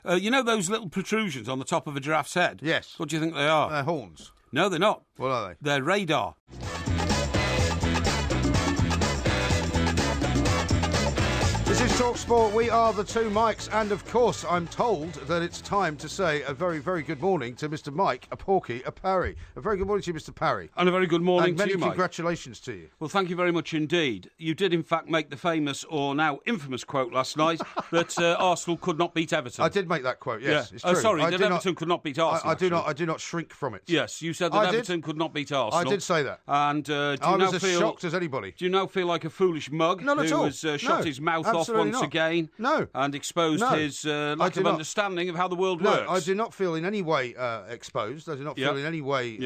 You know those little protrusions on the top of a giraffe's head? Yes. What do you think they are? They're horns. No, they're not. What are they? They're radar. This is TalkSport. We are the two Mikes, and of course, I'm told that it's time to say a very, very good morning to Mr. Mike Porky Parry. A very good morning to you, Mr. Parry. And a very good morning and to you, many Mike. congratulations to you. Well, thank you very much indeed. You did, in fact, make the famous, or now infamous quote last night that Arsenal could not beat Everton. I did make that quote. Yes, yeah. it's true. Sorry, that Everton could not beat Arsenal. I do not shrink from it. Yes, you said that Everton could not beat Arsenal. I did say that. And I was as shocked as anybody. Do you now feel like a foolish mug Not at all. who has shot his mouth off once again? No. And exposed his lack of understanding of how the world works. No, I do not feel in any way exposed. I do not feel in any way,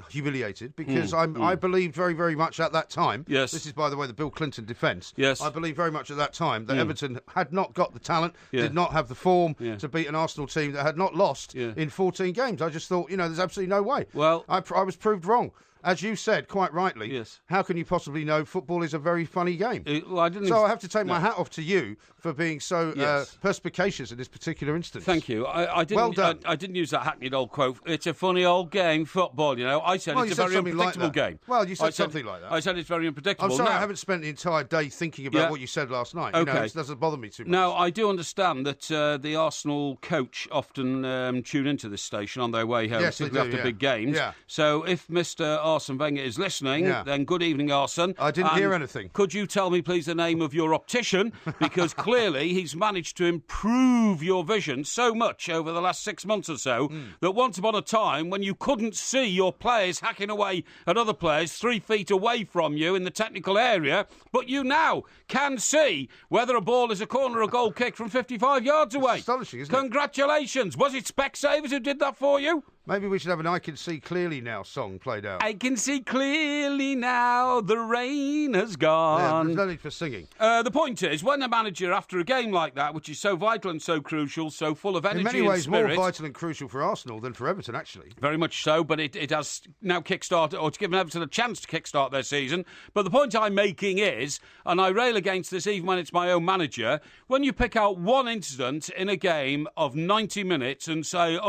humiliated, because I believed very, very much at that time. Yes. This is, by the way, the Bill Clinton defence. Yes. I believed very much at that time that Everton had not got the talent, did not have the form to beat an Arsenal team that had not lost in 14 games. I just thought, there's absolutely no way. Well, I was proved wrong. As you said, quite rightly, yes. How can you possibly know football is a very funny game? I have to take my hat off to you for being so perspicacious in this particular instance. Thank you. I didn't, well done. I didn't use that hackneyed old quote. It's a funny old game, football, I said it's a very unpredictable game. Well, you said something like that. I said it's very unpredictable. I'm sorry, I haven't spent the entire day thinking about what you said last night. Okay. It doesn't bother me too much. Now, I do understand that the Arsenal coach often tune into this station on their way home, particularly after big games. Yeah. So if Mr. Arsene Wenger is listening, then good evening, Arsene. I didn't hear anything. Could you tell me, please, the name of your optician? Because clearly he's managed to improve your vision so much over the last 6 months or so that once upon a time, when you couldn't see your players hacking away at other players 3 feet away from you in the technical area, but you now can see whether a ball is a corner or a goal kick from 55 yards away. It's astonishing, isn't it? Congratulations. Was it Specsavers who did that for you? Maybe we should have an I Can See Clearly Now song played out. I can see clearly now the rain has gone. Yeah, there's no need for singing. The point is, when a manager, after a game like that, which is so vital and so crucial, so full of energy and spirit... In many ways, more vital and crucial for Arsenal than for Everton, actually. Very much so, but it has now kick-started, or it's given Everton a chance to kick-start their season. But the point I'm making is, and I rail against this even when it's my own manager, when you pick out one incident in a game of 90 minutes and say,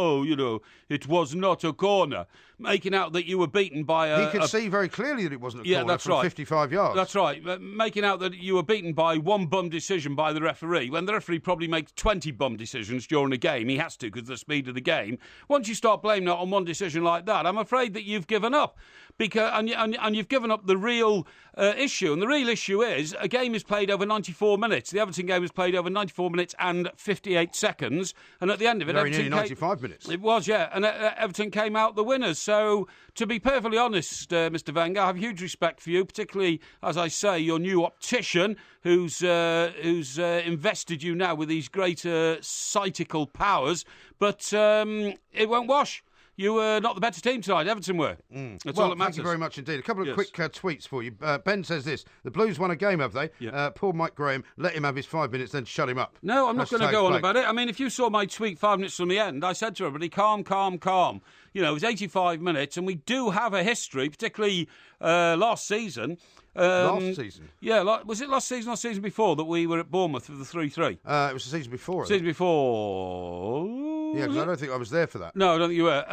it was not a corner, making out that you were beaten by a... He could see very clearly that it wasn't a corner from 55 yards. That's right. Making out that you were beaten by one bum decision by the referee, when the referee probably makes 20 bum decisions during a game. He has to because of the speed of the game. Once you start blaming it on one decision like that, I'm afraid that you've given up. And you've given up the real issue. And the real issue is a game is played over 94 minutes. The Everton game was played over 94 minutes and 58 seconds. And at the end of it... Very nearly 95 minutes. It was, yeah. And Everton came out the winners. So, to be perfectly honest, Mr. Wenger, I have huge respect for you, particularly, as I say, your new optician, who's invested you now with these greater psychical powers. But it won't wash. You were not the better team tonight. Everton were. That's all that matters. Thank you very much indeed. A couple of quick tweets for you. Ben says this: the Blues won a game, have they? Yeah. Poor Mike Graham. Let him have his 5 minutes, then shut him up. No, I'm not going to go on about it. I mean, if you saw my tweet 5 minutes from the end, I said to everybody, calm, calm, calm. It was 85 minutes, and we do have a history, particularly last season. Last season? Yeah, was it last season or season before that we were at Bournemouth with the 3-3? It was the season before. Season before. Yeah, because I don't think I was there for that. No, I don't think you were.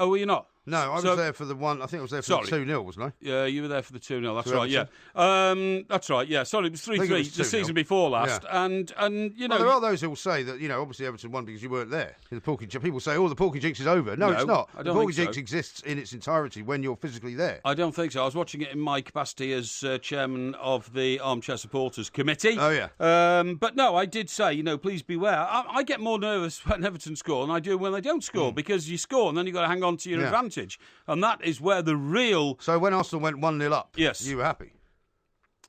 Were you not? No, I was there for the one. I think I was there for the 2-0, wasn't I? Yeah, you were there for the 2-0. That's right. Yeah, that's right. Yeah, sorry, it was 3-3 the season before last, and Well, there are those who will say that obviously Everton won because you weren't there. People say, the Porky Jinx is over. No, it's not. The Porky Jinx exists in its entirety when you're physically there. I don't think so. I was watching it in my capacity as chairman of the Armchair Supporters Committee. Oh yeah. But no, I did say, please beware. I get more nervous when Everton score than I do when they don't score because you score and then you've got to hang on to your advantage. And that is where the real... So when Arsenal went 1-0 up, yes, you were happy?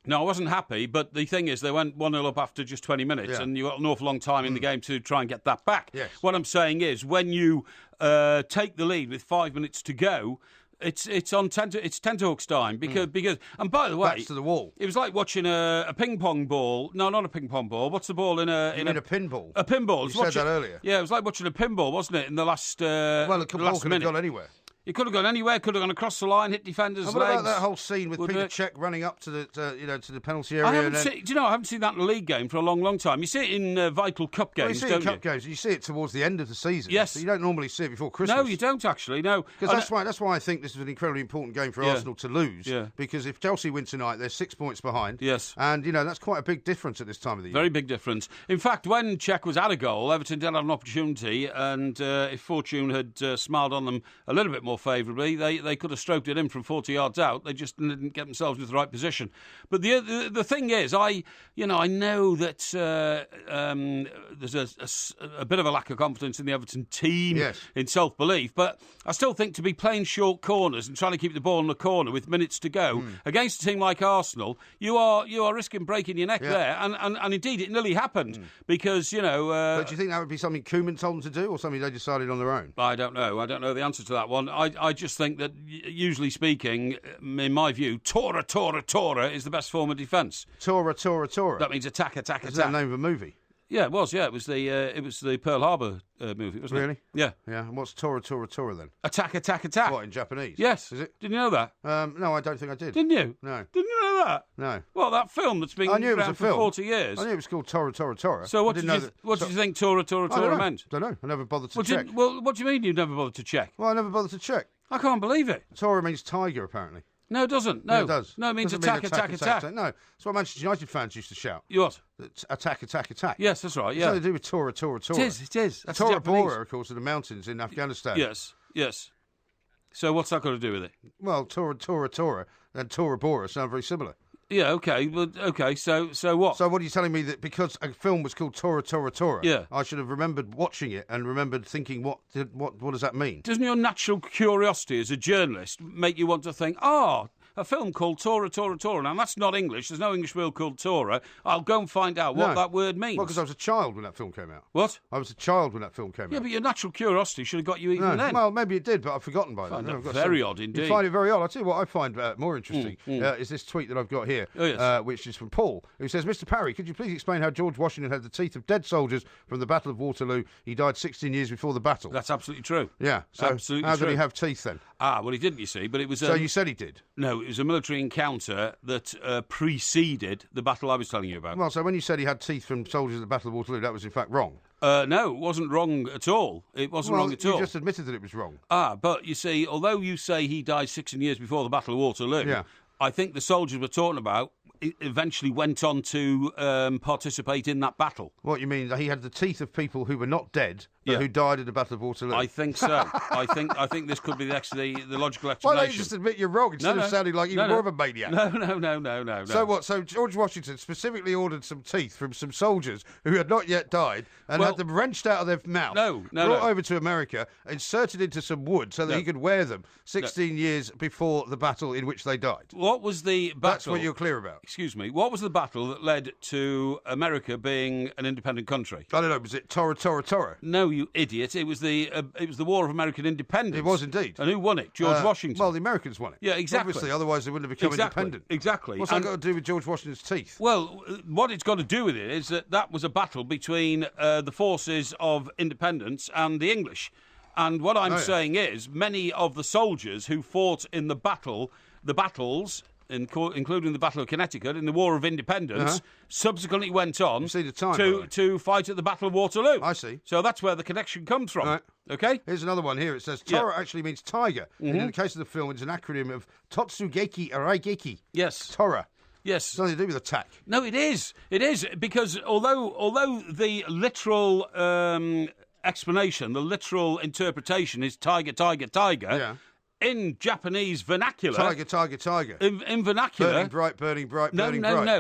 No, I wasn't happy, but the thing is they went 1-0 up after just 20 minutes and you got an awful long time in the game to try and get that back. Yes. What I'm saying is when you take the lead with 5 minutes to go... It's tenterhooks time because and by the way, backs to the wall. It was like watching a ping pong ball. No, not a ping pong ball. What's the ball in a? You mean a pinball? A pinball. You said that earlier. Yeah, it was like watching a pinball, wasn't it? In the last well, the ball could have gone anywhere. He could have gone anywhere. Could have gone across the line, hit defenders' And what legs. about that whole scene with Would Peter work. Cech running up to the to the penalty area? I haven't and then, seen. Do you know? I haven't seen that in a league game for a long, long time. You see it in vital cup well, you games, see it don't in cup games. You see it towards the end of the season. Yes. So you don't normally see it before Christmas. No, you don't actually. No, Because that's why I think this is an incredibly important game for Yeah. Arsenal to lose. Yeah. Because if Chelsea win tonight, they're 6 points behind. Yes. And, that's quite a big difference at this time of the year. Very big difference. In fact, when Czech was at a goal, Everton did have an opportunity, and if fortune had smiled on them a little bit more favourably, they could have stroked it in from 40 yards out. They just didn't get themselves into the right position. But the thing is, I know that there's a bit of a lack of confidence in the Everton team, Yes. in self-belief, but I still think to be playing short corners and trying to keep the ball in the corner with minutes to go against a team like Arsenal, you are risking breaking your neck there, and indeed it nearly happened because But do you think that would be something Koeman told them to do, or something they decided on their own? I don't know. I don't know the answer to that one. I just think that, usually speaking, in my view, Tora is the best form of defence. Tora. That means attack. Is that the name of a movie? Yeah, it was. Yeah, it was the Pearl Harbor movie, wasn't Really? it? Yeah. Yeah. And what's Tora then? Attack. What, in Japanese? Yes. Is it? Didn't you know that? No, I don't think I did. Didn't you? No. Didn't you know that? No. Well, that film that's been I knew it was around a for film. 40 years. I knew it was called Tora. So what I did didn't you know that- what did you think Tora I don't know. meant? Don't know. I never bothered to Well, check. what do you mean you never bothered to check? Well, I never bothered to check. I can't believe it. Tora means tiger, apparently. No, it doesn't. No, Yeah, it does. No, it means Doesn't mean attack. No, that's what Manchester United fans used to shout. You what? Attack. Yes, that's right. It's Yeah, nothing to do with Tora. it is. That's Tora Japanese. Bora, of course, are the mountains in Afghanistan. Yes. So what's that got to do with it? Well, Tora, and Tora Bora sound very similar. Yeah, okay. Well, okay. So what? So what are you telling me, that because a film was called Tora, Yeah. I should have remembered watching it and remembered thinking, what does that mean? Doesn't your natural curiosity as a journalist make you want to think, a film called Tora? Now, that's not English. There's no English word called Tora. I'll go and find out what No. that word means. Well, because I was a child when that film came out. What? I was a child when that film came Yeah, out. but your natural curiosity should have got you even No. then. Well, maybe it did, but I've forgotten by then. Find that I've got very some- odd indeed. You find it very odd. I'll tell you what I find more interesting is this tweet that I've got here, Oh, yes. which is from Paul, who says, Mr. Parry, could you please explain how George Washington had the teeth of dead soldiers from the Battle of Waterloo? He died 16 years before the battle. That's absolutely true. Yeah, so absolutely how true. did he have teeth then? Well, he didn't, you see, but it was... So you said he did? No, it was a military encounter that preceded the battle I was telling you about. Well, so when you said he had teeth from soldiers at the Battle of Waterloo, that was in fact wrong. No, it wasn't wrong at all. It wasn't wrong at you all. just admitted that it was wrong. But you see, although you say he died 16 years before the Battle of Waterloo, Yeah. I think the soldiers we're talking about eventually went on to participate in that battle. What you mean? That he had the teeth of people who were not dead, but Yeah. who died at the Battle of Waterloo? I think so. I think this could be the logical Why explanation. don't you just admit you're wrong instead of sounding like even more of a maniac? No. So what? So George Washington specifically ordered some teeth from some soldiers who had not yet died and Well- had them wrenched out of their mouth, brought over to America, inserted into some wood so that he could wear them 16 years before the battle in which they died. What was the battle? That's what you're clear about. Excuse me. What was the battle that led to America being an independent country? I don't know. Was it Tora? No, you idiot! It was the War of American Independence. It was indeed. And who won it? George Washington. Well, the Americans won it. Yeah, exactly. Obviously, otherwise they wouldn't have become independent. Exactly. What's that got to do with George Washington's teeth? Well, what it's got to do with it is that was a battle between the forces of independence and the English. And what I'm saying is, many of the soldiers who fought in the battles, including the Battle of Connecticut in the War of Independence, subsequently went on see the time, to fight at the Battle of Waterloo. I see. So that's where the connection comes from. Right. Okay? Here's another one here. It says Tora actually means tiger. And in the case of the film, it's an acronym of Totsugeki Araigeki. Yes. Tora. Yes. It's nothing to do with attack. No, it is. It is, because although the literal explanation, the literal interpretation is tiger, Yeah. in Japanese vernacular... Tiger. In vernacular... Burning bright, burning bright. No.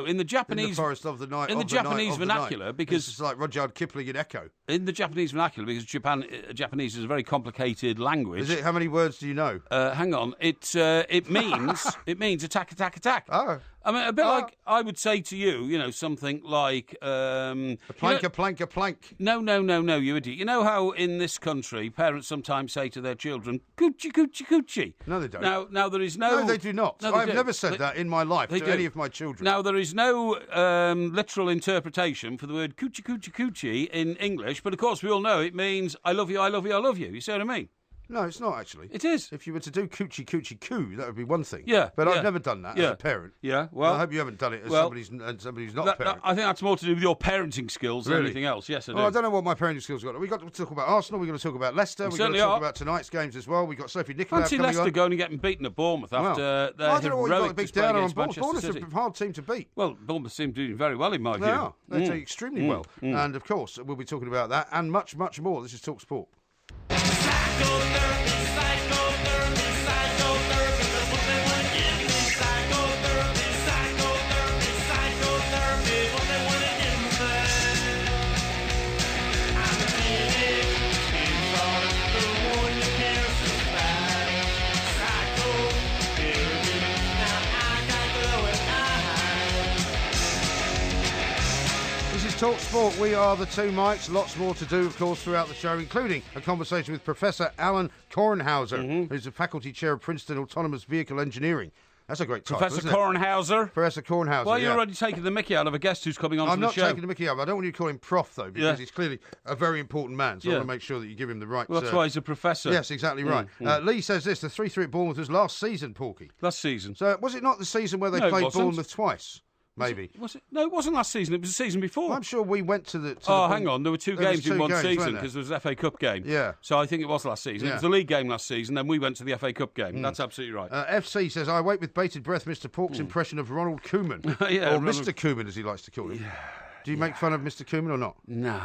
In the Japanese... In the forest of the night. In the Japanese vernacular, because... It's like Rudyard Kipling in Echo. In the Japanese vernacular, because Japanese is a very complicated language... Is it? How many words do you know? Hang on. It means attack. Oh. I mean, a bit like I would say to you, something like... A plank. No, you idiot. You know how in this country parents sometimes say to their children, coochie. No, they don't. Now there is no... No, they do not. No, they I've do. never said that in my life to do. any of my children. Now, there is no literal interpretation for the word coochie in English, but of course we all know it means I love you. You see what I mean? No, it's not actually. It is. If you were to do coochie coochie coo, that would be one thing. Yeah, But yeah. I've never done that Yeah. as a parent. Yeah, well, I hope you haven't done it as somebody who's not a parent. I think that's more to do with your parenting skills than Really? anything else. Yes, I do. Well, I don't know what my parenting skills got. We've got to talk about Arsenal. We've got to talk about Leicester. We've got to certainly talk are. about tonight's games as well. We've got Sophie Nicolau Fancy coming Leicester on. going and getting beaten at Bournemouth after Well, their I don't know what you've got heroic the big display downer on against Bournemouth. Manchester Bournemouth City. are a hard team to beat. Well, Bournemouth seem to be doing very well in my They view. are. They're doing extremely well. And, of course, we'll be talking about that and much, much more. This is Talk Sport. Talk Sport, we are the two Mikes. Lots more to do, of course, throughout the show, including a conversation with Professor Alan Kornhauser, who's the faculty chair of Princeton Autonomous Vehicle Engineering. That's a great title, Professor isn't it? Kornhauser. Professor Kornhauser, Well, you're yeah. already taking the mickey out of a guest who's coming on I'm to the not show. taking the mickey out. I don't want you to call him Prof, though, because Yeah. he's clearly a very important man, so I Yeah. want to make sure that you give him the right... Well, that's why he's a professor. Yes, exactly right. Lee says this, the 3-3 at Bournemouth was last season, Porky. Last season. So was it not the season where they No, it played wasn't. Bournemouth twice? Maybe. Was it? No, it wasn't last season. It was the season before. I'm sure we went to the... Hang on. There were two There was games in two one games, season weren't there? because there was an FA Cup game. Yeah. So I think it was last season. Yeah. It was the league game last season, then we went to the FA Cup game. That's absolutely right. FC says, I wait with bated breath Mr. Pork's impression of Ronald Koeman. Yeah, or Ronald- Mr. Koeman, as he likes to call him. Do you make fun of Mr. Koeman or not? No.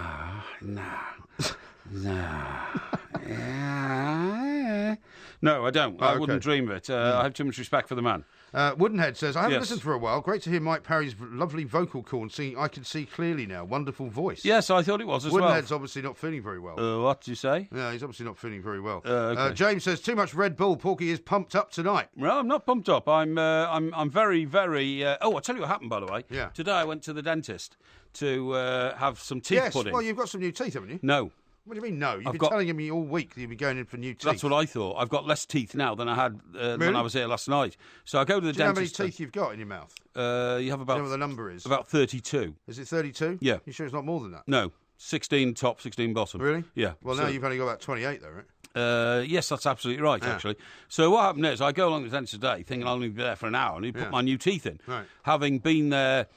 No, I don't. I okay. wouldn't dream of it. I have too much respect for the man. Woodenhead says, I haven't Yes. listened for a while. Great to hear Mike Parry's lovely vocal call and singing I Can See Clearly Now. Wonderful voice. Yes, I thought it was as Woodenhead's obviously not feeling very well. well. What do you say? Yeah, he's obviously not feeling very well. Okay. James says, too much Red Bull. Porky is pumped up tonight. Well, I'm not pumped up. I'm very, very. I'll tell you what happened, by the way. Yeah. Today I went to the dentist to have some teeth Yes, put in. well, you've got some new teeth, haven't you? No, What do you mean, no? You've been got- telling him all week that you'd be going in for new teeth. that's what I thought. I've got less teeth now than I had when Really? I was here last night. So I go to the Do you know how many dentist. teeth you've got in your mouth? You have Do you know about what the number is? 32. Is it 32? Yeah. You sure it's not more than that? No, 16 top, 16 bottom. Really? Yeah. Well, So- now you've only got about 28, though, right? yes, that's absolutely right, Yeah. actually. So what happened is I go along to the dentist today thinking I'll only be there for an hour and he put Yeah. my new teeth in. Right. Having been there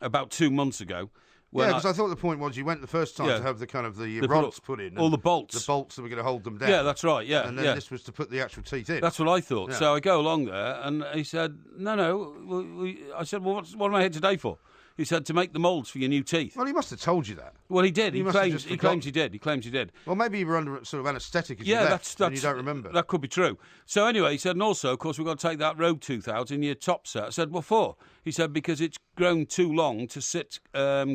about 2 months ago. When Yeah, because I thought the point was you went the first time Yeah. to have the kind of the They put rods all- put in. all and the bolts. The bolts that were going to hold them down. Yeah, that's right, yeah. And then yeah. this was to put the actual teeth in. That's what I thought. Yeah. So I go along there, and he said, "No." I said, "Well, what am I here today for?" He said, "To make the moulds for your new teeth." Well, he must have told you that. Well, he did. He He must have claims just he forgotten. claims he did. He claims he did. Well, maybe you were under sort of anaesthetic as you Yeah, left, that's and you don't remember. That could be true. So anyway, he said, and also, of course, we've got to take that road tooth out in your top set. I said, "What for?" He said, "Because it's grown too long to sit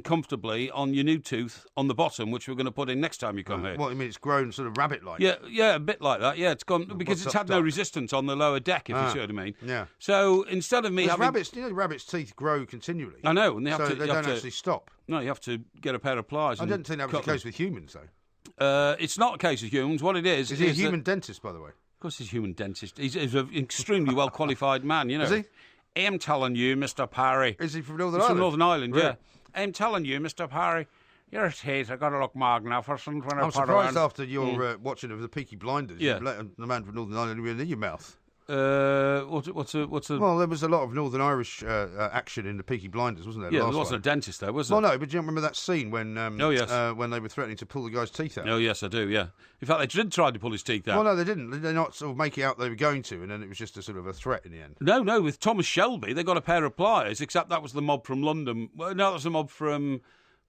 comfortably on your new tooth on the bottom, which we're going to put in next time you come here." What, you mean it's grown sort of rabbit-like? Yeah, a bit like that. Yeah, it's gone because what's it's up, had no Doc? resistance on the lower deck, if you see what I mean. yeah. So instead of me Because having, rabbits, you know, rabbits' teeth grow continually. I know, and they have so to. they you have don't to- actually stop. No, you have to get a pair of pliers. I and didn't think that was cut the case with humans, though. them. It's not a case of humans. What it is Is he a that- human dentist, by the way? Of course, he's a human dentist. He's an extremely well qualified man. You know. Is he? I'm telling you, Mr. Parry. Is he from Northern He's Ireland? from Northern Ireland, Really? yeah. I'm telling you, Mr. Parry, your teeth are going to look magnificent when I I'm put surprised them in. after your watching of the Peaky Blinders, Yeah. you've let the man from Northern Ireland anywhere near your mouth. What's a? Well, there was a lot of Northern Irish action in the Peaky Blinders, wasn't there? yeah, the there last wasn't one? a dentist there, was Well, there? no, but do you remember that scene when? Oh, yes. When they were threatening to pull the guy's teeth out. Oh yes, I do. Yeah. In fact, they did try to pull his teeth out. Well, no, they didn't. They not sort of make it out they were going to, and then it was just a sort of a threat in the end. No, with Thomas Shelby, they got a pair of pliers, except that was the mob from London. Well, no, that was the mob from...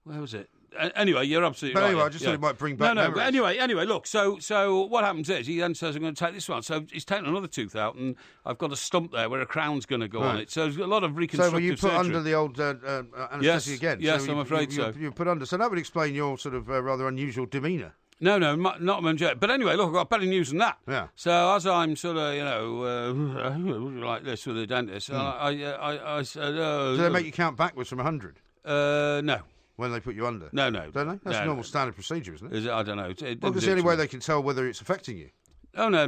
Where was it? Anyway, you're absolutely But right. anyway, yeah, I just yeah. thought it might bring back No, memories. but anyway, look, so what happens is he then says, I'm going to take this one. So he's taken another tooth out, and I've got a stump there where a crown's going to go on Right. it. So there's a lot of So reconstructive were you put surgery. under the old anaesthetic Yes, again? yes, so I'm afraid you, so. You were put under. So that would explain your sort of rather unusual demeanour. No, not Manjette. But anyway, look, I've got better news than that. Yeah. So as I'm sort of, like this with the dentist, I said, Do they make you count backwards from 100 no. when they put you under? No. Don't they? That's No, a normal no. standard procedure, isn't it? Is it? I don't know. Well, that's the only way they can tell whether it's affecting you. Oh, no.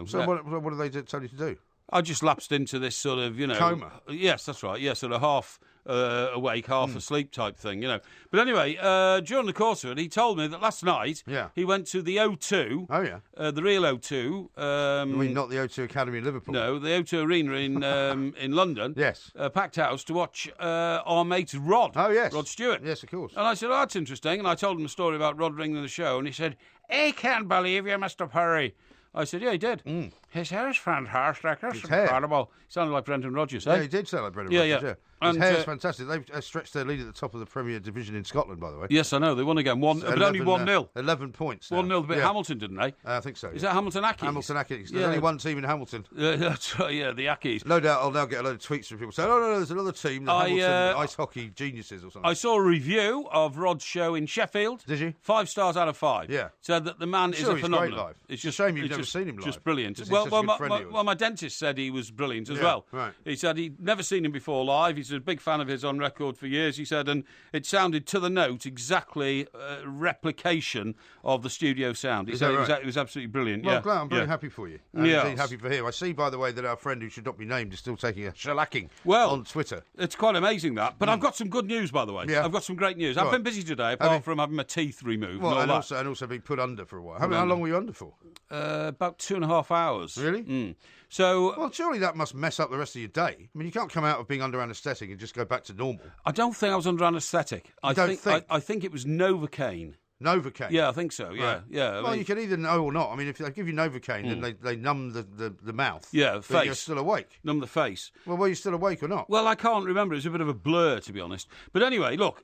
So No. what do they tell you to do? I just lapsed into this sort of, Coma? Yes, that's right. Yeah, sort of half awake, half asleep type thing, you know. But anyway, during the course of it, he told me that last night he went to the O2. Oh, yeah. The real O2. I mean, not the O2 Academy in Liverpool. No, the O2 Arena in London. Yes. Packed house to watch our mate Rod. Oh, yes. Rod Stewart. Yes, of course. And I said, oh, that's interesting. And I told him a story about Rod ringing the show, and he said, I can't believe you, Mr. Perry. I said, yeah, he did. His hair is fantastic. That's incredible. He sounded like Brendan Rodgers, eh? Yeah, he did sound like Brendan Rodgers, yeah. His And, hair's fantastic. They've stretched their lead at the top of the Premier Division in Scotland, by the way. Yes, I know. They won again. But only 1-0. 11 points now. 1-0 beat Hamilton, didn't they? I think so. Is that Hamilton Accies? Hamilton Accies. There's only one team in Hamilton. That's right, yeah, the Accies. No doubt I'll now get a load of tweets from people saying, oh, no, there's another team, the Hamilton Ice Hockey Geniuses or something. I saw a review of Rod's show in Sheffield. Did you? 5 stars out of 5. Yeah. Said that the man is a phenomenon. He's great live. It's just a shame you've never seen him live. Just brilliant. Well, my dentist said he was brilliant as well. Right. He said he'd never seen him before live. He's a big fan of his on record for years, he said, and it sounded to the note exactly replication of the studio sound. He said it was absolutely brilliant. Well, glad. I'm very happy for you. Yeah. Indeed happy for him. I see, by the way, that our friend who should not be named is still taking a shellacking on Twitter. It's quite amazing that. But I've got some good news, by the way. Yeah. I've got some great news. I've been busy today, apart from having my teeth removed. Well, and also being put under for a while. How long were you under for? About 2.5 hours. Really? So, well, surely that must mess up the rest of your day. I mean, you can't come out of being under anaesthetic and just go back to normal. I don't think I was under anaesthetic. I think it was Novocaine. Novocaine? Yeah, I think so. Yeah, right. yeah. Well, you can either know or not. I mean, if they give you Novocaine, then they numb the mouth. Yeah, the face. You're still awake. Numb the face. Well, were you still awake or not? Well, I can't remember. It was a bit of a blur, to be honest. But anyway, look.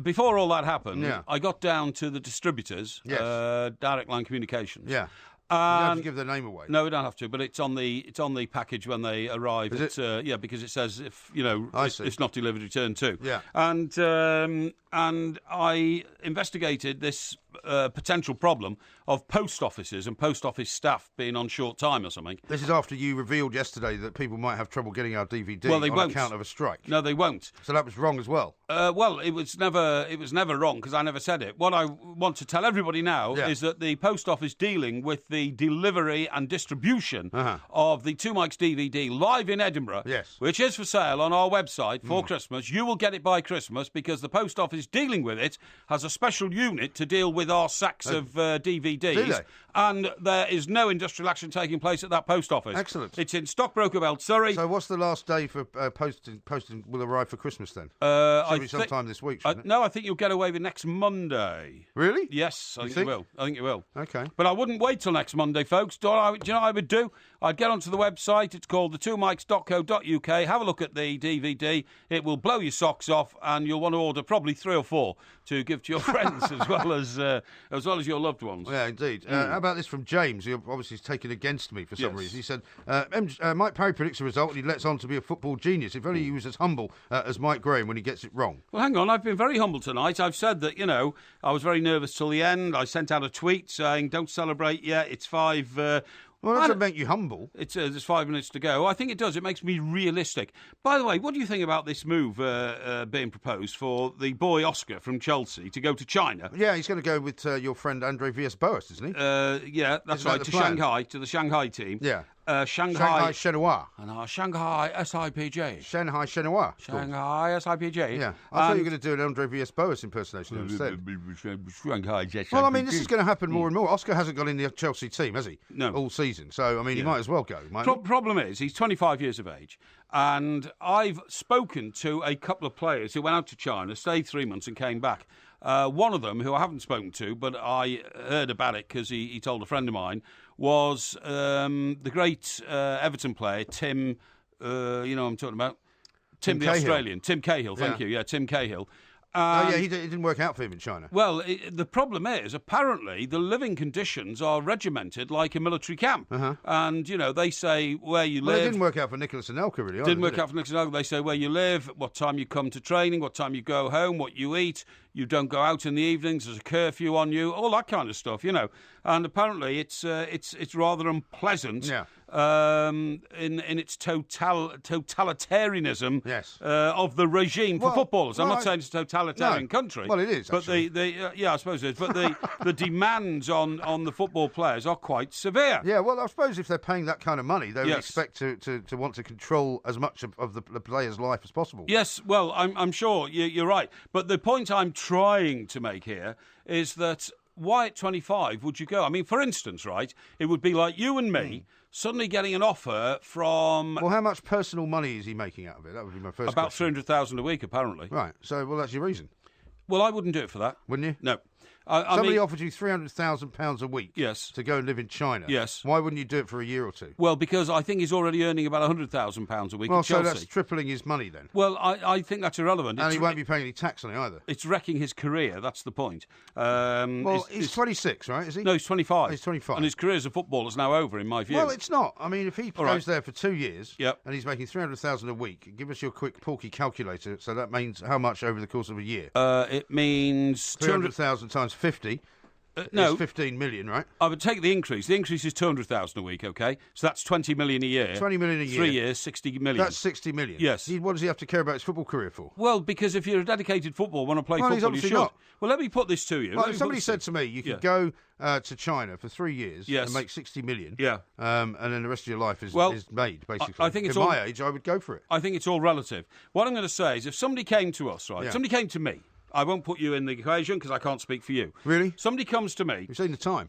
Before all that happened, I got down to the distributors, Direct Line Communications. Yeah. You don't have to give their name away. No, we don't have to. But it's on the package when they arrive. Is it? Yeah, because it says if it's not delivered, return to. Yeah. And I investigated this potential problem of post offices and post office staff being on short time or something. This is after you revealed yesterday that people might have trouble getting our DVD on account of a strike. No, they won't. So that was wrong as well. Well, it was never wrong because I never said it. What I want to tell everybody now is that the post office dealing with the delivery and distribution of the Two Mikes DVD live in Edinburgh, which is for sale on our website for Christmas. You will get it by Christmas because the post office dealing with it has a special unit to deal with our sacks of DVDs. Do they? And there is no industrial action taking place at that post office. Excellent. It's in Stockbroker Belt, Surrey. So what's the last day for posting will arrive for Christmas then? Should be sometime this week, shouldn't it? No, I think you'll get away with next Monday. Really? Yes, I think you will. I think you will. Okay. But I wouldn't wait till next Monday, folks. Do you know what I would do? I'd get onto the website. It's called the2mikes.co.uk. Have a look at the DVD. It will blow your socks off, and you'll want to order probably 3 or 4 to give to your friends as well as your loved ones. Yeah, indeed. How about this from James, who obviously is taken against me for some reason? He said, Mike Parry predicts a result and he lets on to be a football genius. If only he was as humble as Mike Graham when he gets it wrong. Well, hang on. I've been very humble tonight. I've said that, I was very nervous till the end. I sent out a tweet saying, don't celebrate yet. It's 5... Well, that doesn't make you humble. There's 5 minutes to go. I think it does. It makes me realistic. By the way, what do you think about this move being proposed for the boy Oscar from Chelsea to go to China? Yeah, he's going to go with your friend Andre Villas-Boas, isn't he? Yeah, that's right. To the Shanghai team. Yeah. Shanghai Shenhua. Shanghai SIPJ. Shanghai Shenhua. Shanghai SIPJ. Yeah. I thought you were going to do an Andre Villas-Boas impersonation instead. Shanghai. Well, I mean, this is going to happen more and more. Oscar hasn't got in the Chelsea team, has he? No. All season. So, I mean, he might as well go. Problem is, he's 25 years of age. And I've spoken to a couple of players who went out to China, stayed 3 months and came back. One of them, who I haven't spoken to, but I heard about it because he told a friend of mine, was the great Everton player, Tim, you know what I'm talking about? Tim the Cahill. Australian. Tim Cahill, thank you. Yeah, Tim Cahill. It didn't work out for him in China. Well, the problem is, apparently, the living conditions are regimented like a military camp. And, they say where you live. Well, it didn't work out for Nicholas Anelka, really. Didn't work out for Nicholas Anelka. They say where you live, what time you come to training, what time you go home, what you eat. You don't go out in the evenings. There's a curfew on you. All that kind of stuff, you know. And apparently, it's rather unpleasant. Yeah. In its totalitarianism Yes. of the regime for footballers. I'm not saying it's a totalitarian No. country. Well, it is, But actually. I suppose it is. But the demands on the football players are quite severe. Yeah, well, I suppose if they're paying that kind of money, they would Yes. expect to want to control as much of the player's life as possible. Yes, well, I'm sure you're right. But the point I'm trying to make here is that why at 25 would you go? I mean, for instance, right, it would be like you and me suddenly getting an offer from Well, how much personal money is he making out of it? That would be my first about question. 300,000 a week, apparently. Right, so, well, that's your reason, Well, I wouldn't do it for that. wouldn't you? No. Somebody offered you £300,000 a week Yes. to go and live in China. Yes. Why wouldn't you do it for a year or two? Well, because I think he's already earning about £100,000 a week Well, at so Chelsea. that's tripling his money then. Well, I think that's irrelevant. And It's he won't be paying any tax on it either. It's wrecking his career. That's the point. Well, he's 26, right? Is he? No, he's 25. He's 25. And his career as a footballer is now over, in my view. Well, it's not. I mean, if he All goes right. there for 2 years Yep. and he's making £300,000 a week, give us your quick Porky calculator. So that means how much over the course of a year? It means 300,000 times 50 no, is 15 million, right? I would take the increase. The increase is 200,000 a week, okay? So that's 20 million a year. 20 million a year. 3 years, 60 million. That's 60 million. Yes. What does he have to care about his football career for? Well, because if you're a dedicated footballer, want to play Well, he's football, you obviously should. not. Well, let me put this to you. Well, if somebody said to me, you could go to China for 3 years Yes. and make 60 million, Yeah. and then the rest of your life is made, basically. I think it's At all- my age, I would go for it. I think it's all relative. What I'm going to say is if somebody came to us, right? Yeah. Somebody came to me. I won't put you in the equation because I can't speak for you. Really? Somebody comes to me. You've seen the time.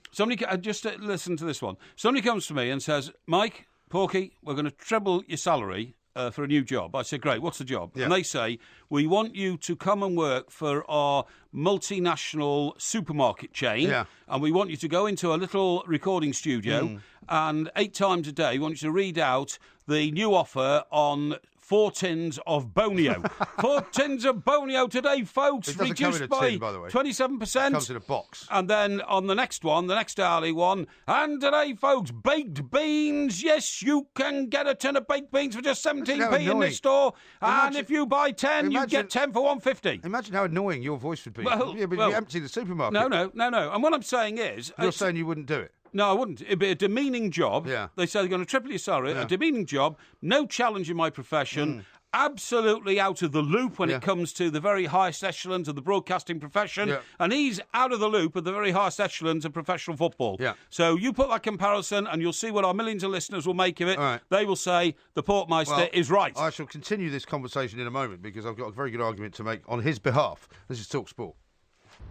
Just listen to this one. Somebody comes to me and says, Mike, Porky, we're going to treble your salary for a new job. I said, great, what's the job? Yeah. And they say, we want you to come and work for our multinational supermarket chain. Yeah. And we want you to go into a little recording studio and 8 times a day, we want you to read out the new offer on 4 tins of Bonio. 4 tins of Bonio today, folks. It doesn't come in reduced a by tin, by the way. 27%. It comes in a box. And then on the next one, the next hourly one, and today, folks, baked beans. Yes, you can get a tin of baked beans for just 17p in annoying. this store. And Imagine- if you buy 10, you imagine- get 10 for 150. Imagine how annoying your voice would be. Well, Yeah, but well- you empty the supermarket. No. And what I'm saying is... You're saying you wouldn't do it. No, I wouldn't. It'd be a demeaning job. Yeah. They say they're going to triple your salary. A demeaning job. No challenge in my profession. Absolutely out of the loop when Yeah. it comes to the very highest echelons of the broadcasting profession. Yeah. And he's out of the loop at the very highest echelons of professional football. Yeah. So you put that comparison and you'll see what our millions of listeners will make of it. All right. They will say the Portmeister is right. I shall continue this conversation in a moment because I've got a very good argument to make on his behalf. This is Talk Sport.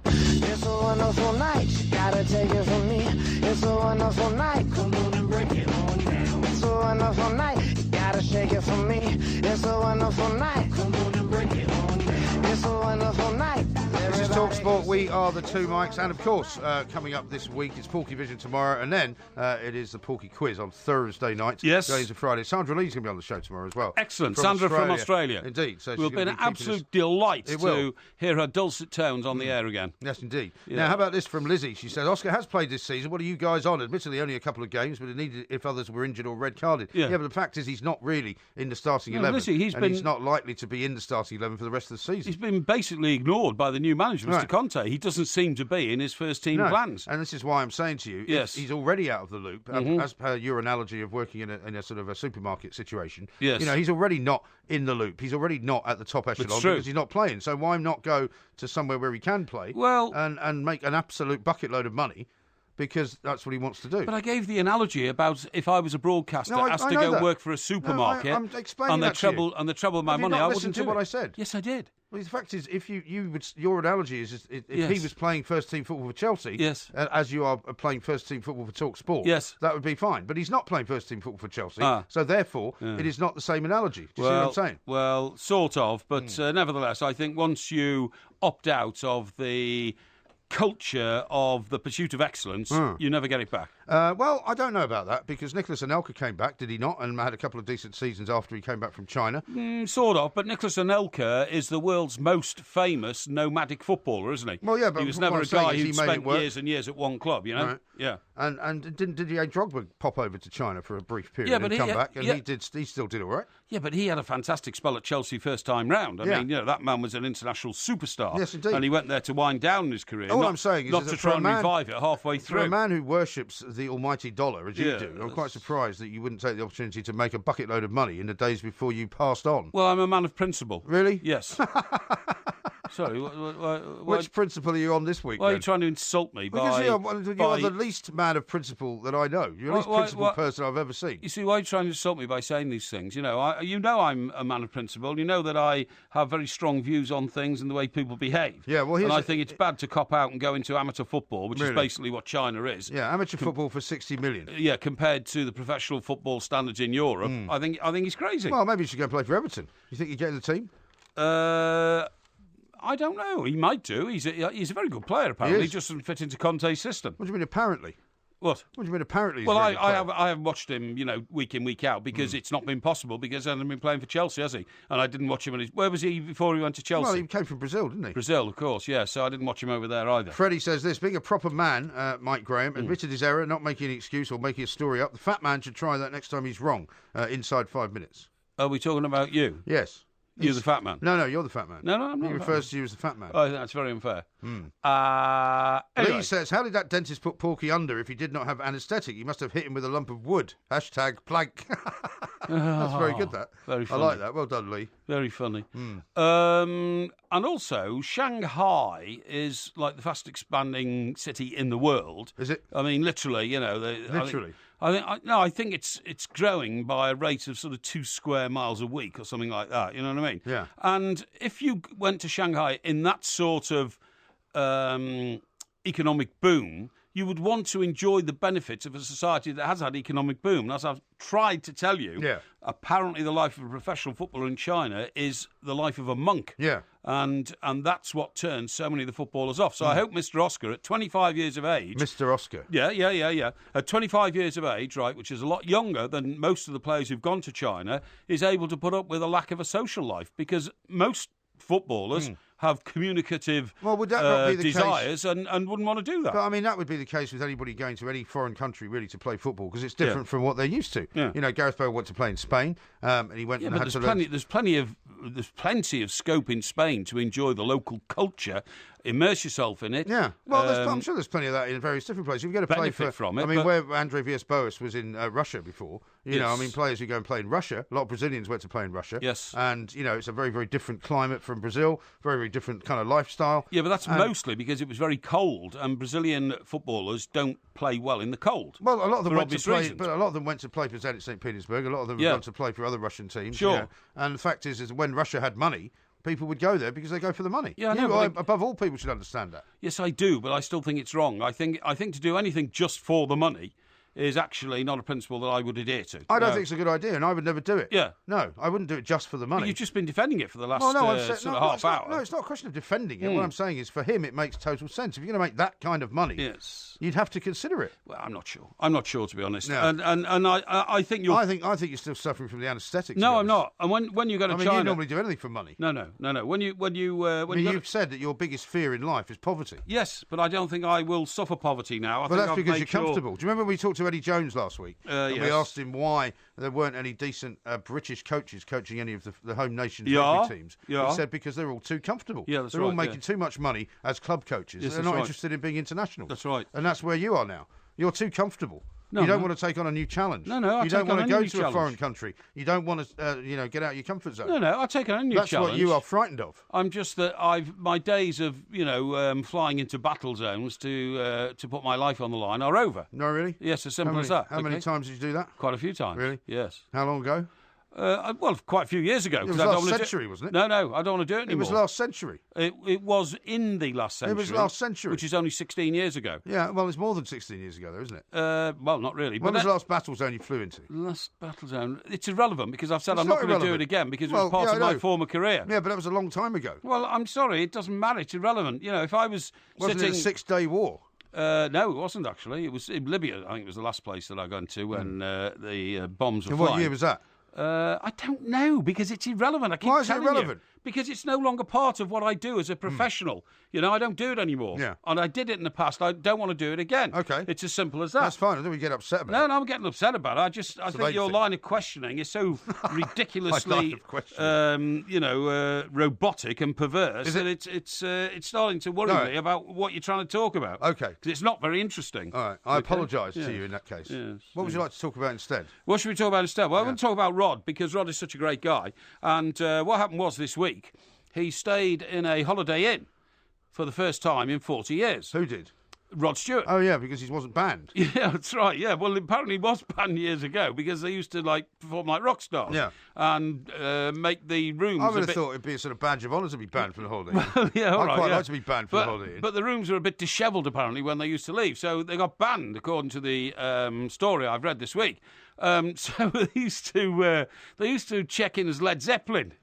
It's a wonderful night, you gotta take it from me. It's a wonderful night, come on and break it on down. It's a wonderful night, you gotta shake it for me. It's a wonderful night, come on and break it on down. It's a wonderful night. This is Talk Sport. We are the two mics, and of course, coming up this week it's Porky Vision tomorrow, and then it is the Porky Quiz on Thursday night. Yes. Going to Friday. Sandra Lee's going to be on the show tomorrow as well. Excellent. Sandra from Australia. Indeed. So It will she's be gonna an keeping absolute us- delight It to will. hear her dulcet tones on the air again. Yes, indeed. Yeah. Now, how about this from Lizzie? She says, Oscar has played this season. What are you guys on? Admittedly, only a couple of games, but it needed if others were injured or red carded. Yeah. But the fact is he's not really in the starting No, 11. Lizzie, he's and been- he's not likely to be in the starting 11 for the rest of the season. He's been basically ignored by the new manager, Mr. Right. Conte. He doesn't seem to be in his first team No. plans. And this is why I'm saying to you, Yes. if he's already out of the loop, as per your analogy of working in a sort of a supermarket situation. Yes. You know, he's already not in the loop. He's already not at the top echelon true. because he's not playing. So why not go to somewhere where he can play Well- and make an absolute bucket load of money because that's what he wants to do. But I gave the analogy about if I was a broadcaster No, I asked to know go that. work for a supermarket I'm explaining and they that to you. treble my Have you money, not I listened wouldn't to do what it. I said? Yes, I did. Well, the fact is, if you would, your analogy is if Yes. he was playing first team football for Chelsea, Yes. as you are playing first team football for Talk Sport, Yes. that would be fine. But he's not playing first team football for Chelsea, Ah. so therefore it is not the same analogy. Do you see what I'm saying? Well, sort of, but nevertheless, I think once you opt out of the culture of the pursuit of excellence, you never get it back. Well, I don't know about that because Nicholas Anelka came back, did he not? And had a couple of decent seasons after he came back from China. Sort of, but Nicholas Anelka is the world's most famous nomadic footballer, isn't he? Well, yeah, but he was what never I'm a saying guy is who he made spent it work. years and years at one club, you know? Right. Yeah. And did Didier Drogba pop over to China for a brief period Yeah, but and come he- back? And yeah. he still did all right. Yeah, but he had a fantastic spell at Chelsea first time round. I Yeah. mean, that man was an international superstar. Yes, indeed. And he went there to wind down his career. All not, I'm saying is not that to for try a and man- revive it halfway For through. a man who worships the almighty dollar, as you Yeah, do, I'm quite that's- surprised that you wouldn't take the opportunity to make a bucket load of money in the days before you passed on. Well, I'm a man of principle. Really? Yes. Sorry, Which principle are you on this week? why are you then? trying to insult me Because by... you are by- the least man of principle that I know. You're the least Why- principled person I've ever seen. You see, why are you trying to insult me by saying these things? I'm a man of principle. You know that I have very strong views on things and the way people behave. Yeah, well, and here's I a- think it's bad to cop out and go into amateur football, which is Really? basically what China is. Yeah, amateur football for 60 million. Yeah, compared to the professional football standards in Europe, I think he's crazy. Well, maybe you should go and play for Everton. You think you get in the team? I don't know. He might do. He's a very good player. Apparently, is. just doesn't fit into Conte's system. What do you mean apparently? What? What do you mean apparently? He's Well, a I very good player? have watched him, week in, week out, because it's not been possible because he hasn't been playing for Chelsea, has he? And I didn't watch him. Where was he before he went to Chelsea? Well, he came from Brazil, didn't he? Brazil, of course, yeah. So I didn't watch him over there either. Freddie says this, being a proper man, Mike Graham, Hmm. admitted his error, not making an excuse or making a story up. The fat man should try that next time he's wrong, inside 5 minutes. Are we talking about you? Yes. You, the fat man? No, you're the fat man. No, I'm not. He the fat refers to you as the fat man. man. I think that's very unfair. Lee Anyway, says, how did that dentist put Porky under if he did not have anaesthetic? He must have hit him with a lump of wood. Hashtag plank. That's very good, that. Very I funny. like that. Well done, Lee. very funny. And also, Shanghai is like the fastest expanding city in the world. Is it? I mean, literally, Literally? I think it's growing by a rate of sort of 2 square miles a week or something like that. You know what I mean? Yeah. And if you went to Shanghai in that sort of economic boom, you would want to enjoy the benefits of a society that has had economic boom. And as I've tried to tell you, Yeah. apparently the life of a professional footballer in China is the life of a monk. Yeah. And that's what turns so many of the footballers off. So I hope Mr. Oscar, at 25 years of age... Mr. Oscar. Yeah. At 25 years of age, right, which is a lot younger than most of the players who've gone to China, is able to put up with a lack of a social life because most footballers have communicative Well, would that not be the case? desires and wouldn't want to do that. But I mean, that would be the case with anybody going to any foreign country really to play football because it's different Yeah. from what they're used to. Yeah. Gareth Bale went to play in Spain, and he went Yeah, and but had there's to learn. there's plenty of scope in Spain to enjoy the local culture, immerse yourself in it. Yeah, well, I'm sure there's plenty of that in various different places. If you go to play benefit from it, I mean, but- where Andre Villas-Boas was in Russia before, you know, I Yes. mean, players who go and play in Russia, a lot of Brazilians went to play in Russia. Yes. And, it's a very, very different climate from Brazil, very, very different kind of lifestyle. Yeah, but that's mostly because it was very cold, and Brazilian footballers don't play well in the cold. Well, a lot of them for went to obvious play, reasons. but a lot of them went to play for Zenit St. Petersburg. A lot of them Yeah. have gone to play for other Russian teams. Sure. And the fact is when Russia had money, people would go there because they go for the money. Yeah, I know, but above all, people should understand that. Yes, I do, but I still think it's wrong. I think to do anything just for the money is actually not a principle that I would adhere to. I don't No. think it's a good idea, and I would never do it. Yeah. No, I wouldn't do it just for the money. You've just been defending it for the last Well, no, I'm sort saying, of half hour. No, it's not a question of defending it. What I'm saying is, for him, it makes total sense. If you're going to make that kind of money, Yes. you'd have to consider it. Well, I'm not sure. I'm not sure, to be honest. No. And I think you're... I think you're still suffering from the anaesthetics. No, I'm not. And when you go to I mean, China... you normally do anything for money. No. When you I mean, go to- you've said that your biggest fear in life is poverty. Yes, but I don't think I will suffer poverty now. But that's because you're comfortable. Do you remember we talked to Eddie Jones last week? And we yes. asked him why there weren't any decent British coaches coaching any of the home nations Yeah, rugby teams. yeah. He said because they're all too comfortable. Yeah, that's they're all right, making yeah. too much money as club coaches. Yes, They're that's not right. interested in being international. That's right. And that's where you are now. You're too comfortable. No, you don't no. want to take on a new challenge. No, I you don't take want on to any go new to a challenge. foreign country. You don't want to, get out of your comfort zone. No, I'll take on a new That's challenge. what you are frightened of. I'm just that my days of flying into battle zones to put my life on the line are over. No, really? Yes, as simple as that. How many okay? times did you do that? Quite a few times. Really? Yes. How long ago? Well, quite a few years ago. It 'cause was I don't last wanna century, wasn't it? No, I don't want to do it anymore. It was last century. It was in the last century. It was last century. Which is only 16 years ago. Yeah, well, it's more than 16 years ago, though, isn't it? Well, not really. When but was the last battle zone you flew into? last battle zone? It's irrelevant because I've said It's I'm not not going to do it irrelevant. again because it Well, was part yeah, of I my know. former career. Yeah, but that was a long time ago. Well, I'm sorry, it doesn't matter. It's irrelevant. If I was Wasn't sitting... it a 6-day war? No, it wasn't actually. It was in Libya. I think it was the last place that I got into when the bombs were And flying. what year was that? I don't know, because it's irrelevant. I keep Why is it telling you. irrelevant? Because it's no longer part of what I do as a professional. You know, I don't do it anymore. Yeah. And I did it in the past. I don't want to do it again. Okay. It's as simple as that. That's fine. I don't get upset about No, it. I'm getting upset about it. I think they your think. line of questioning is so ridiculously, line of questioning. robotic and perverse Is that it? it's starting to worry No. me about what you're trying to talk about. Okay. Because it's not very interesting. All right. I Okay? apologise Yeah. to you in that case. Yes, What would you like to talk about instead? What should we talk about instead? Well, I'm going to talk about Rod, because Rod is such a great guy. And what happened was this week, he stayed in a Holiday Inn for the first time in 40 years. Who did? Rod Stewart. Oh, yeah, because he wasn't banned. Yeah, that's right. Yeah, well, apparently he was banned years ago because they used to perform like rock stars. Yeah. And make the rooms. I would a have bit... thought it'd be a sort of badge of honour to be banned from the holiday. Yeah, all I'd right, quite yeah. like to be banned from the holiday. But the rooms were a bit dishevelled apparently when they used to leave, so they got banned according to the story I've read this week. So they used to check in as Led Zeppelin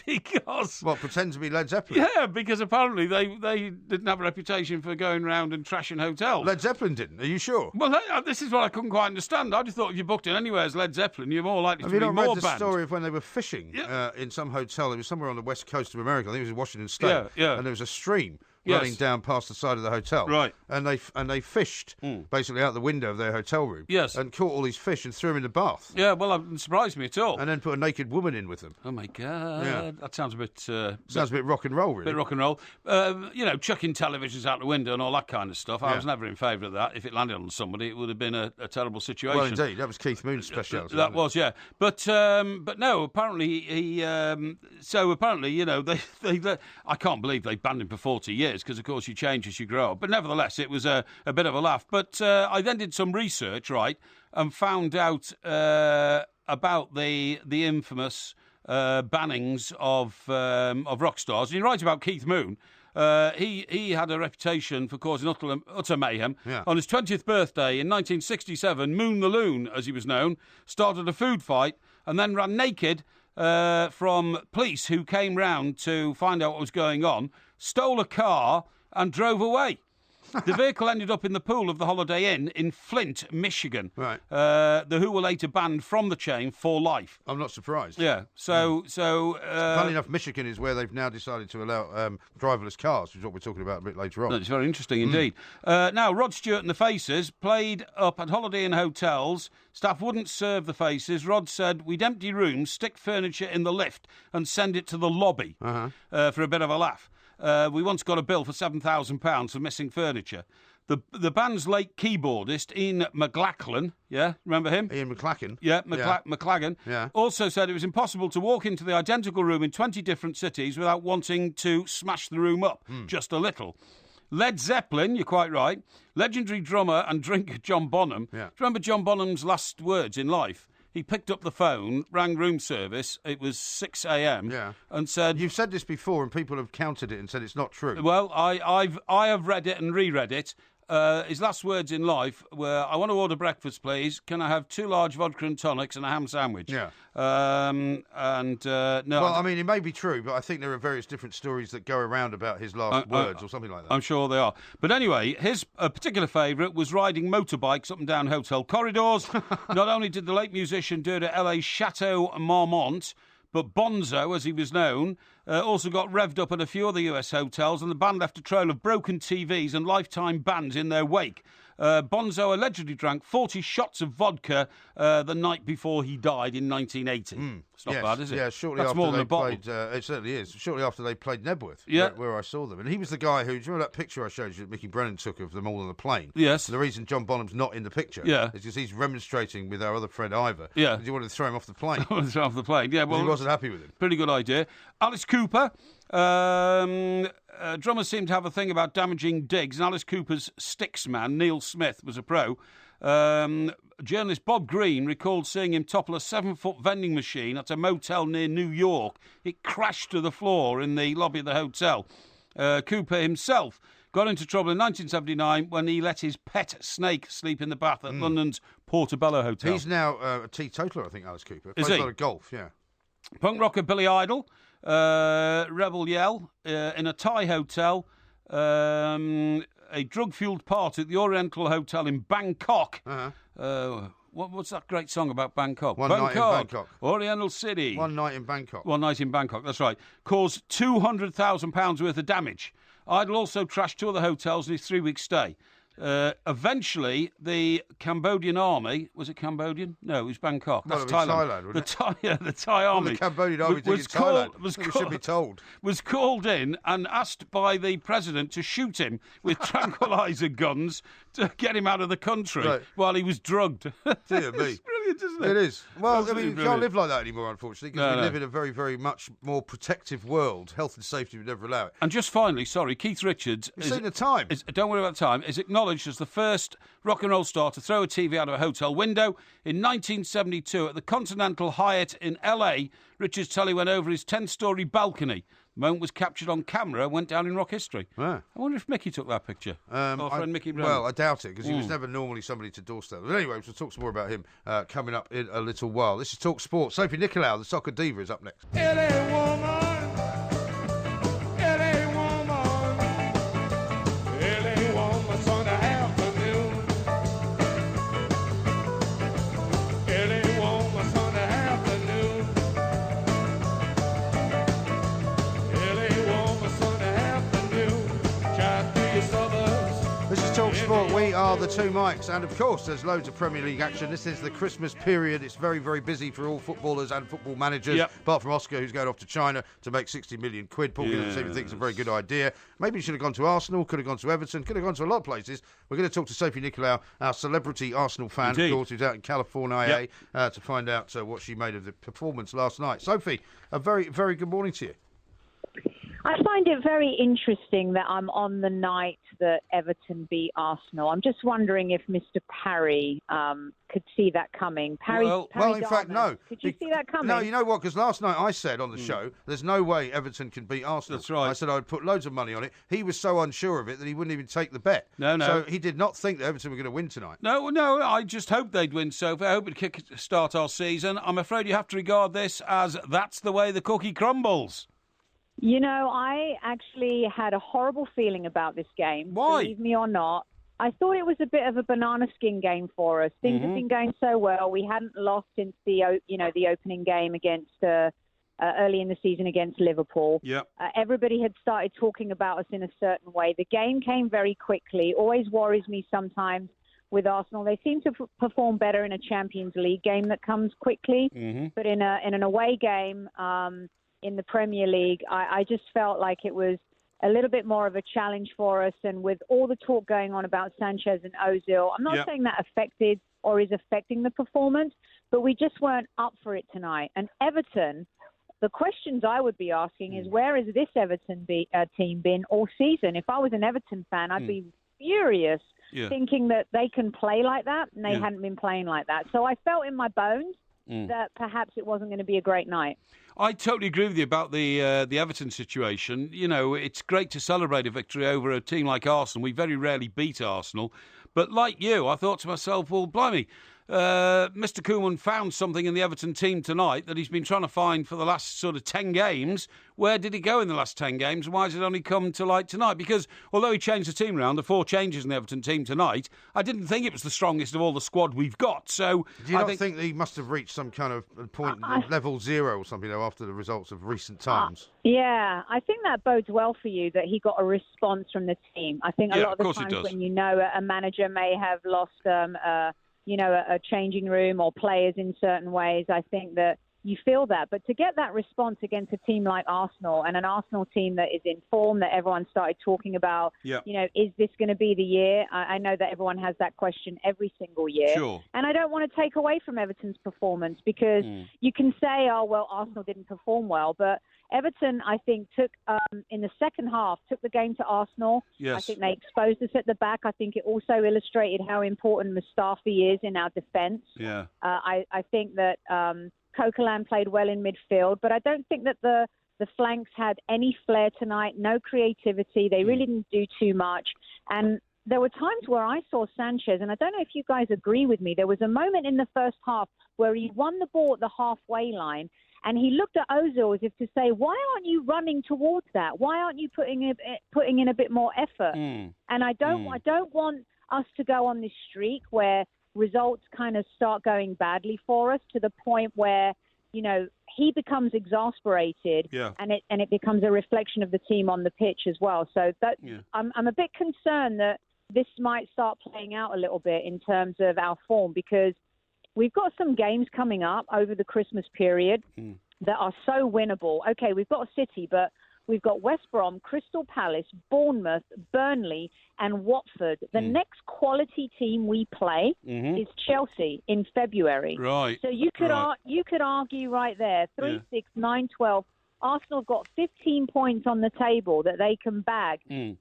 because. What, pretend to be Led Zeppelin? Yeah, because apparently they didn't have a reputation for going around and trashing hotels. Led Zeppelin didn't. Are you sure? Well, this is what I couldn't quite understand. I just thought if you booked in anywhere as Led Zeppelin, you're more likely Have to you be not more read the banned. story of when they were fishing Yeah. in some hotel? It was somewhere on the west coast of America. I think it was in Washington State. Yeah, yeah. And there was a stream Yes. running down past the side of the hotel. Right. And they fished basically out the window of their hotel room. Yes. And caught all these fish and threw them in the bath. Yeah, well, it didn't surprise me at all. And then put a naked woman in with them. Oh my God, Yeah. that sounds a bit. Sounds a bit rock and roll, really. Bit rock and roll. Chucking televisions out the window and all that kind of stuff. I Yeah. was never in favour of that. If it landed on somebody, it would have been a terrible situation. Well, indeed. That was Keith Moon's speciality. That was, yeah. But no, apparently he. So apparently, they I can't believe they banned him for 40 years because, of course, you change as you grow up. But nevertheless, it was a bit of a laugh. But I then did some research, right, and found out about the infamous bannings of rock stars. And you're right about Keith Moon. He had a reputation for causing utter mayhem. Yeah. On his 20th birthday in 1967, Moon the Loon, as he was known, started a food fight and then ran naked from police who came round to find out what was going on, stole a car and drove away. The vehicle ended up in the pool of the Holiday Inn in Flint, Michigan. Right. The Who were later banned from the chain for life. I'm not surprised. Yeah. So. Funny enough, Michigan is where they've now decided to allow driverless cars, which is what we're talking about a bit later on. It's very interesting indeed. Now, Rod Stewart and the Faces played up at Holiday Inn hotels. Staff wouldn't serve the Faces. Rod said, "We'd empty rooms, stick furniture in the lift and send it to the lobby for a bit of a laugh. We once got a bill for £7,000 for missing furniture." The band's late keyboardist, Ian McLachlan, yeah, remember him? Ian McLachlan. Yeah, McLagan. Yeah. Also said it was impossible to walk into the identical room in 20 different cities without wanting to smash the room up just a little. Led Zeppelin, you're quite right. Legendary drummer and drinker John Bonham. Yeah. Do you remember John Bonham's last words in life? He picked up the phone, rang room service. It was 6 a.m. Yeah. and said, You've said this before, and people have countered it and said it's not true. "Well, I have read it and reread it. His last words in life were, 'I want to order breakfast, please. Can I have 2 large vodka and tonics and a ham sandwich?'" Yeah. No. Well, I mean, it may be true, but I think there are various different stories that go around about his last words or something like that. I'm sure they are. But anyway, his particular favourite was riding motorbikes up and down hotel corridors. Not only did the late musician do it at LA's Chateau Marmont, but Bonzo, as he was known, also got revved up at a few other US hotels, and the band left a trail of broken TVs and lifetime bans in their wake. Bonzo allegedly drank 40 shots of vodka the night before he died in 1980. It's not bad, is it? Yeah, shortly That's after more than they a bottle. played. It certainly is. Shortly after they played Nebworth, Yeah. where I saw them, and he was the guy who. Do you remember that picture I showed you that Mickey Brennan took of them all on the plane? Yes. The reason John Bonham's not in the picture, Yeah. is because he's remonstrating with our other friend Ivor. Yeah. because he wanted to throw him off the plane. Off the plane. Yeah, well, he wasn't happy with him. pretty good idea. Alice Cooper. Drummers seem to have a thing about damaging digs, and Alice Cooper's Styx man, Neil Smith, was a pro. Journalist Bob Green recalled seeing him topple a 7-foot vending machine at a motel near New York. It crashed to the floor in the lobby of the hotel. Cooper himself got into trouble in 1979 when he let his pet snake sleep in the bath at London's Portobello Hotel. He's now a teetotaler, I think, Alice Cooper. Is Plays he? a lot of golf, yeah. Punk rocker Billy Idol, Rebel Yell, in a Thai hotel. a drug-fueled party at the Oriental Hotel in Bangkok. Uh-huh. What's that great song about Bangkok? One night in Bangkok. Oriental City. One night in Bangkok. One night in Bangkok, that's right. Caused £200,000 worth of damage. Idol also trashed 2 other hotels in his 3-week stay. Eventually, the Cambodian army, was it Cambodian? No, it was Bangkok. Well, That's it was Thailand. Thailand, wouldn't The Thai army. The Cambodian army was taking Thailand. was We should be told. Was called in and asked by the president to shoot him with tranquilizer guns to get him out of the country while he was drugged. Dear me. It's brilliant, isn't it? It is. Well, Absolutely you can't live like that anymore, unfortunately, because we live in a very, very much more protective world. Health and safety would never allow it. And just finally, Keith Richards... You've seen the time. Don't worry about the time. Is acknowledged as the first rock and roll star to throw a TV out of a hotel window. In 1972, at the Continental Hyatt in L.A., Richards' telly went over his 10-storey balcony. The moment was captured on camera, went down in rock history. I wonder if Mickey took that picture. Our friend Mickey Brown. Well, I doubt it, because he was never normally somebody to doorstep. But anyway, we'll talk some more about him coming up in a little while. This is Talk Sport. Sophie Nicolau, the soccer diva, is up next. LA woman. Talk Sport, we are the 2 Mikes, and of course there's loads of Premier League action. This is the Christmas period. It's very, very busy for all footballers and football managers, apart from Oscar, who's going off to China to make 60 million quid. Paul Gillen thinks it's a very good idea. Maybe he should have gone to Arsenal, could have gone to Everton, could have gone to a lot of places. We're going to talk to Sophie Nicolau, our celebrity Arsenal fan, of course, who's out in California, to find out what she made of the performance last night. Sophie, a very, very good morning to you. I find it very interesting that I'm on the night that Everton beat Arsenal. I'm just wondering if Mr. Parry could see that coming. Well, in fact, no. Could you see that coming? No, you know what? Because last night I said on the show, there's no way Everton can beat Arsenal. That's right. I said I would put loads of money on it. He was so unsure of it that he wouldn't even take the bet. No. So he did not think that Everton were going to win tonight. No, I just hoped they'd win, Sophie. I hope it'd kick-start our season. I'm afraid you have to regard this as that's the way the cookie crumbles. You know, I actually had a horrible feeling about this game. Why? Believe me or not. I thought it was a bit of a banana skin game for us. Things have been going so well. We hadn't lost since the opening game against early in the season against Liverpool. Yep. Everybody had started talking about us in a certain way. The game came very quickly. Always worries me sometimes with Arsenal. They seem to perform better in a Champions League game that comes quickly, but in an away game. In the Premier League, I just felt like it was a little bit more of a challenge for us. And with all the talk going on about Sanchez and Ozil, I'm not saying that affected or is affecting the performance, but we just weren't up for it tonight. And Everton, the questions I would be asking is, where has this Everton team been all season? If I was an Everton fan, I'd be furious thinking that they can play like that, and they hadn't been playing like that. So I felt in my bones that perhaps it wasn't going to be a great night. I totally agree with you about the Everton situation. You know, it's great to celebrate a victory over a team like Arsenal. We very rarely beat Arsenal. But like you, I thought to myself, well, blimey, Mr. Koeman found something in the Everton team tonight that he's been trying to find for the last sort of 10 games. Where did he go in the last 10 games? And why has it only come to light tonight? Because although he changed the team around, the 4 changes in the Everton team tonight, I didn't think it was the strongest of all the squad we've got. So do you not think that he must have reached some kind of point, level 0 or something, though, after the results of recent times? Yeah, I think that bodes well for you that he got a response from the team. I think a lot of the times when a manager may have lost a changing room or players in certain ways, I think that you feel that. But to get that response against a team like Arsenal, and an Arsenal team that is in form, that everyone started talking about, is this going to be the year? I know that everyone has that question every single year. Sure. And I don't want to take away from Everton's performance, because you can say, Arsenal didn't perform well, but Everton, I think, took in the second half, took the game to Arsenal. Yes. I think they exposed us at the back. I think it also illustrated how important Mustafi is in our defence. Yeah. I think that Coquelin played well in midfield, but I don't think that the flanks had any flair tonight, no creativity. They really didn't do too much. And there were times where I saw Sanchez, and I don't know if you guys agree with me, there was a moment in the first half where he won the ball at the halfway line, And he looked at Ozil as if to say, why aren't you running towards that? Why aren't you putting in a bit more effort? And I don't want us to go on this streak where results kind of start going badly for us to the point where, he becomes exasperated and it becomes a reflection of the team on the pitch as well. So I'm a bit concerned that this might start playing out a little bit in terms of our form, because we've got some games coming up over the Christmas period that are so winnable. Okay, we've got City, but we've got West Brom, Crystal Palace, Bournemouth, Burnley, and Watford. The next quality team we play is Chelsea in February. Right. So you could argue right there, 3, 6, 9, 12. Arsenal have got 15 points on the table that they can bag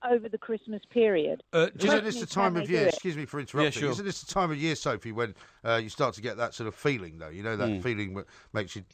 over the Christmas period. Isn't this the time of year? Excuse me for interrupting. Yeah, sure. Isn't this the time of year, Sophie, when you start to get that sort of feeling, though? That feeling that makes you,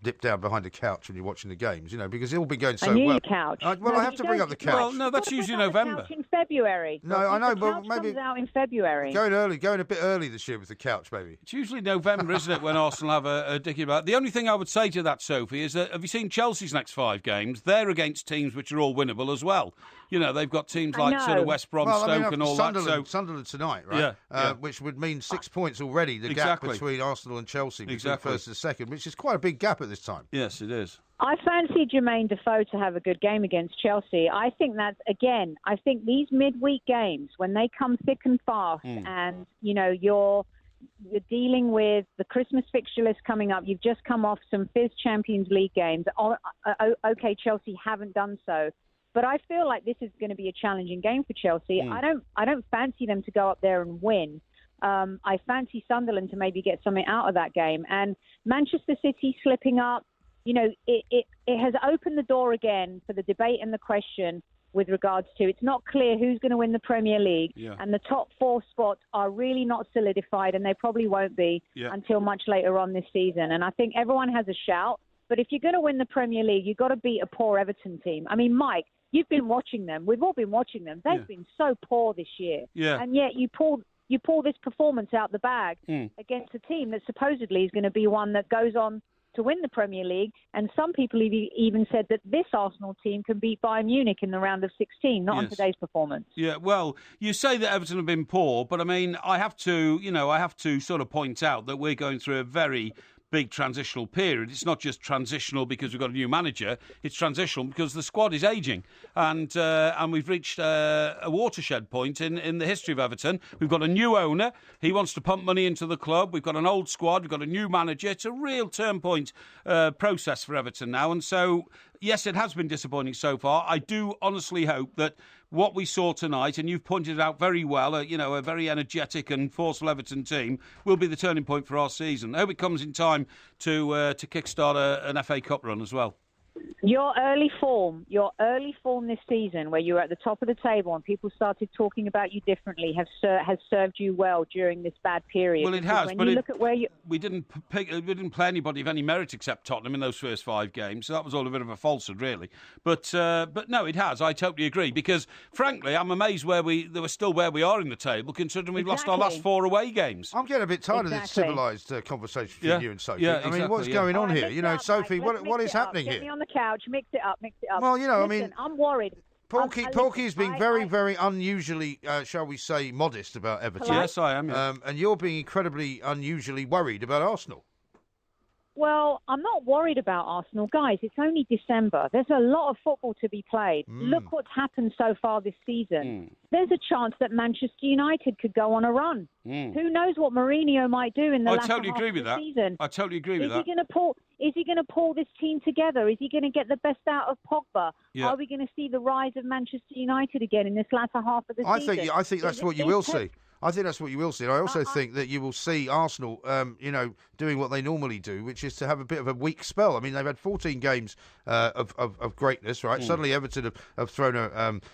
dip down behind the couch when you're watching the games. Because it's all been going so well. The couch. I have to bring up the couch. Well, no, that's usually November. Couch in February. No, I know, but maybe comes out in February. Going a bit early this year with the couch, maybe. It's usually November, isn't it, when Arsenal have a dicky about. The only thing I would say to that, Sophie, is that have you seen Chelsea's next 5 games? They're against teams which are all winnable as well. They've got teams like sort of West Brom, Stoke and all that. Sunderland tonight, right? Which would mean 6 points already, the gap between Arsenal and Chelsea, between first and second, which is quite a big gap at this time. Yes, it is. I fancy Jermaine Defoe to have a good game against Chelsea. I think these midweek games, when they come thick and fast and, you're dealing with the Christmas fixture list coming up. You've just come off some FIS Champions League games. Okay, Chelsea haven't done so. But I feel like this is going to be a challenging game for Chelsea. I don't fancy them to go up there and win. I fancy Sunderland to maybe get something out of that game. And Manchester City slipping up, it has opened the door again for the debate and the question with regards to it's not clear who's going to win the Premier League, and the top 4 spots are really not solidified, and they probably won't be until much later on this season. And I think everyone has a shout, but if you're going to win the Premier League, you've got to beat a poor Everton team. I mean, Mike, you've been watching them. We've all been watching them. They've been so poor this year, and yet you pull this performance out the bag against a team that supposedly is going to be one that goes on to win the Premier League, and some people have even said that this Arsenal team can beat Bayern Munich in the round of 16, not on today's performance. Yeah, well, you say that Everton have been poor, but I mean, I have to sort of point out that we're going through a very big transitional period. It's not just transitional because we've got a new manager. It's transitional because the squad is ageing, and we've reached a watershed point in the history of Everton. We've got a new owner. He wants to pump money into the club. We've got an old squad. We've got a new manager. It's a real turn point process for Everton now, and so yes, it has been disappointing so far. I do honestly hope that what we saw tonight, and you've pointed it out very well, a very energetic and forceful Everton team will be the turning point for our season. I hope it comes in time to kickstart an FA Cup run as well. Your early form this season, where you were at the top of the table and people started talking about you differently, has served you well during this bad period. Well, it has, but look at where we didn't play anybody of any merit except Tottenham in those first 5 games, so that was all a bit of a falsehood, really. But no, it has. I totally agree, because frankly, I'm amazed where we are in the table, considering we've lost our last 4 away games. I'm getting a bit tired of this civilised conversation between you and Sophie. I mean, what's going on here? Sophie, what is happening here? Get me on the couch, mix it up. Well, Listen, I'm worried. Porky's being very unusually, shall we say, modest about Everton. Yes, I am. Yeah. And you're being incredibly unusually worried about Arsenal. Well, I'm not worried about Arsenal. Guys, it's only December. There's a lot of football to be played. Look what's happened so far this season. There's a chance that Manchester United could go on a run. Who knows what Mourinho might do in the latter half of the season. I totally agree with that. Is he going to pull this team together? Is he going to get the best out of Pogba? Yeah. Are we going to see the rise of Manchester United again in this latter half of the season? I think that's what you will see. I think that's what you will see. And I also think that you will see Arsenal, doing what they normally do, which is to have a bit of a weak spell. I mean, they've had 14 games of greatness, right? Suddenly Everton have thrown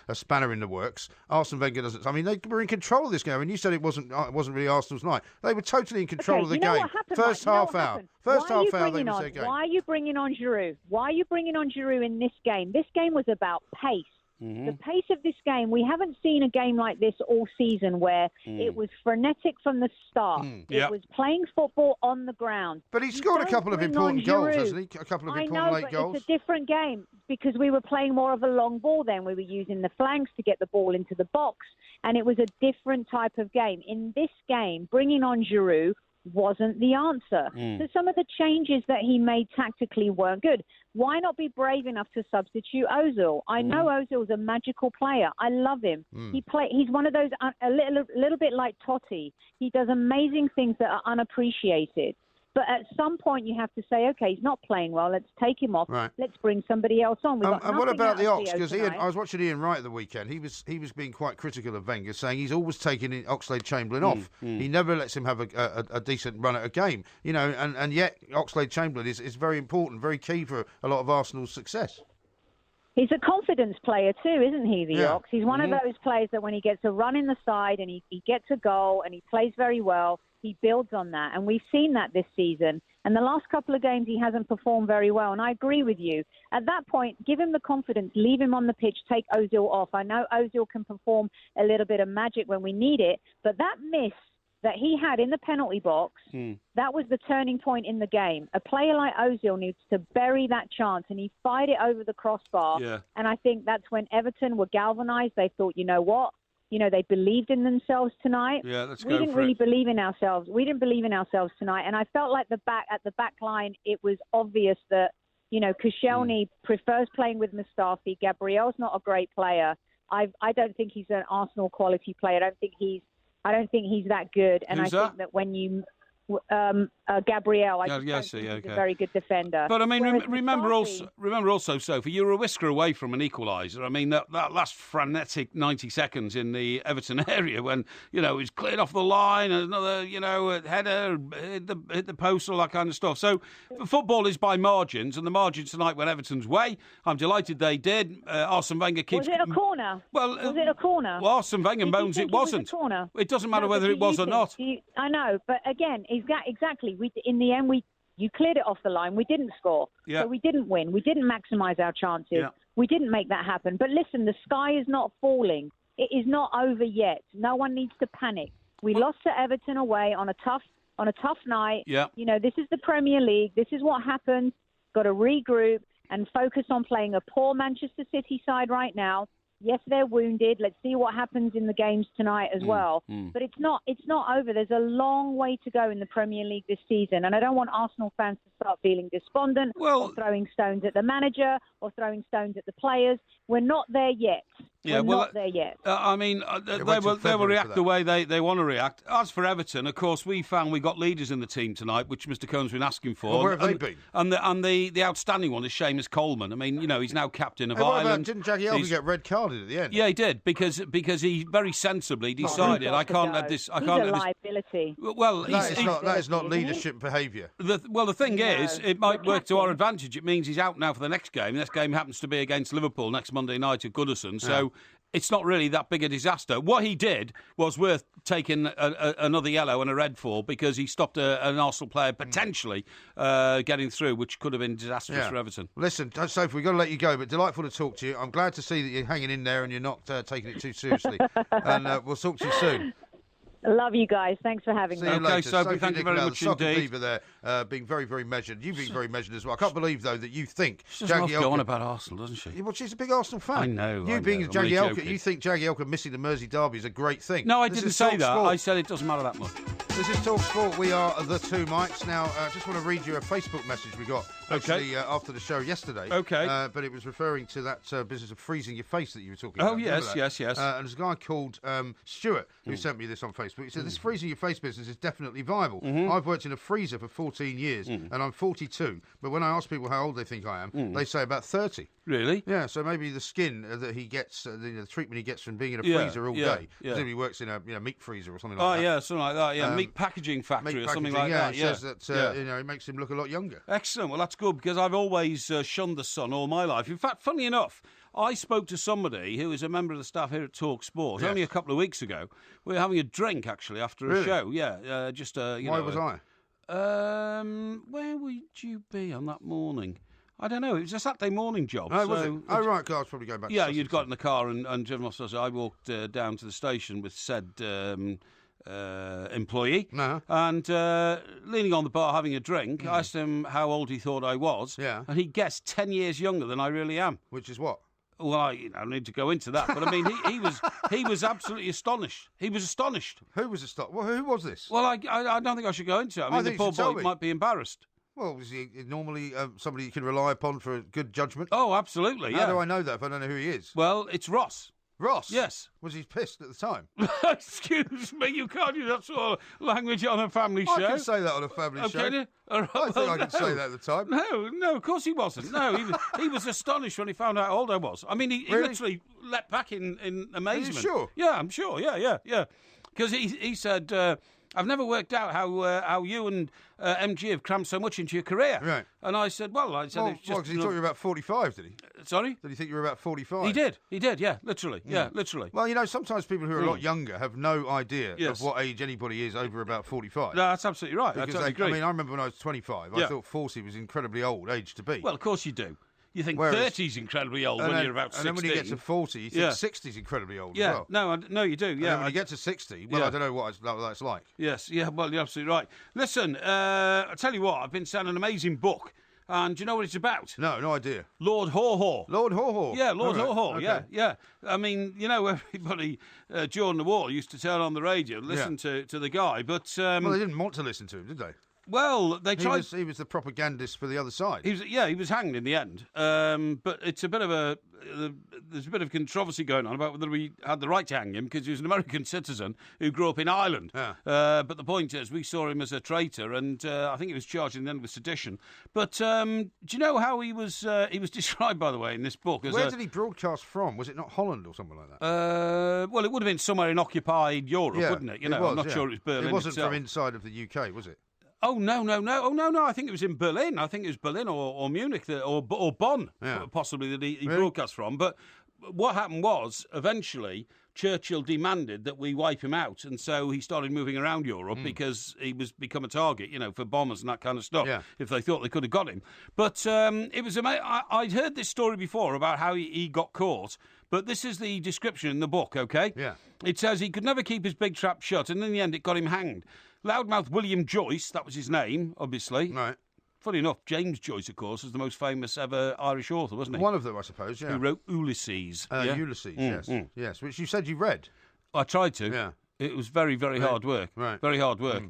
a spanner in the works. Arsene Wenger doesn't. I mean, they were in control of this game. And you said it wasn't really Arsenal's night. They were totally in control of the game. First half hour. First half hour, they was their game. Why are you bringing on Giroud? Why are you bringing on Giroud in this game? This game was about pace. The pace of this game, we haven't seen a game like this all season where it was frenetic from the start. It was playing football on the ground. But he scored a couple of important goals, hasn't he? A couple of important late goals. It's a different game because we were playing more of a long ball then. We were using the flanks to get the ball into the box, and it was a different type of game. In this game, bringing on Giroud wasn't the answer. So some of the changes that he made tactically weren't good. Why not be brave enough to substitute Ozil? I know Ozil's a magical player. I love him. He's one of those, a little bit like Totti. He does amazing things that are unappreciated. But at some point, you have to say, OK, he's not playing well. Let's take him off. Right. Let's bring somebody else on. And what about the Ox? Because I was watching Ian Wright at the weekend. He was being quite critical of Wenger, saying he's always taking Oxlade-Chamberlain off. He never lets him have a decent run at a game. And yet Oxlade-Chamberlain is very important, very key for a lot of Arsenal's success. He's a confidence player too, isn't he, the Ox? He's one of those players that when he gets a run in the side and he gets a goal and he plays very well, he builds on that. And we've seen that this season. And the last couple of games, he hasn't performed very well. And I agree with you. At that point, give him the confidence, leave him on the pitch, take Ozil off. I know Ozil can perform a little bit of magic when we need it, but that miss that he had in the penalty box, that was the turning point in the game. A player like Ozil needs to bury that chance, and he fired it over the crossbar. Yeah. And I think that's when Everton were galvanised. They thought, you know what? They believed in themselves tonight. Yeah, let's go We didn't really believe in ourselves. We didn't believe in ourselves tonight. And I felt like at the back line, it was obvious that, Koscielny prefers playing with Mustafi. Gabriel's not a great player. I don't think he's an Arsenal quality player. I don't think he's that good. And Who's I think that when you Gabriel, I just don't think he's a very good defender. But I mean, remember also, Sophie, you were a whisker away from an equaliser. I mean, that last frenetic 90 seconds in the Everton area when it was cleared off the line, and another header hit the post, all that kind of stuff. So football is by margins, and the margins tonight went Everton's way. I'm delighted they did. Arsene Wenger keeps. Was it a corner? Well, was it a corner? Well, Arsene Wenger moans it wasn't. It doesn't matter whether it was or not. I know, but again. Exactly. In the end, you cleared it off the line. We didn't score. Yeah. So we didn't win. We didn't maximise our chances. Yeah. We didn't make that happen. But listen, the sky is not falling. It is not over yet. No one needs to panic. We lost to Everton away on a tough night. Yeah. This is the Premier League. This is what happens. Got to regroup and focus on playing a poor Manchester City side right now. Yes, they're wounded. Let's see what happens in the games tonight as well. But it's not over. There's a long way to go in the Premier League this season. And I don't want Arsenal fans to start feeling despondent or throwing stones at the manager or throwing stones at the players. We're not there yet. We're not there yet. I mean, they will react the way they want to react. As for Everton, of course, we found we got leaders in the team tonight, which Mr. Cohen's been asking for. Well, where have they been? And the outstanding one is Seamus Coleman. I mean, he's now captain of Ireland. Didn't Jagielka get red carded at the end? Yeah, he did because he very sensibly decided I can't let this. He's a liability. Well, that is not leadership behaviour. The thing is, it might work to our advantage. It means he's out now for the next game. The next game happens to be against Liverpool next Monday night at Goodison. So. It's not really that big a disaster. What he did was worth taking another yellow and a red for because he stopped an Arsenal player potentially getting through, which could have been disastrous for Everton. Listen, Sophie, we've got to let you go, but delightful to talk to you. I'm glad to see that you're hanging in there and you're not taking it too seriously. And we'll talk to you soon. Love you guys. Thanks for having me. Okay, Sophie, thank you very much indeed. There, being very, very measured. You've been very measured as well. I can't believe, though, that you think Jagielka... She doesn't go on about Arsenal, doesn't she? Well, she's a big Arsenal fan. I know. You being Jagielka, you think Jagielka missing the Mersey derby is a great thing. No, I didn't say that. I said it doesn't matter that much. This is Talk Sport. We are the two mics. Now, I just want to read you a Facebook message we got actually after the show yesterday. Okay. But it was referring to that business of freezing your face that you were talking about. Oh, yes. And there's a guy called Stuart who sent me this on Facebook. He said, this freezing your face business is definitely viable. I've worked in a freezer for 14 years and I'm 42. But when I ask people how old they think I am, they say about 30. Really? Yeah, so maybe the skin that he gets, the treatment he gets from being in a freezer all day. Presumably he works in a meat freezer or something like that. Oh, yeah, something like that, yeah. Meat packaging factory or something like that. He says that it makes him look a lot younger. Excellent. Well, that's good because I've always shunned the sun all my life. In fact, funnily enough, I spoke to somebody who is a member of the staff here at Talk Sport only a couple of weeks ago. We were having a drink, actually, after a show. Yeah, Why was I? Where would you be on that morning? I don't know. It was a Saturday morning job. Oh, was it? Oh, right. I was probably going back to you'd got in the car and driven off. So I walked down to the station with said employee. No. And leaning on the bar having a drink, I asked him how old he thought I was. Yeah. And he guessed 10 years younger than I really am. Which is what? Well, I need to go into that, but I mean, he was absolutely astonished. He was astonished. Who was astonished? Well, who was this? Well, I don't think I should go into it. I mean, the poor boy might be embarrassed. Well, is he normally somebody you can rely upon for a good judgment? Oh, absolutely. How do I know that if I don't know who he is? Well, it's Ross. Ross? Yes. Was he pissed at the time? Excuse me, you can't use that sort of language on a family show. I can say that on a family show. Can you? Right, I think I can say that at the time. No, of course he wasn't. No, he was astonished when he found out how old I was. I mean, he literally leapt back in amazement. Are you sure? Yeah, I'm sure. Yeah. Because he said, I've never worked out how you and MG have crammed so much into your career. Right. And I said, it's just... because he thought you were about 45, did he? Sorry? Did he think you were about 45? He did, yeah, literally. Yeah, literally. Well, sometimes people who are a lot younger have no idea of what age anybody is over about 45. No, that's absolutely right. Because I totally agree. I mean, I remember when I was 25, I thought 40 was an incredibly old age to be. Well, of course you do. You think 30 is incredibly old when you're about 16. And then when you get to 40, you think 60 is incredibly old as well. No, you do. Yeah. And when you get to 60, I don't know what that's like. Yes, yeah, well, you're absolutely right. Listen, I'll tell you what, I've been selling an amazing book. And do you know what it's about? No idea. Lord Haw-Haw. Lord Haw-Haw? Yeah, Lord Haw-Haw, okay. yeah. I mean, everybody during the war used to turn on the radio and listen to the guy, but... well, they didn't want to listen to him, did they? Well, they tried... He was the propagandist for the other side. He was hanged in the end. But it's a bit of there's a bit of controversy going on about whether we had the right to hang him because he was an American citizen who grew up in Ireland. Yeah. But the point is, we saw him as a traitor, and I think he was charged in the end with sedition. But do you know how he was described, by the way, in this book? Where did he broadcast from? Was it not Holland or something like that? Well, it would have been somewhere in occupied Europe, wouldn't it? I'm not sure it was Berlin. It wasn't itself. from inside of the UK, was it? Oh, no. Oh, no. I think it was in Berlin. I think it was Berlin or Munich or Bonn, possibly, that he broadcast from. But what happened was, eventually, Churchill demanded that we wipe him out. And so he started moving around Europe because he was become a target, for bombers and that kind of stuff, if they thought they could have got him. But it was amazing. I'd heard this story before about how he got caught. But this is the description in the book, OK? Yeah. It says he could never keep his big trap shut, and in the end it got him hanged. Loudmouth William Joyce, that was his name, obviously. Right. Funny enough, James Joyce, of course, was the most famous ever Irish author, wasn't he? One of them, I suppose, yeah. Who wrote Ulysses. Ulysses, yes, which you said you read. I tried to. Yeah. It was very, very hard work. Right. Very hard work.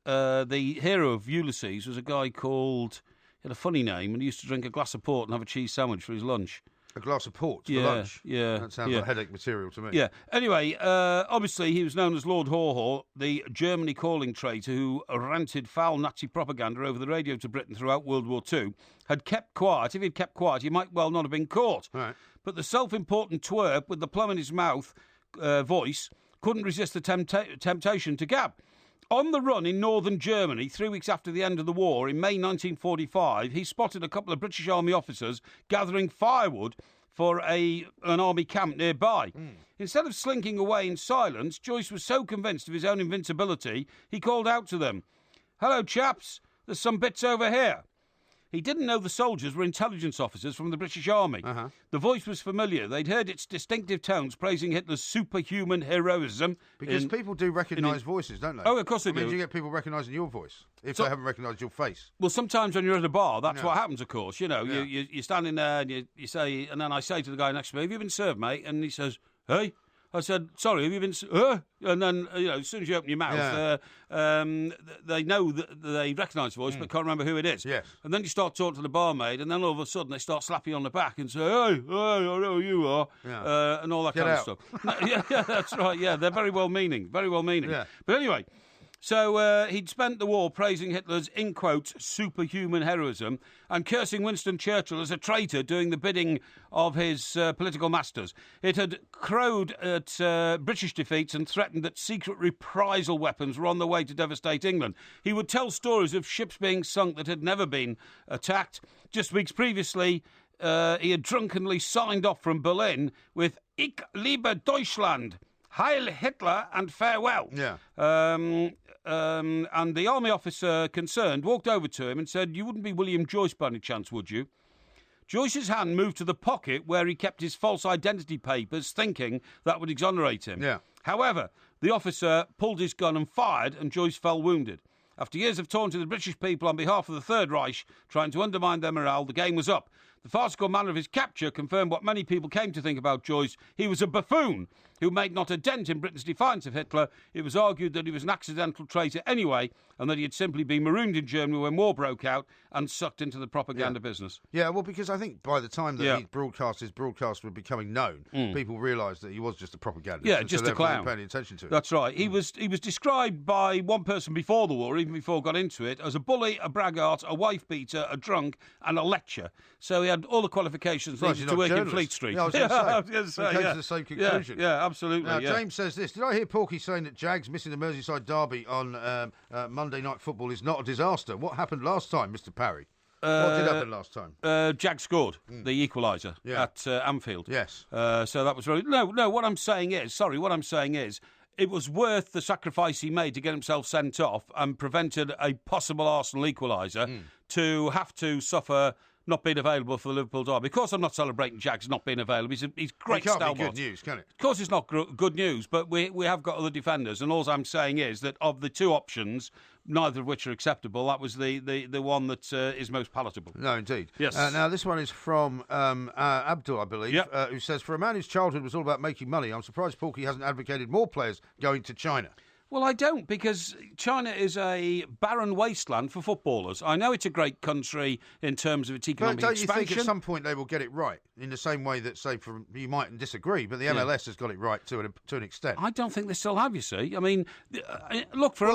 The hero of Ulysses was a guy called, he had a funny name, and he used to drink a glass of port and have a cheese sandwich for his lunch. A glass of port for lunch? Yeah. That sounds like headache material to me. Yeah. Anyway, obviously he was known as Lord Haw-Haw, the Germany calling traitor who ranted foul Nazi propaganda over the radio to Britain throughout World War II, had kept quiet. If he'd kept quiet, he might well not have been caught. Right. But the self-important twerp with the plum in his mouth voice couldn't resist the temptation to gab. On the run in northern Germany, 3 weeks after the end of the war, in May 1945, he spotted a couple of British Army officers gathering firewood for an army camp nearby. Instead of slinking away in silence, Joyce was so convinced of his own invincibility, he called out to them, "Hello, chaps, there's some bits over here." He didn't know the soldiers were intelligence officers from the British Army. The voice was familiar. They'd heard its distinctive tones praising Hitler's superhuman heroism. Because people do recognise voices, don't they? Oh, of course they do. Do you get people recognising your voice if they haven't recognised your face? Well, sometimes when you're at a bar, that's what happens, of course. You're standing there and you say, and then I say to the guy next to me, "Have you been served, mate?" And he says, "Hey." I said, "Sorry, have you been..." And then, as soon as you open your mouth, they know that they recognise the voice but can't remember who it is. Yes. And then you start talking to the barmaid, and then all of a sudden they start slapping you on the back and say, "Hey, I know who you are," and all that kind of stuff. Yeah, that's right. Yeah, they're very well-meaning. Very well-meaning. Yeah. But anyway... So he'd spent the war praising Hitler's, in quotes, superhuman heroism and cursing Winston Churchill as a traitor doing the bidding of his political masters. It had crowed at British defeats and threatened that secret reprisal weapons were on the way to devastate England. He would tell stories of ships being sunk that had never been attacked. Just weeks previously, he had drunkenly signed off from Berlin with "Ich liebe Deutschland, Heil Hitler and farewell." Yeah. And the army officer concerned walked over to him and said, "You wouldn't be William Joyce by any chance, would you?" Joyce's hand moved to the pocket where he kept his false identity papers, thinking that would exonerate him. Yeah. However, the officer pulled his gun and fired, and Joyce fell wounded. After years of taunting the British people on behalf of the Third Reich, trying to undermine their morale, the game was up. The farcical manner of his capture confirmed what many people came to think about Joyce. He was a buffoon who made not a dent in Britain's defiance of Hitler. It was argued that he was an accidental traitor anyway, and that he had simply been marooned in Germany when war broke out and sucked into the propaganda business. Yeah, well, because I think by the time that his broadcasts were becoming known, people realised that he was just a propagandist. Yeah, just a clown. Paying attention to it. That's right. He was described by one person before the war, even before I got into it, as a bully, a braggart, a wife beater, a drunk, and a lecturer. So he had all the qualifications needed to work in Fleet Street. Yeah, I was going to say. He came to the same conclusion. Yeah, absolutely. Now, James says this. Did I hear Porky saying that Jags missing the Merseyside derby on Monday Night Football is not a disaster? What happened last time, Mr. Parry? What did happen last time? Jags scored the equaliser at Anfield. Yes. So that was really... No, what I'm saying is, it was worth the sacrifice he made to get himself sent off and prevented a possible Arsenal equaliser to have to suffer not being available for the Liverpool derby. Of course, I'm not celebrating Jags not being available. He's great stalwart. It can't be good news, can it? Of course, it's not good news, but we have got other defenders, and all I'm saying is that of the two options, neither of which are acceptable, that was the one that is most palatable. No, indeed. Yes. Now, this one is from Abdul, I believe, who says, for a man whose childhood was all about making money, I'm surprised Porky hasn't advocated more players going to China. Well, I don't, because China is a barren wasteland for footballers. I know it's a great country in terms of its economic expansion. But don't you think at some point they will get it right, in the same way that, say, you might disagree, but the MLS has got it right to an extent? I don't think they still have, you see. I mean, look, for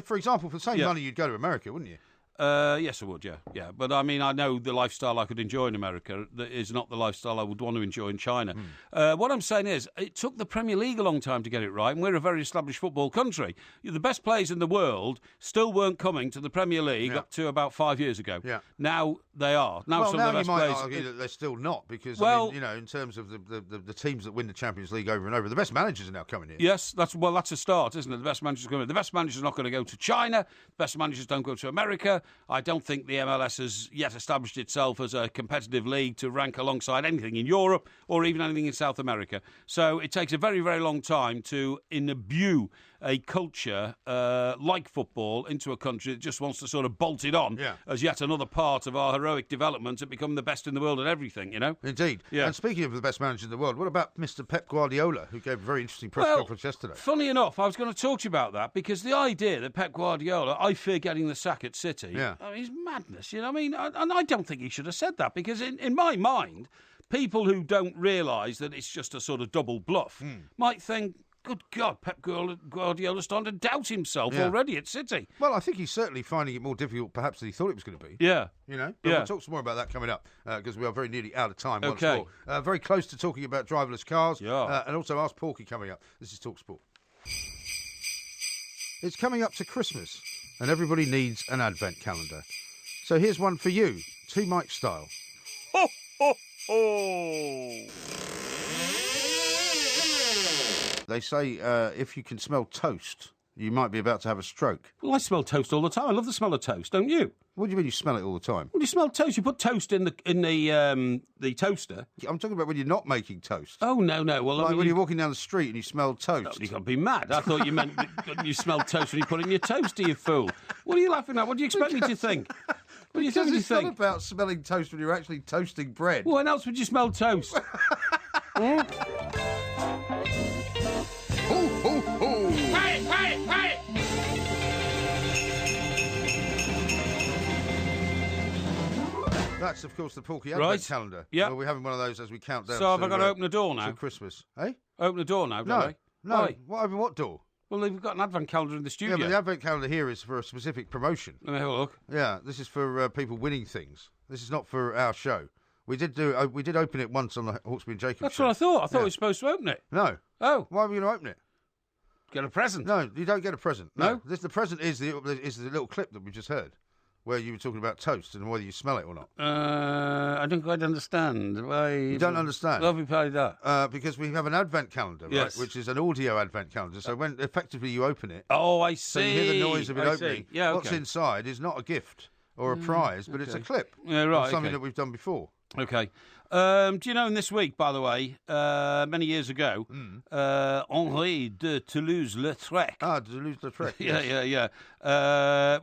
for example, for the same money, you'd go to America, wouldn't you? Yes, I would, yeah. But, I mean, I know the lifestyle I could enjoy in America is not the lifestyle I would want to enjoy in China. What I'm saying is, it took the Premier League a long time to get it right, and we're a very established football country. The best players in the world still weren't coming to the Premier League up to about 5 years ago. Yeah. Now they are. Now some of the best you might players... argue that they're still not, because, in terms of the teams that win the Champions League over and over, the best managers are now coming in. Yes, that's a start, isn't it? The best managers are coming in. The best managers are not going to go to China. The best managers don't go to America. I don't think the MLS has yet established itself as a competitive league to rank alongside anything in Europe or even anything in South America. So it takes a very, very long time to imbue a culture like football into a country that just wants to sort of bolt it on as yet another part of our heroic development to become the best in the world at everything, you know? Indeed. Yeah. And speaking of the best manager in the world, what about Mr. Pep Guardiola, who gave a very interesting press conference yesterday? Funny enough, I was going to talk to you about that, because the idea that Pep Guardiola, I fear getting the sack at City, is madness, you know what I mean? And I don't think he should have said that, because in my mind, people who don't realise that it's just a sort of double bluff might think, good God, Pep Guardiola's starting to doubt himself already at City. Well, I think he's certainly finding it more difficult perhaps than he thought it was going to be. Yeah. You know? But we'll talk some more about that coming up, because we are very nearly out of time once more. Very close to talking about driverless cars, and also Ask Porky coming up. This is TalkSport. It's coming up to Christmas, and everybody needs an advent calendar. So here's one for you, Two Mike style. Ho, ho, ho! They say if you can smell toast, you might be about to have a stroke. Well, I smell toast all the time. I love the smell of toast, don't you? What do you mean you smell it all the time? Well, you smell toast. You put toast in the toaster. I'm talking about when you're not making toast. Oh, no. Well, like when you're walking down the street and you smell toast. Oh, you've got to be mad. I thought you meant you smell toast when you put it in your toaster, you fool. What are you laughing at? What do you expect me to think? What do you think? It's not about smelling toast when you're actually toasting bread. Well, when else would you smell toast? Ho, ho, ho! Hey! That's, of course, the Porky Advent calendar. Yeah. Well, we're having one of those as we count down. So have I got to open the door now? To Christmas. Hey? Open the door now, don't I? No. Why? Open what door? Well, we've got an Advent calendar in the studio. Yeah, but the Advent calendar here is for a specific promotion. Let me have a look. Yeah, this is for people winning things. This is not for our show. We did open it once on the Hawksby and Jacobs That's show. what I thought. I thought we were supposed to open it. No. Oh. Why were we going to open it? Get a present. No, you don't get a present. No? The present is the little clip that we just heard, where you were talking about toast and whether you smell it or not. I don't quite understand. Why? You don't understand? Why have we played that? Because we have an Advent calendar, right, which is an audio Advent calendar. So when effectively you open it... Oh, I see. So you hear the noise of it opening. Yeah, okay. What's inside is not a gift or a prize, but it's a clip. Yeah, right. Of something that we've done before. Okay. Do you know in this week, by the way, many years ago, Henri de Toulouse-Lautrec. Toulouse-Lautrec.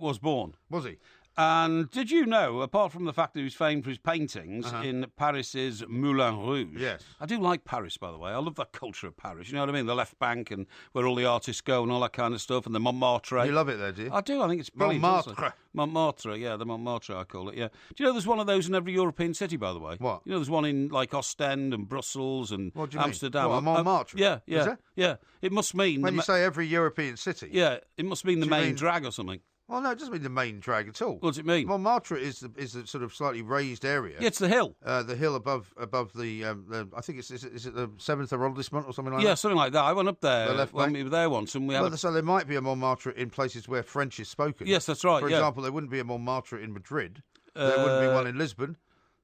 Was born. Was he? And did you know, apart from the fact that he was famed for his paintings in Paris's Moulin Rouge? Yes. I do like Paris, by the way. I love the culture of Paris. You know what I mean? The left bank and where all the artists go and all that kind of stuff, and the Montmartre. You love it there, do you? I do. I think it's brilliant. Montmartre. Montmartre, yeah, the Montmartre, I call it, yeah. Do you know there's one of those in every European city, by the way? What? You know there's one in, like, Ostend and Brussels and What do you Amsterdam. mean? What, Montmartre? Yeah. Is there? Yeah. It must mean... When you say every European city? Yeah, it must mean the you main mean- drag or something. Well, no, it doesn't mean the main drag at all. What does it mean? Montmartre is the sort of slightly raised area. Yeah, it's the hill. The hill above the I think is it the 7th arrondissement or something like that? Yeah, something like that. I went up there The left when bank? we were there once, and we had. So there might be a Montmartre in places where French is spoken. Yes, that's right. For yeah. example, there wouldn't be a Montmartre in Madrid. There wouldn't be one in Lisbon.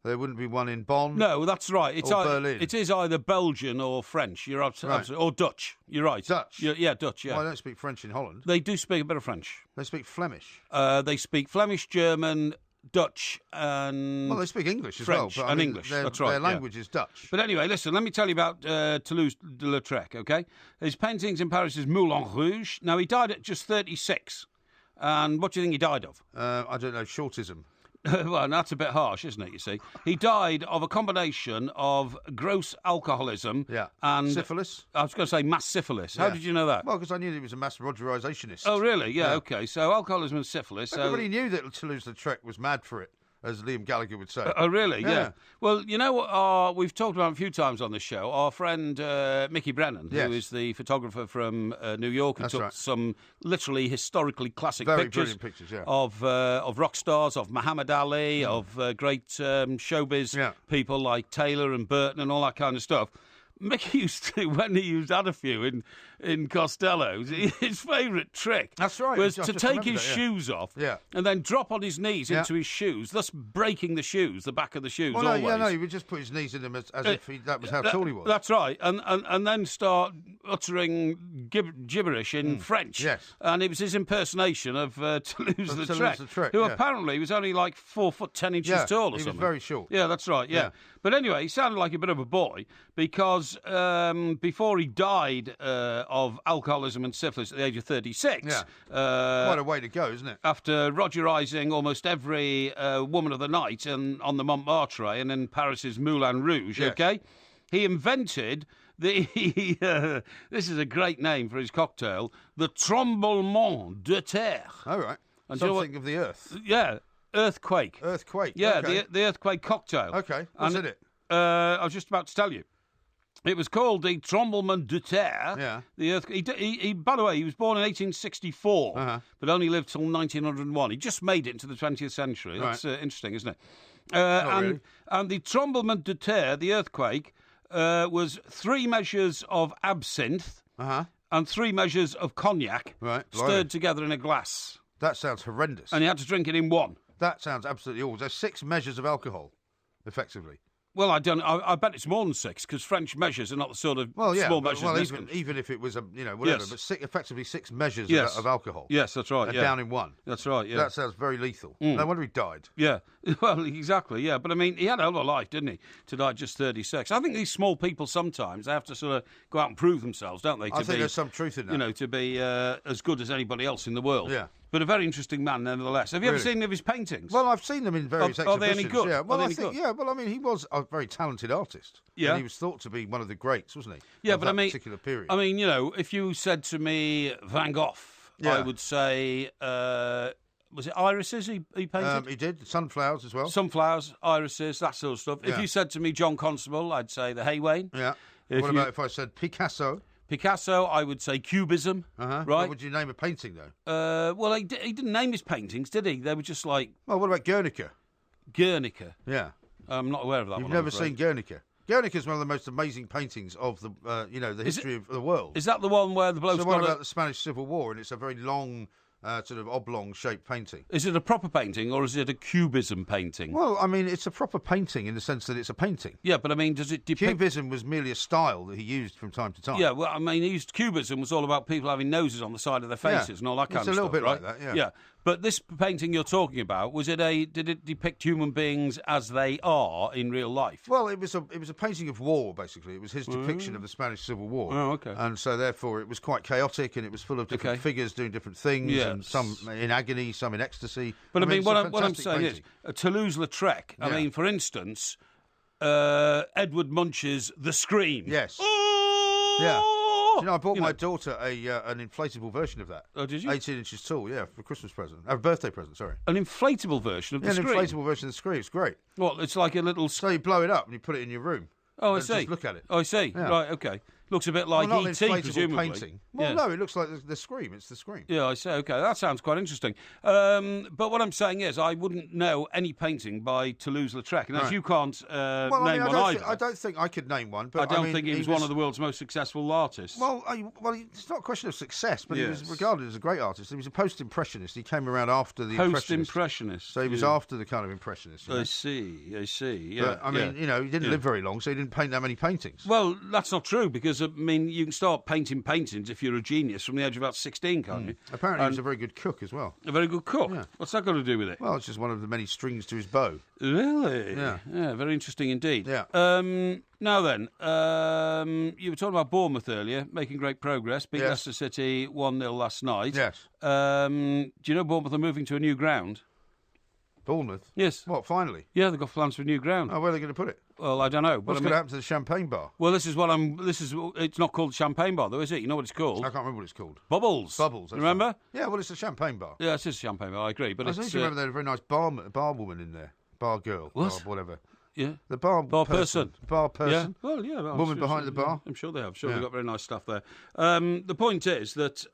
There wouldn't be one in Bonn. No, that's right. It's Or Berlin. It is either Belgian or French. You're absolutely, or Dutch. You're right. Dutch? Yeah, Dutch. Yeah, Well, I don't speak French in Holland. they do speak a bit of French. They speak Flemish. They speak Flemish, German, Dutch, and Well, they speak English as French well. But, and English. That's right. Their yeah. language is Dutch. But anyway, listen, let me tell you about Toulouse-Lautrec, okay? His paintings in Paris's Moulin Rouge. Now, he died at just 36. And what do you think he died of? I don't know, shortism. Well, that's a bit harsh, isn't it, you see? He died of a combination of gross alcoholism and... Syphilis? I was going to say mass syphilis. How Yeah. did you know that? Well, because I knew he was a mass Rogerisationist. Oh, really? Yeah, Yeah. okay. So alcoholism and syphilis. Everybody knew that Toulouse-Lautrec was mad for it, as Liam Gallagher would say. Oh, really? Yeah. Yeah. Well, you know what we've talked about a few times on this show? Our friend Mickey Brennan, Yes. who is the photographer from New York, who That's took right. some literally historically classic Very pictures, brilliant pictures, yeah. of rock stars, of Muhammad Ali, of great showbiz Yeah. people like Taylor and Burton and all that kind of stuff. Mickey used to, when he had a few in Costello's, his favourite trick That's right, was I to just take remembered his that, yeah. shoes off Yeah. and then drop on his knees Yeah. into his shoes, thus breaking the shoes, the back of the shoes, Well, no, always. he would just put his knees in them as if that was how tall he was. That's right, and then start uttering gibberish in French. Yes. And it was his impersonation of Toulouse-Lautrec, Toulouse-Lautrec, who yeah. apparently was only like 4'10" Yeah, tall or he was something. very short. Yeah, that's right. Yeah. Yeah. But anyway, he sounded like a bit of a boy because before he died of alcoholism and syphilis at the age of 36, Yeah. Quite a way to go, isn't it? after Rogerising almost every woman of the night on the Montmartre and in Paris's Moulin Rouge, Yes. okay, he invented the, this is a great name for his cocktail, the Tremblement de Terre. All right. And do you know Something of the earth. Yeah, earthquake. Earthquake. Yeah, Okay. the earthquake cocktail. Okay. What's in it? I was just about to tell you. It was called the Tremblement de Terre. Yeah. The earth. He by the way, he was born in 1864, Uh-huh. but only lived till 1901. He just made it into the 20th century. That's interesting, isn't it? really. And the Tremblement de Terre, the earthquake, was 3 measures of absinthe Uh-huh. and 3 measures of cognac Right, stirred blimey. together in a glass, That sounds horrendous. and he had to drink it in one. That sounds absolutely awful. There's 6 measures of alcohol, effectively. Well, I bet it's more than 6 because French measures are not the sort of Well, yeah. small but- measures. well, these even, countries. even if it was whatever, Yes. but effectively 6 measures Yes. of alcohol. Yes, that's right. And Yeah. down in one. That's right. Yeah. That sounds very lethal. No wonder he died. Yeah, well, exactly, yeah. But, I mean, he had a hell of a life, didn't he, to die at just 36. I think these small people sometimes, they have to sort of go out and prove themselves, don't they? I think there's some truth in that. You know, to be as good as anybody else in the world. Yeah. But a very interesting man, nevertheless. Have you ever Really? seen any of his paintings? Well, I've seen them in various Are they exhibitions. any good? Yeah, well, Are they I any think, good? yeah, well, I mean, he was a very talented artist. Yeah. And he was thought to be one of the greats, wasn't he? Yeah, of but that I mean, particular period. I mean, you know, if you said to me Van Gogh, Yeah. I would say, was it irises he painted? He did sunflowers as well. Sunflowers, irises, that sort of stuff. If Yeah. you said to me John Constable, I'd say the Haywain. Yeah. If What you- about if I said Picasso? Picasso, I would say Cubism. Uh-huh. Right? What would you name a painting though? Well, he didn't name his paintings, did he? They were just like Well, what about Guernica? Guernica. Yeah. I'm not aware of that You've one. never I'm afraid. seen Guernica. Guernica is one of the most amazing paintings of the the history of the world. Is that the one where the bloke's It's the one got about the Spanish Civil War, and it's a very long, sort of oblong-shaped painting. Is it a proper painting or is it a cubism painting? Well, I mean, it's a proper painting in the sense that it's a painting. Yeah, but I mean, does it depict... Cubism was merely a style that he used from time to time. Yeah, well, I mean, cubism was all about people having noses on the side of their faces Yeah, and all that kind it's of a stuff, little bit right? like that, yeah. Yeah, But this painting you're talking about, did it depict human beings as they are in real life? Well, it was a painting of war, basically. It was his depiction of the Spanish Civil War. Oh, okay. And so, therefore, it was quite chaotic, and it was full of different figures doing different things, and some in agony, some in ecstasy. But I mean what I'm saying is, Toulouse-Lautrec, I mean, for instance, Edward Munch's The Scream. Yes. Yeah. You know, I bought my daughter an inflatable version of that. Oh, did you? 18 inches tall, yeah, for a Christmas present. A birthday present, sorry. An inflatable version of The Scream? An inflatable version of The Scream. It's great. Well, it's like a little... So you blow it up and you put it in your room. Oh, I see. Just look at it. Oh, I see. Yeah. Right, okay. Looks a bit like E.T., presumably. Painting. Well, no, it looks like the Scream. It's The Scream. Yeah, I see. Okay, that sounds quite interesting. But what I'm saying is I wouldn't know any painting by Toulouse-Lautrec. And as you can't name one either. I don't think I could name one. But I don't think he was one of the world's most successful artists. Well, it's not a question of success, but he was regarded as a great artist. He was a post-impressionist. He came around after the Post-impressionist. So he was after the kind of impressionist. I see. Yeah. But, I mean, he didn't live very long, so he didn't paint that many paintings. Well, that's not true, because, I mean, you can start painting paintings if you're a genius from the age of about 16, can't you? Apparently he was a very good cook as well. A very good cook? Yeah. What's that got to do with it? Well, it's just one of the many strings to his bow. Really? Yeah. Yeah, very interesting indeed. Yeah. Now then, you were talking about Bournemouth earlier, making great progress. Beat Leicester City 1-0 last night. Yes. Do you know Bournemouth are moving to a new ground? Bournemouth? Yes. What, finally? Yeah, they've got plans for a new ground. Oh, where are they going to put it? Well, I don't know. What's going to happen to the Champagne Bar? Well, it's not called Champagne Bar, though, is it? You know what it's called? I can't remember what it's called. Bubbles. Bubbles. Remember? Right. Yeah, well, it's a Champagne Bar. Yeah, it is a Champagne Bar, I agree. But I seem to remember there was a very nice bar woman in there. Bar girl. What? Bar whatever. Yeah. The bar person. Bar person. Yeah. Well, yeah. Woman behind the bar. I'm sure they have. They've got very nice stuff there. The point is that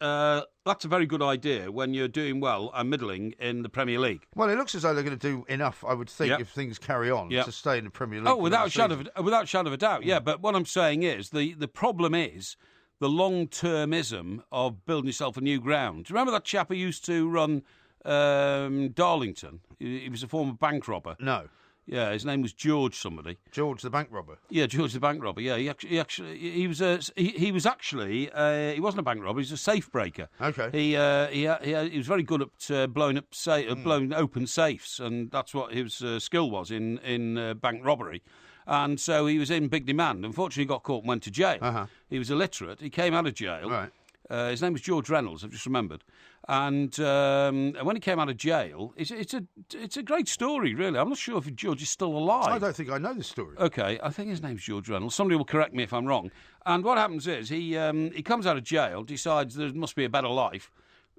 that's a very good idea when you're doing well and middling in the Premier League. Well, it looks as though they're going to do enough, I would think, if things carry on, to stay in the Premier League. Oh, without a shadow of a doubt, yeah. But what I'm saying is the problem is the long-termism of building yourself a new ground. Do you remember that chap who used to run Darlington? He was a former bank robber. No. Yeah, his name was George somebody. George the bank robber. Yeah, George the bank robber. Yeah, he wasn't a bank robber. He was a safe breaker. Okay. He was very good at blowing open safes, and that's what his skill was in bank robbery. And so he was in big demand. Unfortunately, he got caught and went to jail. Uh-huh. He was illiterate. He came out of jail. Right. His name was George Reynolds, I've just remembered. And when he came out of jail, it's a great story, really. I'm not sure if George is still alive. I don't think I know this story. Okay, I think his name's George Reynolds. Somebody will correct me if I'm wrong. And what happens is he comes out of jail, decides there must be a better life,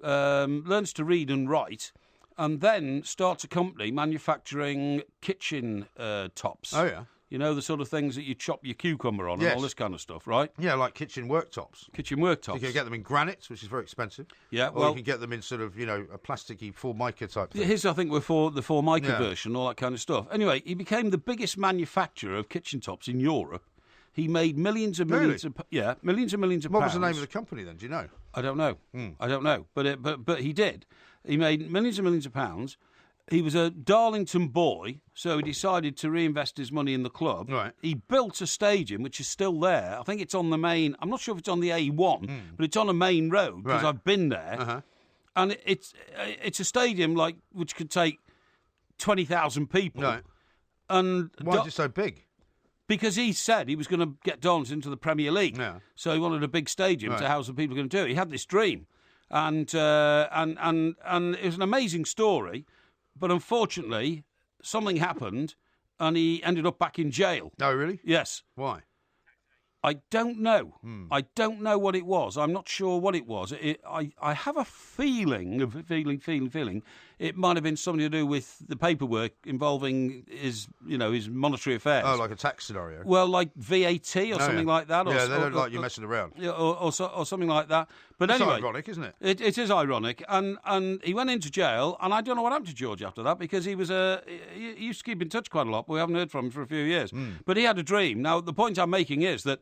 learns to read and write, and then starts a company manufacturing kitchen tops. Oh, yeah. You know, the sort of things that you chop your cucumber on and all this kind of stuff, right? Yeah, like kitchen worktops. Kitchen worktops. You can get them in granite, which is very expensive. Yeah, or you can get them in sort of, a plasticky Formica type thing. His, I think, were for the Formica version, all that kind of stuff. Anyway, he became the biggest manufacturer of kitchen tops in Europe. He made millions and millions of millions and millions of pounds. What was the name of the company then? Do you know? I don't know. I don't know. But he did. He made millions and millions of pounds. He was a Darlington boy, so he decided to reinvest his money in the club. Right. He built a stadium, which is still there. I think it's on the main... I'm not sure if it's on the A1, but it's on a main road, because I've been there. Uh-huh. And it's a stadium which could take 20,000 people. Right. And why is it so big? Because he said he was going to get Darlington into the Premier League. Yeah. So he wanted a big stadium to house the people going to do it. He had this dream. And it was an amazing story. But unfortunately, something happened, and he ended up back in jail. Oh, really? Yes. Why? I don't know. I don't know what it was. I'm not sure what it was. I have a feeling it might have been something to do with the paperwork involving his monetary affairs. Oh, like a tax scenario. Well, like VAT or something like that. Yeah, they don't like you messing around. Or something like that. But it's anyway, ironic, isn't it? It is ironic, and he went into jail, and I don't know what happened to George after that, because he used to keep in touch quite a lot, but we haven't heard from him for a few years. But he had a dream. Now, the point I'm making is that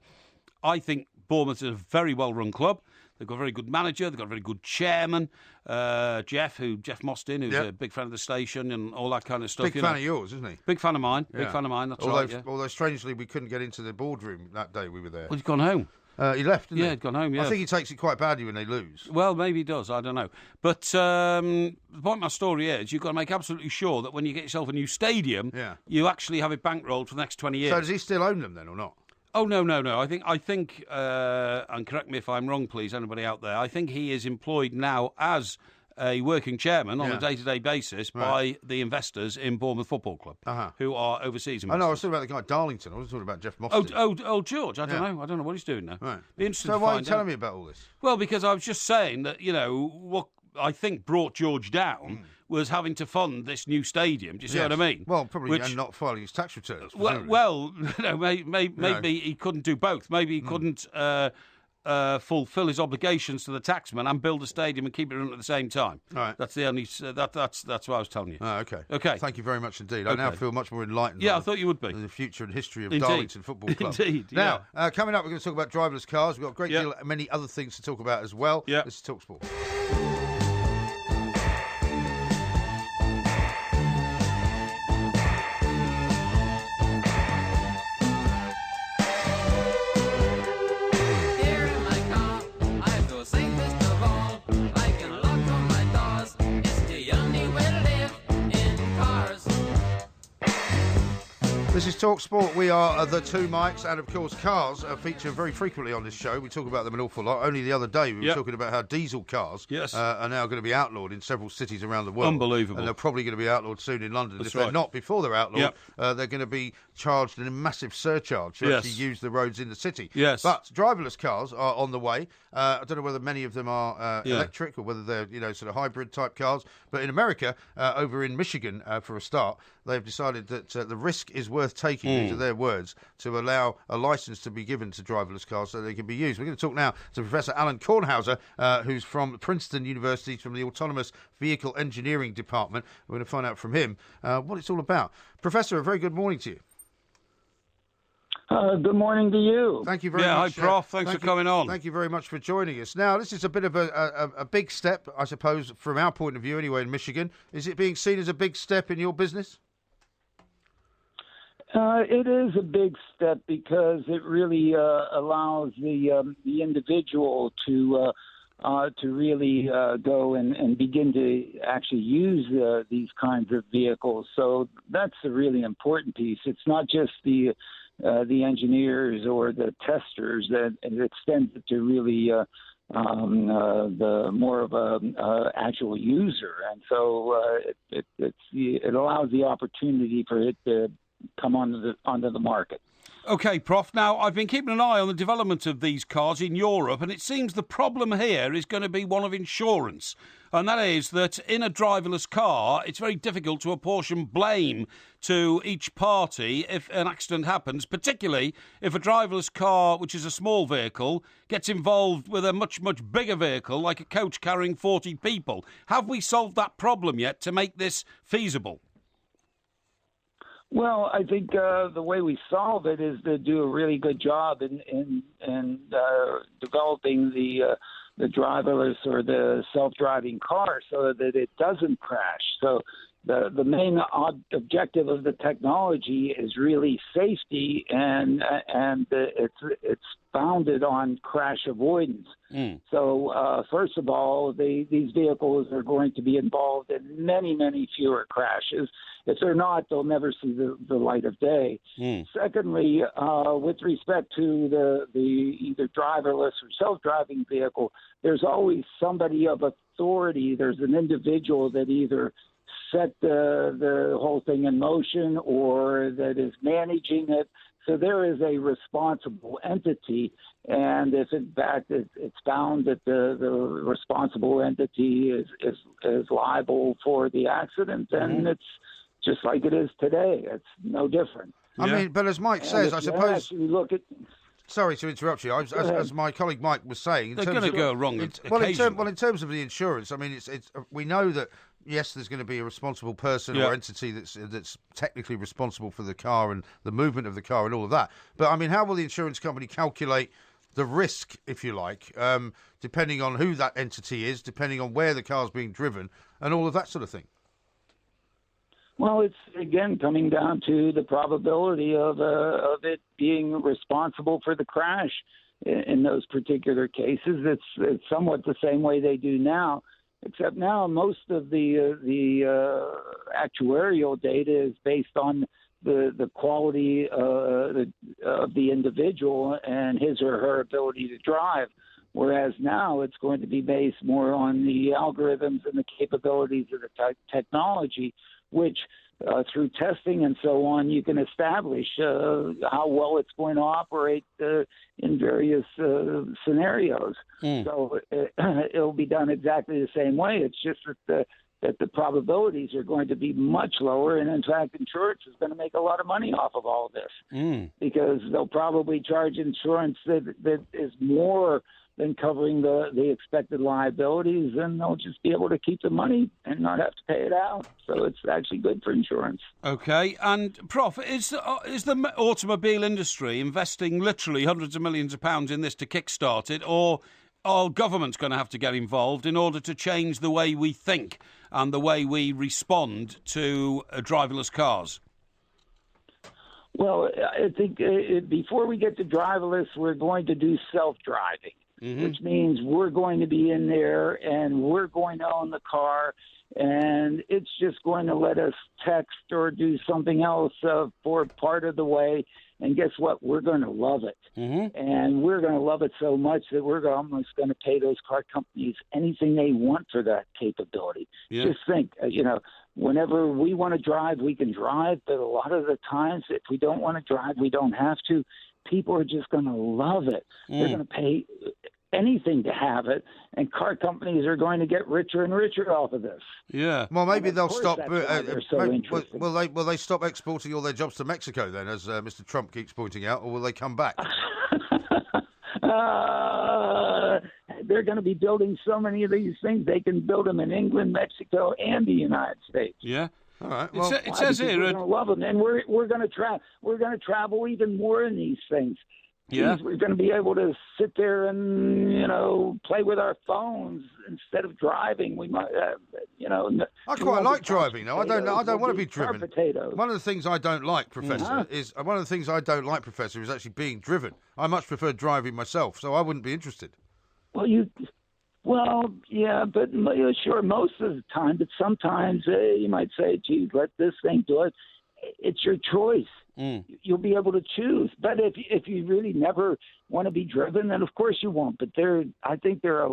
I think Bournemouth is a very well-run club. They've got a very good manager. They've got a very good chairman, Jeff Mostyn, who's a big fan of the station and all that kind of stuff. Big fan of yours, isn't he? Big fan of mine. Yeah. Big fan of mine. That's right. Although strangely we couldn't get into the boardroom that day we were there. Well, he's gone home. He left, didn't he? Yeah, he'd gone home, yeah. I think he takes it quite badly when they lose. Well, maybe he does. I don't know. But the point of my story is you've got to make absolutely sure that when you get yourself a new stadium, you actually have it bankrolled for the next 20 years. So does he still own them then or not? Oh, no. I think, and correct me if I'm wrong, please, anybody out there, I think he is employed now as a working chairman on a day-to-day basis by the investors in Bournemouth Football Club, who are overseas investors. Oh, no, I was talking about the guy Darlington. I wasn't talking about Jeff Mostyn. Oh, George. I don't know. I don't know what he's doing now. Right. Be interested so to why are you find telling out. me about all this? Well, because I was just saying that, what I think brought George down was having to fund this new stadium. Do you see what I mean? Well, probably and not filing his tax returns. Well, maybe he couldn't do both. Maybe he couldn't fulfil his obligations to the taxman and build a stadium and keep it running at the same time. Right. That's the only. That's what I was telling you. Oh, okay. Okay. Thank you very much indeed. I now feel much more enlightened. Yeah, I thought you would be. The future and history of Indeed. Darlington Football Club. Indeed. Now, coming up, we're going to talk about driverless cars. We've got a great deal, many other things to talk about as well. Yeah. This is TalkSport. This is TalkSport. We are the two mics, and of course, cars feature very frequently on this show. We talk about them an awful lot. Only the other day we were talking about how diesel cars are now going to be outlawed in several cities around the world. Unbelievable. And they're probably going to be outlawed soon in London. That's if right. they're not before they're outlawed, they're going to be charged a massive surcharge to actually use the roads in the city. Yes. But driverless cars are on the way. I don't know whether many of them are electric or whether they're sort of hybrid type cars. But in America, over in Michigan, for a start, they've decided that the risk is worth taking, these are their words, to allow a licence to be given to driverless cars so they can be used. We're going to talk now to Professor Alan Kornhauser, who's from Princeton University, from the Autonomous Vehicle Engineering Department. We're going to find out from him what it's all about. Professor, a very good morning to you. Good morning to you. Thank you very much. Hi, Prof. Thanks for coming on. Thank you very much for joining us. Now, this is a bit of a big step, I suppose, from our point of view anyway in Michigan. Is it being seen as a big step in your business? It is a big step because it really allows the individual to really go and begin to actually use these kinds of vehicles. So that's a really important piece. It's not just the engineers or the testers that it extends it to really the more of a actual user, and so it allows the opportunity for it to come onto the market. OK, Prof. Now, I've been keeping an eye on the development of these cars in Europe, and it seems the problem here is going to be one of insurance. And that is that in a driverless car, it's very difficult to apportion blame to each party if an accident happens, particularly if a driverless car, which is a small vehicle, gets involved with a much, much bigger vehicle, like a coach carrying 40 people. Have we solved that problem yet to make this feasible? Well, I think the way we solve it is to do a really good job in developing the driverless or the self-driving car so that it doesn't crash. So the main objective of the technology is really safety, and it's founded on crash avoidance. So first of all, these vehicles are going to be involved in many, many fewer crashes. If they're not, they'll never see the light of day. Secondly, with respect to the either driverless or self-driving vehicle, there's always somebody of authority. There's an individual that either set the whole thing in motion or that is managing it. So there is a responsible entity, and if in fact it's found that the responsible entity is liable for the accident, then it's just like it is today. It's no different. I mean, but as Mike says, I suppose. Look at. Sorry to interrupt you. As my colleague Mike was saying, they're going to go wrong. In terms of the insurance, I mean, it's we know that yes, there's going to be a responsible person or entity that's technically responsible for the car and the movement of the car and all of that. But I mean, how will the insurance company calculate the risk, if you like, depending on who that entity is, depending on where the car's being driven, and all of that sort of thing? Well, it's, again, coming down to the probability of it being responsible for the crash. in those particular cases. It's somewhat the same way they do now, except now most of the actuarial data is based on the quality of the individual and his or her ability to drive, whereas now it's going to be based more on the algorithms and the capabilities of the technology, which through testing and so on, you can establish how well it's going to operate in various scenarios. So it'll be done exactly the same way. It's just that the probabilities are going to be much lower, and in fact, insurance is going to make a lot of money off of all of this because they'll probably charge insurance that is more than covering the expected liabilities, and they'll just be able to keep the money and not have to pay it out. So it's actually good for insurance. Okay, and Prof, is the automobile industry investing literally hundreds of millions of pounds in this to kickstart it, or are government's going to have to get involved in order to change the way we think and the way we respond to driverless cars? Well, I think before we get to driverless, we're going to do self-driving. Which means we're going to be in there and we're going to own the car, and it's just going to let us text or do something else for part of the way. And guess what? We're going to love it. And we're going to love it so much that we're almost going to pay those car companies anything they want for that capability. Yeah. Just think, whenever we want to drive, we can drive. But a lot of the times, if we don't want to drive, we don't have to. People are just going to love it. They're going to pay anything to have it, and car companies are going to get richer and richer off of this. Yeah. Well, maybe they'll stop. Will they stop exporting all their jobs to Mexico then, as Mr. Trump keeps pointing out, or will they come back? They're going to be building so many of these things. They can build them in England, Mexico, and the United States. Yeah. All right. Well, it says here we're going to love them, and we're going to travel even more in these things. Yeah. We're going to be able to sit there and play with our phones instead of driving. We might, I quite like driving. though. I don't want to be driven. Potatoes. One of the things I don't like, Professor, is actually being driven. I much prefer driving myself, so I wouldn't be interested. Yeah, but sure, most of the time. But sometimes you might say, "Geez, let this thing do it." It's your choice. You'll be able to choose. But if you really never want to be driven, then of course you won't. But I think there are a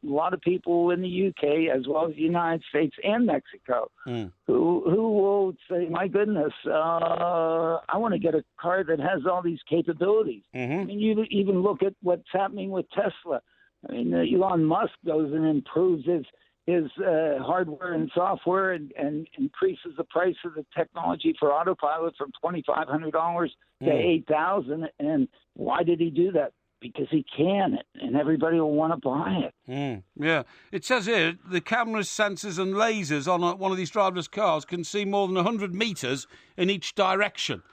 lot of people in the UK as well as the United States and Mexico who will say, "My goodness, I want to get a car that has all these capabilities." I mean, you even look at what's happening with Tesla. I mean, Elon Musk goes and improves his hardware and software and increases the price of the technology for autopilot from $2,500 to $8,000. And why did he do that? Because he can, and everybody will want to buy it. Yeah. It says here the cameras, sensors and lasers on one of these driverless cars can see more than 100 metres in each direction.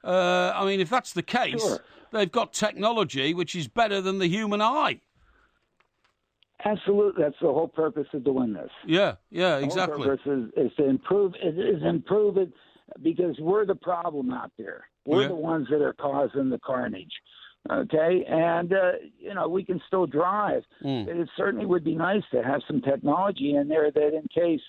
I mean, if that's the case, sure, they've got technology which is better than the human eye. Absolutely, that's the whole purpose of doing this. Yeah, exactly. The whole purpose is to improve it because we're the problem out there. We're the ones that are causing the carnage. Okay, and we can still drive. It certainly would be nice to have some technology in there that, in case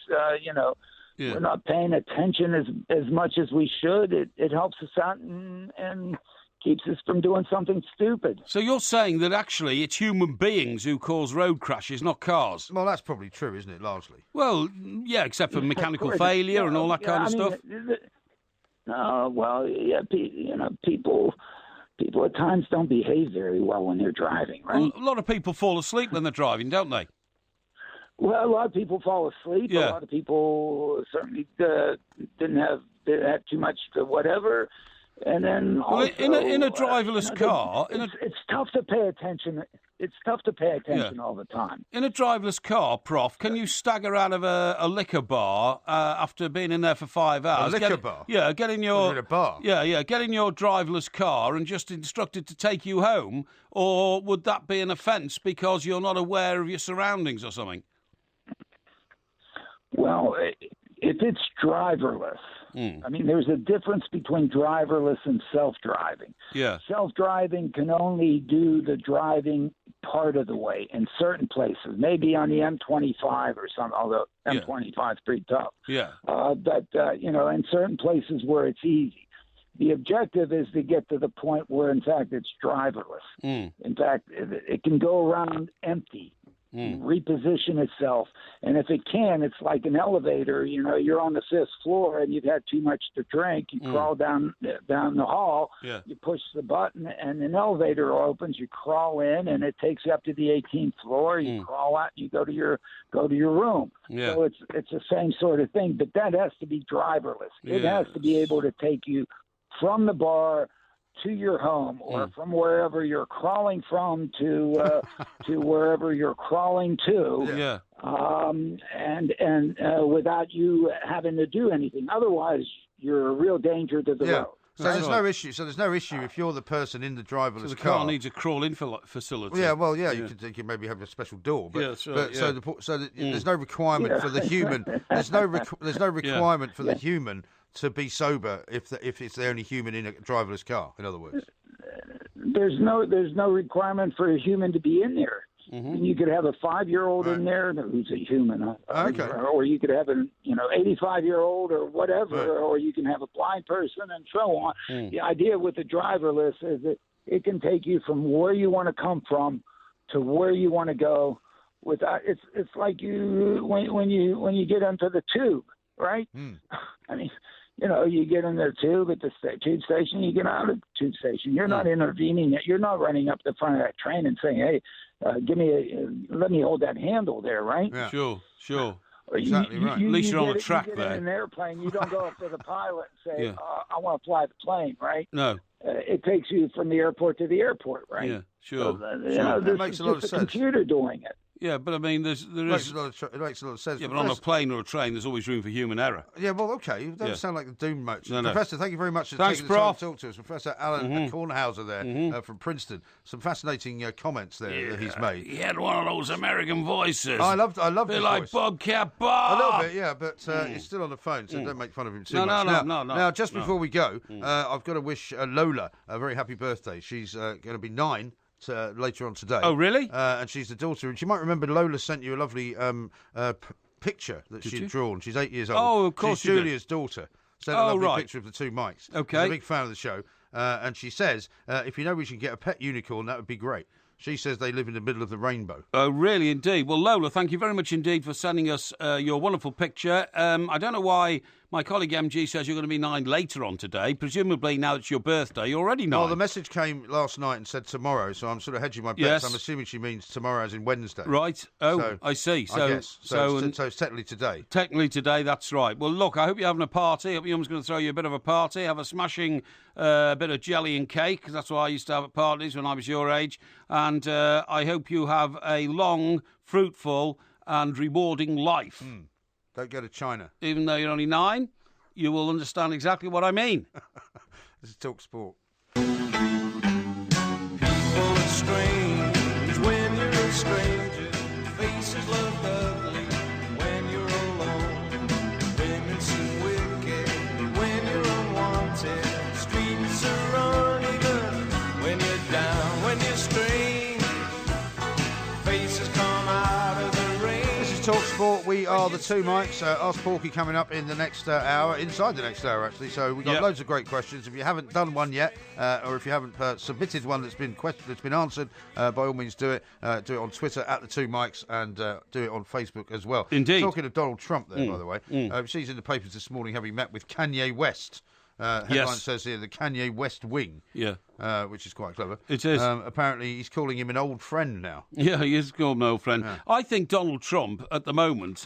we're not paying attention as much as we should, it helps us out and keeps us from doing something stupid. So you're saying that actually it's human beings who cause road crashes, not cars? Well, that's probably true, isn't it, largely? Well, yeah, except for mechanical failure and all that kind of stuff. People at times don't behave very well when they're driving, right? Well, a lot of people fall asleep when they're driving, don't they? Well, a lot of people fall asleep. Yeah. A lot of people certainly didn't have too much whatever. And then also, in a driverless car, it's tough to pay attention. It's tough to pay attention all the time. In a driverless car, Prof, can you stagger out of a liquor bar after being in there for 5 hours? A liquor bar? Yeah, get in your... In a bar? Yeah, get in your driverless car and just instruct it to take you home, or would that be an offence because you're not aware of your surroundings or something? Well, if it's driverless, I mean, there's a difference between driverless and self-driving. Yeah. Self-driving can only do the driving part of the way in certain places, maybe on the M25 or something, although M25 is pretty tough. Yeah. But in certain places where it's easy. The objective is to get to the point where, in fact, it's driverless. In fact, it can go around empty, reposition itself. And if it can, it's like an elevator. You're on the 5th floor and you've had too much to drink. You crawl down the hall. Yeah. You push the button and an elevator opens. You crawl in and it takes you up to the 18th floor. You crawl out. You go to your room. Yeah. So it's the same sort of thing, but that has to be driverless. It has to be able to take you from the bar to your home, or from wherever you're crawling from to wherever you're crawling to, and without you having to do anything. Otherwise, you're a real danger to the road. So there's no issue. So there's no issue if you're the person in the driverless car. So the car needs a crawl-in facility. Yeah, well, you could maybe have a special door. But, there's no requirement for the human. There's no requirement for the human to be sober if it's the only human in a driverless car. In other words, there's no requirement for a human to be in there. Mm-hmm. You could have a 5-year-old in there who's a human, or you could have an 85-year-old or whatever, or you can have a blind person and so on. The idea with the driverless is that it can take you from where you want to come from to where you want to go. Without it's like when you get onto the tube, right? I mean, you get in their tube at the tube station, you get out of the tube station. You're not intervening. You're not running up the front of that train and saying, "Hey, let me hold that handle there," right? Yeah. Sure. Exactly right. At least you're on the track there. there. In an airplane, you don't go up to the pilot and say, "I want to fly the plane," right? No. It takes you from the airport to the airport, right? Yeah, sure. So, that makes a lot of sense. Computer doing it. Yeah, but I mean, it makes a lot of sense. Yeah, but on a plane or a train, there's always room for human error. Yeah, well, okay. You don't sound like the doom much. No. Professor, thank you very much for taking the time to talk to us. Professor Alan Kornhauser there from Princeton. Some fascinating comments there that he's made. He had one of those American voices. I loved his like voice. Bobcat Bob. A little bit, yeah, but he's still on the phone, so don't make fun of him too much. No. Now, just before we go, I've got to wish Lola a very happy birthday. She's going to be 9. Later on today. Oh, really? And she's the daughter. And you might remember Lola sent you a lovely picture that she'd drawn. She's 8 years old. Oh, of course. She's Julia's daughter. Sent a lovely picture of the two mics. Okay. She's a big fan of the show. And she says, if you know we should get a pet unicorn, that would be great. She says they live in the middle of the rainbow. Oh, really, indeed. Well, Lola, thank you very much indeed for sending us your wonderful picture. I don't know why my colleague MG says you're going to be 9 later on today. Presumably, now it's your birthday, you're already 9. Well, the message came last night and said tomorrow, so I'm sort of hedging my bets. Yes. I'm assuming she means tomorrow as in Wednesday. Right. Oh, so, I see. I guess. So it's technically today. Technically today, that's right. Well, look, I hope you're having a party. I hope your mum's going to throw you a bit of a party, have a smashing bit of jelly and cake, because that's what I used to have at parties when I was your age. And I hope you have a long, fruitful and rewarding life. Don't go to China. Even though you're only 9, you will understand exactly what I mean. This is Talk Sport. People are strange when you're a stranger. Faces look ugly when you're alone. Women seem wicked when you're unwanted. Streets are uneven when you're down, when you're strange. Faces come out of the rain. This is Talk Sport. We are the two mics. Ask Porky coming up in the next hour, inside the next hour actually. So we've got loads of great questions. If you haven't done one yet, or if you haven't submitted one that's been answered, by all means do it. Do it on Twitter at the two mics, and do it on Facebook as well. Indeed. Talking of Donald Trump there, by the way. She's in the papers this morning having met with Kanye West. Headline says here, the Kanye West wing. Yeah. Which is quite clever. It is. Apparently, he's calling him an old friend now. Yeah, he is called an old friend. Yeah. I think Donald Trump, at the moment,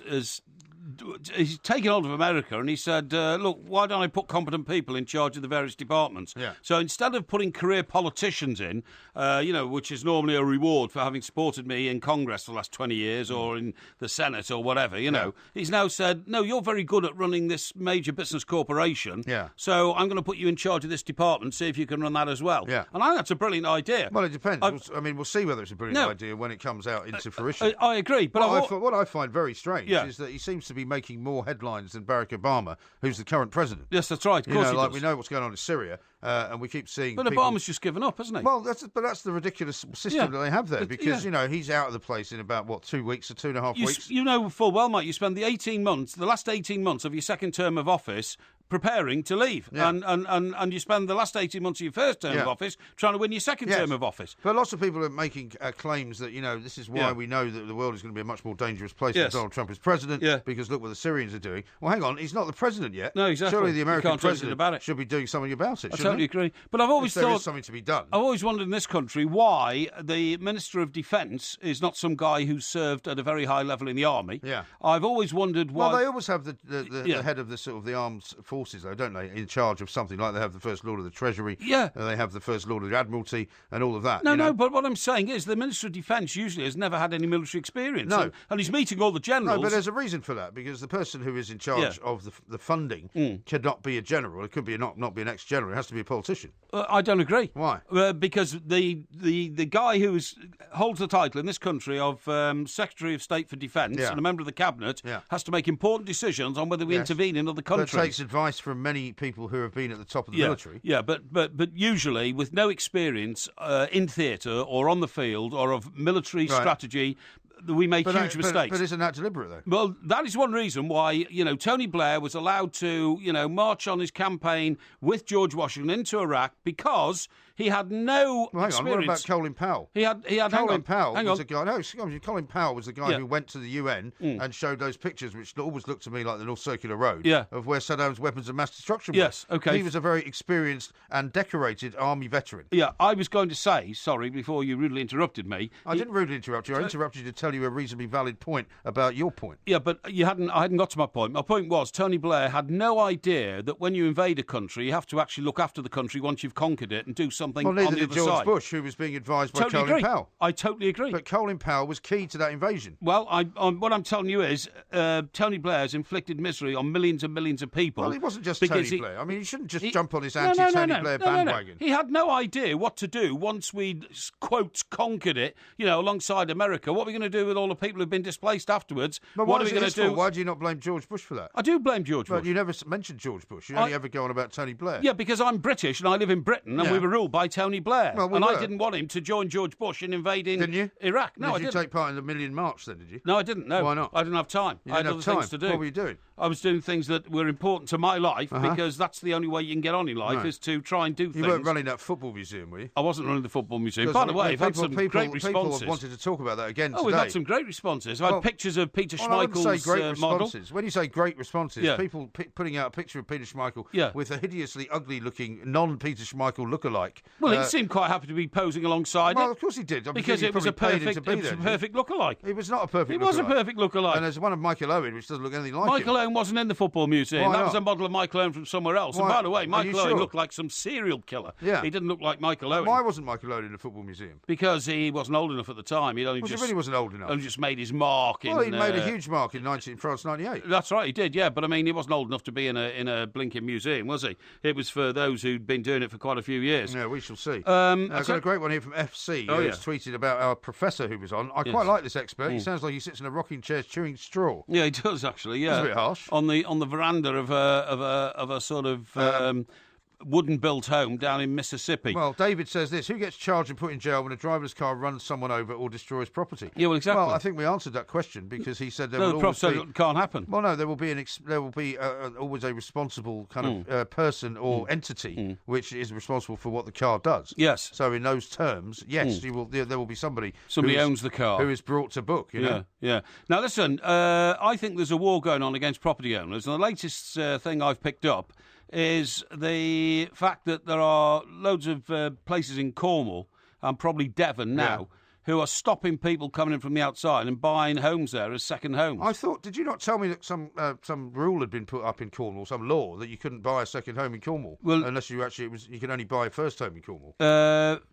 he's taken hold of America and he said, look, why don't I put competent people in charge of the various departments? Yeah. So instead of putting career politicians in, which is normally a reward for having supported me in Congress for the last 20 years or in the Senate or whatever, he's now said, no, you're very good at running this major business corporation, so I'm going to put you in charge of this department, see if you can run that as well. Yeah. And I think that's a brilliant idea. Well, it depends. We'll see whether it's a brilliant idea when it comes out into fruition. I agree. But what I find very strange is that he seems to be be making more headlines than Barack Obama, who's the current president. Yes, that's right. Of course he does. We know what's going on in Syria, and we keep seeing. But Obama's just given up, hasn't he? Well, that's the ridiculous system that they have there, because he's out of the place in about 2 weeks or 2.5 weeks. You know full well, mate. You spend the last 18 months of your second term of office preparing to leave, and you spend the last 18 months of your first term of office trying to win your second term of office. But lots of people are making claims that this is why we know that the world is going to be a much more dangerous place when Donald Trump is president. Because look what the Syrians are doing. Well, hang on, he's not the president yet. No, exactly. Surely the American president should be doing something about it. I totally agree. But I've always thought there is something to be done. I've always wondered in this country why the Minister of Defence is not some guy who's served at a very high level in the army. Yeah. I've always wondered why. Well, they always have the head of the sort of the armed forces, though, don't they? In charge of something, like they have the First Lord of the Treasury, they have the First Lord of the Admiralty, and all of that. No, but what I'm saying is the Minister of Defence usually has never had any military experience. No. And he's meeting all the generals. No, but there's a reason for that, because the person who is in charge of the funding cannot be a general. It could be not be an ex-general. It has to be a politician. I don't agree. Why? Because the guy who holds the title in this country of Secretary of State for Defence and a member of the Cabinet has to make important decisions on whether we intervene in other countries. But takes advice from many people who have been at the top of the military. Yeah, but usually with no experience in theatre or on the field or of military strategy, we make huge mistakes. But isn't that deliberate, though? Well, that is one reason why, Tony Blair was allowed to, march on his campaign with George Washington into Iraq, because he had no experience. Hang on, what about Colin Powell? He had Colin Powell was a guy. No, Colin Powell was the guy who went to the UN and showed those pictures, which always looked to me like the North Circular Road, of where Saddam's weapons of mass destruction were. Yes, okay. He was a very experienced and decorated army veteran. Yeah, I was going to say, sorry, before you rudely interrupted me. I didn't rudely interrupt you. I interrupted you to tell you a reasonably valid point about your point. Yeah, but I hadn't got to my point. My point was Tony Blair had no idea that when you invade a country, you have to actually look after the country once you've conquered it and do something on the other side. George Bush, who was being advised by Colin Powell. I totally agree. But Colin Powell was key to that invasion. Well, what I'm telling you is Tony Blair's inflicted misery on millions and millions of people. Well, he wasn't just Tony Blair. I mean, you shouldn't just jump on his anti-Tony Blair bandwagon. He had no idea what to do once we'd, quote, conquered it, alongside America. What are we going to do with all the people who've been displaced afterwards? But what are we going to do? Why do you not blame George Bush for that? I do blame George Bush. But you never mentioned George Bush. You only ever go on about Tony Blair. Yeah, because I'm British and I live in Britain and we were ruled by Tony Blair. Well, I didn't want him to join George Bush in invading Iraq. No, I didn't. Did you take part in the Million March then, did you? No, I didn't. No. Why not? I didn't have time. I had other things to do. What were you doing? I was doing things that were important to my life because that's the only way you can get on in life is to try and do things. You weren't running that football museum, were you? I wasn't running the football museum. By the way, I've had some great responses. People have wanted to talk about that again today. We've had some great responses. I've had pictures of Peter Schmeichel's I wouldn't say great model. responses. When you say great responses, people putting out a picture of Peter Schmeichel with a hideously ugly-looking non-Peter Schmeichel lookalike. Well, he seemed quite happy to be posing alongside it. Well, of course he did. Because it was a perfect lookalike. It was not a perfect lookalike. It was a perfect lookalike. And there's one of Michael Owen, which doesn't look anything like Michael Owen wasn't in the football museum. That was a model of Michael Owen from somewhere else. Why? And by the way, Michael Owen sure? looked like some serial killer. Yeah. He didn't look like Michael Owen. Why wasn't Michael Owen in the football museum? Because he wasn't old enough at the time. He really wasn't old enough. Only just made his mark. Well, he made a huge mark in France '98. That's right, he did. Yeah, but I mean, he wasn't old enough to be in a blinking museum, was he? It was for those who'd been doing it for quite a few years. Yeah, we shall see. I've got a great one here from FC. Who's tweeted about our professor who was on. I quite like this expert. He sounds like he sits in a rocking chair chewing straw. Yeah, he does actually. Yeah, that's a bit harsh. On the veranda of a sort of wooden-built home down in Mississippi. Well, David says this: who gets charged and put in jail when a driverless car runs someone over or destroys property? Yeah, well, exactly. Well, I think we answered that question because he said there the will prof always said it can't happen. Well, no, there will be always a responsible kind of person or entity which is responsible for what the car does. Yes. So in those terms, yes, you will. There will be somebody owns the car who is brought to book. You know? Yeah. Now listen, I think there's a war going on against property owners, and the latest thing I've picked up is the fact that there are loads of places in Cornwall and probably Devon now who are stopping people coming in from the outside and buying homes there as second homes. I thought, did you not tell me that some rule had been put up in Cornwall, some law that you couldn't buy a second home in Cornwall unless you you could only buy a first home in Cornwall?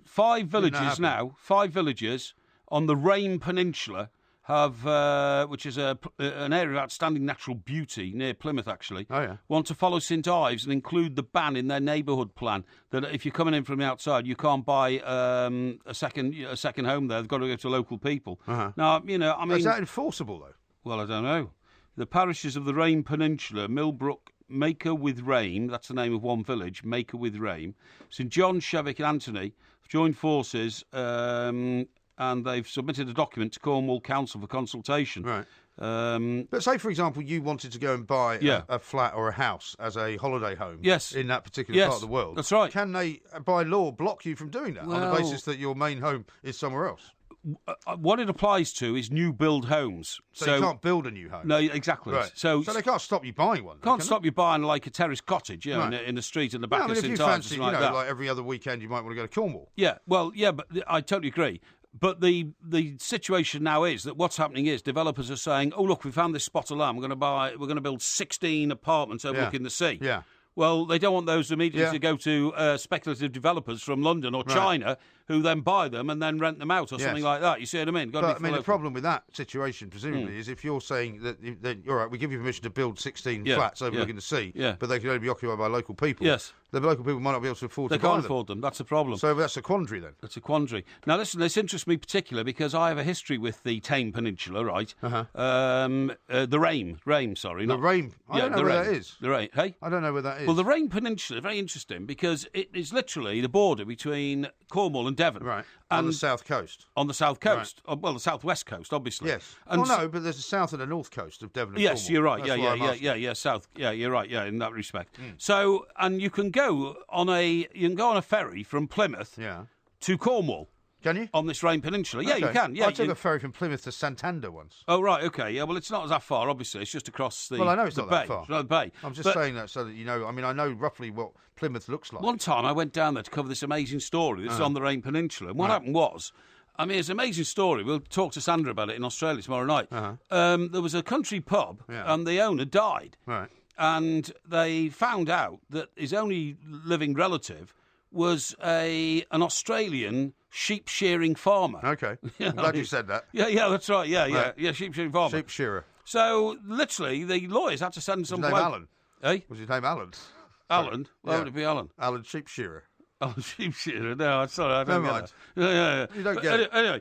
5 villages now, 5 villages on the Rame Peninsula have, which is an area of outstanding natural beauty near Plymouth, actually, want to follow St Ives and include the ban in their neighbourhood plan that if you're coming in from the outside, you can't buy a second home there. They've got to go to local people. Now, I mean, is that enforceable though? Well, I don't know. The parishes of the Rame Peninsula, Millbrook, Maker with Rame, that's the name of one village, Maker with Rame, St John, Shevick and Anthony have joined forces and they've submitted a document to Cornwall Council for consultation. Right. But say, for example, you wanted to go and buy a flat or a house as a holiday home in that particular part of the world. That's right. Can they, by law, block you from doing that on the basis that your main home is somewhere else? What it applies to is new build homes. So you can't build a new home? No, exactly. Right. So they can't stop you buying one? Can't stop you buying like a terrace cottage, in the street in the back of St if you Ives. fancy, like every other weekend you might want to go to Cornwall. Yeah, well, yeah, but I totally agree. But the situation now is that what's happening is developers are saying, "Oh, look, we found this spot of land. We're going to build 16 apartments overlooking the sea." Yeah. Well, they don't want those immediately to go to speculative developers from London or China who then buy them and then rent them out or something like that. You see what I mean? The problem with that situation, presumably, is if you're saying that all right, we give you permission to build 16 flats overlooking the sea, but they can only be occupied by local people. Yes. The local people might not be able to afford They to buy them. can't afford them. That's the problem. So that's a quandary then. That's a quandary. Now, listen, this interests me particularly because I have a history with the Tame Peninsula, right? The Rame, sorry. The Rame. I don't know where that is. The Rame, hey? I don't know where that is. Well, the Rame Peninsula is very interesting because it is literally the border between Cornwall and Devon. Right. On the south coast. On the south coast. Right. Well, the southwest coast, obviously. Yes. And no, but there's the south and the north coast of Devon and Yes, Cornwall. you're right. That's Yeah, south. Yeah, you're right. Yeah, in that respect. So, and you can go on a ferry from Plymouth to Cornwall. Can you? On this Rame Peninsula. Yeah, you can. Yeah, I took a ferry from Plymouth to Santander once. Oh, right, OK. Yeah, well, it's not that far, obviously. It's just across the Well, I know it's the not bay. that far. It's not the bay. I'm just saying that so that you know. I mean, I know roughly what Plymouth looks like. One time I went down there to cover this amazing story. This is on the Rame Peninsula. And what happened was, I mean, it's an amazing story. We'll talk to Sandra about it in Australia tomorrow night. There was a country pub and the owner died. Right. And they found out that his only living relative was an Australian sheep shearing farmer. Okay. I'm glad you said that. Yeah, that's right. Yeah, sheep shearing farmer. Sheep shearer. So, literally, the lawyers had to send some... Was his name Alan? Eh? Was his name Alan? Alan? Why would it be Alan? Alan Sheep Shearer. Oh, sheep shearer. No, I'm sorry, I don't Never get mind. that. Yeah. You don't get it. Anyway,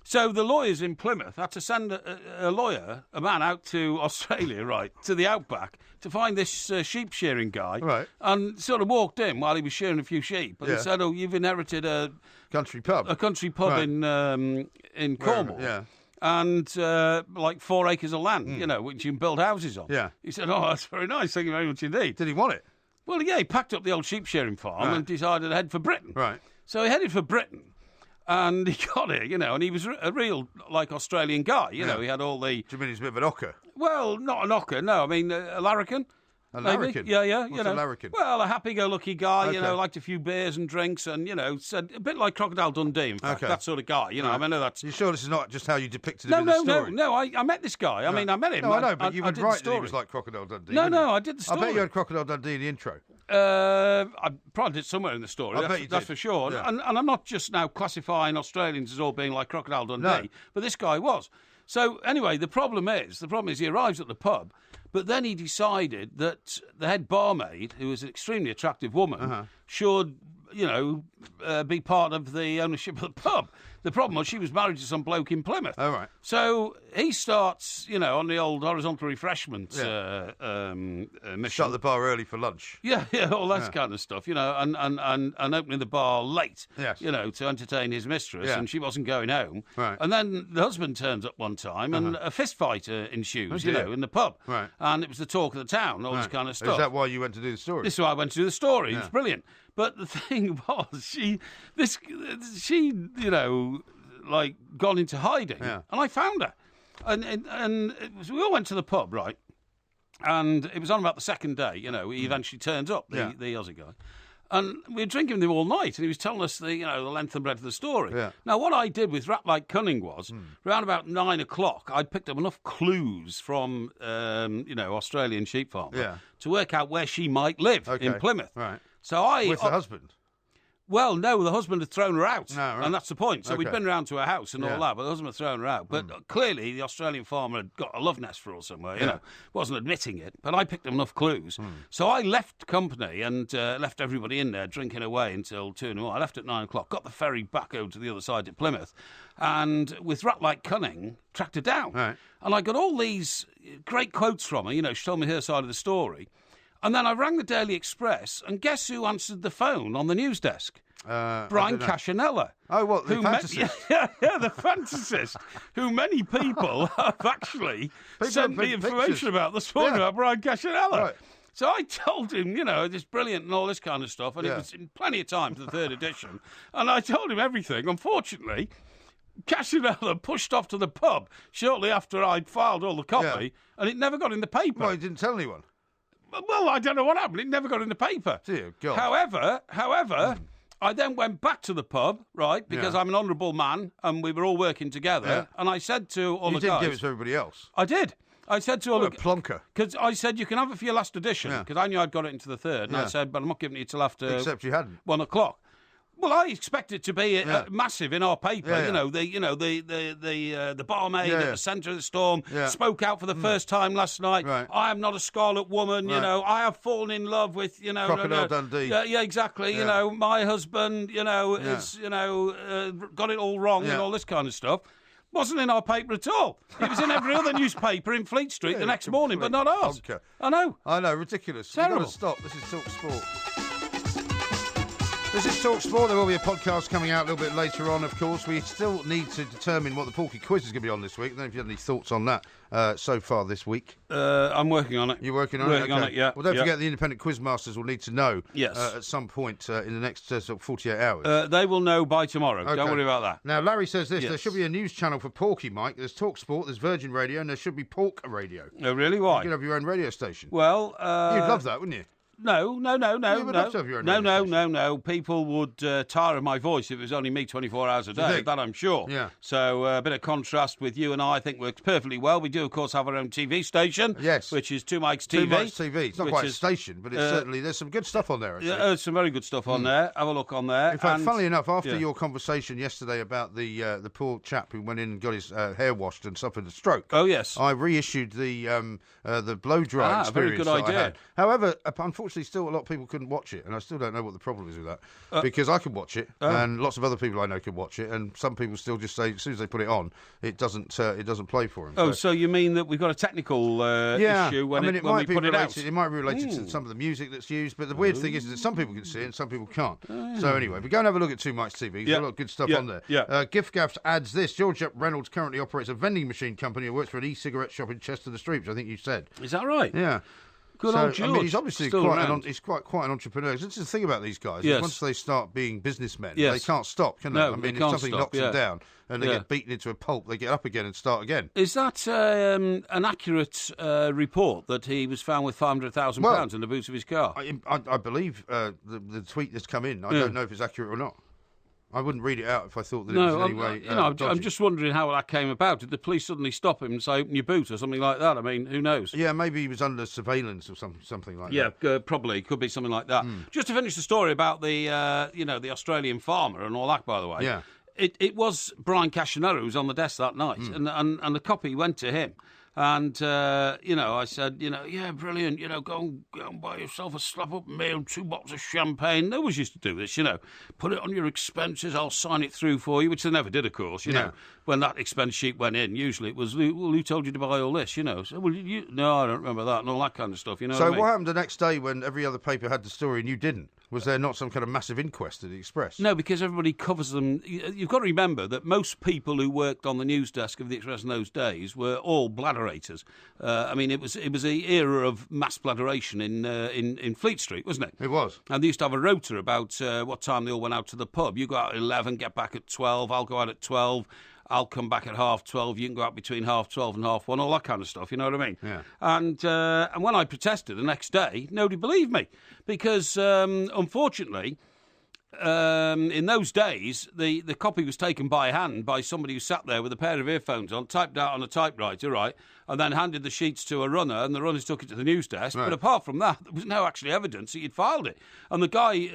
so the lawyers in Plymouth had to send a man out to Australia, right, to the outback, to find this sheep shearing guy. Right. And sort of walked in while he was shearing a few sheep. And he said, "Oh, you've inherited a country pub in Cornwall." Yeah. And like 4 acres of land, which you can build houses on. Yeah. He said, "Oh, that's very nice. Thank you very much indeed." Did he want it? Well, yeah, he packed up the old sheep shearing farm and decided to head for Britain. Right. So he headed for Britain. And he got it, and he was a real, Australian guy, He had all the... Do you mean he's a bit of an ocker? Well, not an ocker, no. I mean, a larrikin. A larrikin? Yeah. What's a larrikin? Well, a happy-go-lucky guy, liked a few beers and drinks and, said a bit like Crocodile Dundee, in fact, that sort of guy, Right. I know that's... You sure this is not just how you depicted him in the story? No, I met this guy. I mean, I met him. No, I know, but you would write that he story. was like Crocodile Dundee. No, I did the story. I bet you had Crocodile Dundee in the intro. I probably did somewhere in the story. I bet you that's did. for sure. Yeah. And I'm not just now classifying Australians as all being like Crocodile Dundee, No. but this guy was. So anyway, the problem is he arrives at the pub, but then he decided that the head barmaid, who was an extremely attractive woman, should be part of the ownership of the pub. The problem was she was married to some bloke in Plymouth. Oh, right. So he starts, on the old horizontal refreshment mission. Shut the bar early for lunch. Yeah, all that kind of stuff, and opening the bar late, Yes. To entertain his mistress, Yeah. and she wasn't going home. Right. And then the husband turns up one time, and a fist fight ensues, Oh, dear. in the pub. Right. And it was the talk of the town, all this kind of stuff. Is that why you went to do the story? This is why I went to do the story. It was brilliant. But the thing was, she gone into hiding, Yeah. and I found her, and we all went to the pub, right? And it was on about the second day, he eventually turns up, the Aussie guy. And we were drinking with him all night, and he was telling us the length and breadth of the story. Yeah. Now, what I did with rat-like cunning was, around about 9 o'clock, I'd picked up enough clues from, Australian sheep farmer to work out where she might live in Plymouth. Right. So With the husband? Well, no, the husband had thrown her out, right. and that's the point. So we'd Okay. been round to her house and all Yeah. that, but the husband had thrown her out. But clearly, the Australian farmer had got a love nest for her somewhere, you know, wasn't admitting it. But I picked up enough clues. So I left company and left everybody in there drinking away until 2 in the morning. I left at 9 o'clock, got the ferry back over to the other side to Plymouth, and with rat-like cunning, tracked her down. Right. And I got all these great quotes from her, you know, she told me her side of the story. And then I rang the Daily Express, and guess who answered the phone on the news desk? Brian Cashinella. Oh, what, the fantasist? Yeah, the fantasist, who many people have actually sent me information pictures. about this morning Yeah. about Brian Cashinella. Right. So I told him, you know, it's brilliant and all this kind of stuff, and Yeah. it was in plenty of time for the third edition, and I told him everything. Unfortunately, Cashinella pushed off to the pub shortly after I'd filed all the copy, and it never got in the paper. Well, he didn't tell anyone. Well, I don't know what happened. It never got in the paper. Dear God. However, I then went back to the pub, right, because Yeah. I'm an honourable man and we were all working together. Yeah. And I said to all You the didn't guys... give it to everybody else. I did. I said to all What a the... plonker. Because I said, you can have it for your last edition, Yeah. because I knew I'd got it into the third. And I Yeah. said, but I'm not giving it till after Except you hadn't. 1 o'clock. Well, I expect it to be massive in our paper. Yeah, yeah. The barmaid Yeah, at yeah. the centre of the storm Yeah. spoke out for the first time last night. Right. I am not a Scarlet Woman. You Right. know, I have fallen in love with Crocodile Dundee. Yeah, exactly. Yeah. You know, my husband. You know, is got it all wrong Yeah. and all this kind of stuff. Wasn't in our paper at all. It was in every other newspaper in Fleet Street Yeah, the next morning, but not ours. plonker. I know. I know, ridiculous. You've got Terrible. to stop. This is Talk Sport. This is Talk Sport. There will be a podcast coming out a little bit later on, of course. We still need to determine what the Porky quiz is going to be on this week. I don't know if you had any thoughts on that so far this week. I'm working on it. You're working on Working it? on Okay. it, yeah. Well, don't yeah. forget the independent quiz masters will need to know Yes. at some point in the next sort of 48 hours. They will know by tomorrow. Okay. Don't worry about that. Now, Larry says this. Yes. There should be a news channel for Porky, Mike. There's Talk Sport, there's Virgin Radio, and there should be Pork Radio. Oh, really? Why? You could have your own radio station. Well, You'd love that, wouldn't you? No. You would love to have your own radio station. No. People would tire of my voice if it was only me 24 hours a day. think? That I'm sure. Yeah. So a bit of contrast with you and I think works perfectly well. We do, of course, have our own TV station. Yes. Which is Two Mikes Too TV. much TV. It's not which quite a is, station, but it's certainly there's some good stuff on there. I think. some very good stuff on there. Have a look on there. In fact, And- funnily enough, after yeah. your conversation yesterday about the poor chap who went in and got his hair washed and suffered a stroke, Oh, yes. I reissued the blow dry Ah, very experience good that I idea. had. However, unfortunately, still a lot of people couldn't watch it, and I still don't know what the problem is with that because I can watch it, and lots of other people I know can watch it, and some people still just say as soon as they put it on, it doesn't play for them. Oh, so you mean that we've got a technical issue when, I mean, it when might we be put it out? related. It might be related to some of the music that's used, but the weird thing is that some people can see it and some people can't. So anyway, we go and have a look at Too Much TV. There's Yeah. a lot of good stuff Yeah. on there. Yeah. Gift Gaffs adds this. George Reynolds currently operates a vending machine company and works for an e-cigarette shop in Chester-le-Street, which I think you said. Is that right? Yeah. Good So, old George. I mean, he's obviously Still quite around. he's quite an entrepreneur. This is the thing about these guys. Yes. Once they start being businessmen, Yes. they can't stop, can they? No, I mean, they if can't something stop, knocks them yeah. down and they Yeah. get beaten into a pulp, they get up again and start again. Is that an accurate report that he was found with £500,000 in the boot of his car? I believe the tweet that's come in. I don't know if it's accurate or not. I wouldn't read it out if I thought that it was in any way. I'm dodgy. just wondering how that came about. Did the police suddenly stop him and say, open your boot or something like that? I mean, who knows? Yeah, maybe he was under surveillance or something like that. Yeah, probably. Could be something like that. Just to finish the story about the Australian farmer and all that, by the way. Yeah. It was Brian Cashinella who was on the desk that night, and the copy went to him. And, I said, yeah, brilliant, go and buy yourself a slap-up meal, 2 bottles of champagne. They always used to do this, Put it on your expenses, I'll sign it through for you, which they never did, of course, Yeah. When that expense sheet went in, usually it was, who told you to buy all this, So, no, I don't remember that, and all that kind of stuff, So what I mean? what happened the next day when every other paper had the story and you didn't? Was there not some kind of massive inquest at the Express? No, because everybody covers them. You've got to remember that most people who worked on the news desk of the Express in those days were all bladderators. I mean, it was the era of mass bladderation in Fleet Street, wasn't it? It was. And they used to have a rota about what time they all went out to the pub. You go out at 11, get back at 12. I'll go out at 12. I'll come back at 12:30. You can go out between 12:30 and 1:30, all that kind of stuff. You know what I mean? Yeah. And when I protested the next day, nobody believed me because, unfortunately, in those days, the copy was taken by hand by somebody who sat there with a pair of earphones on, typed out on a typewriter, right, and then handed the sheets to a runner, and the runners took it to the news desk. Right. But apart from that, there was no actually evidence that you'd filed it. And the guy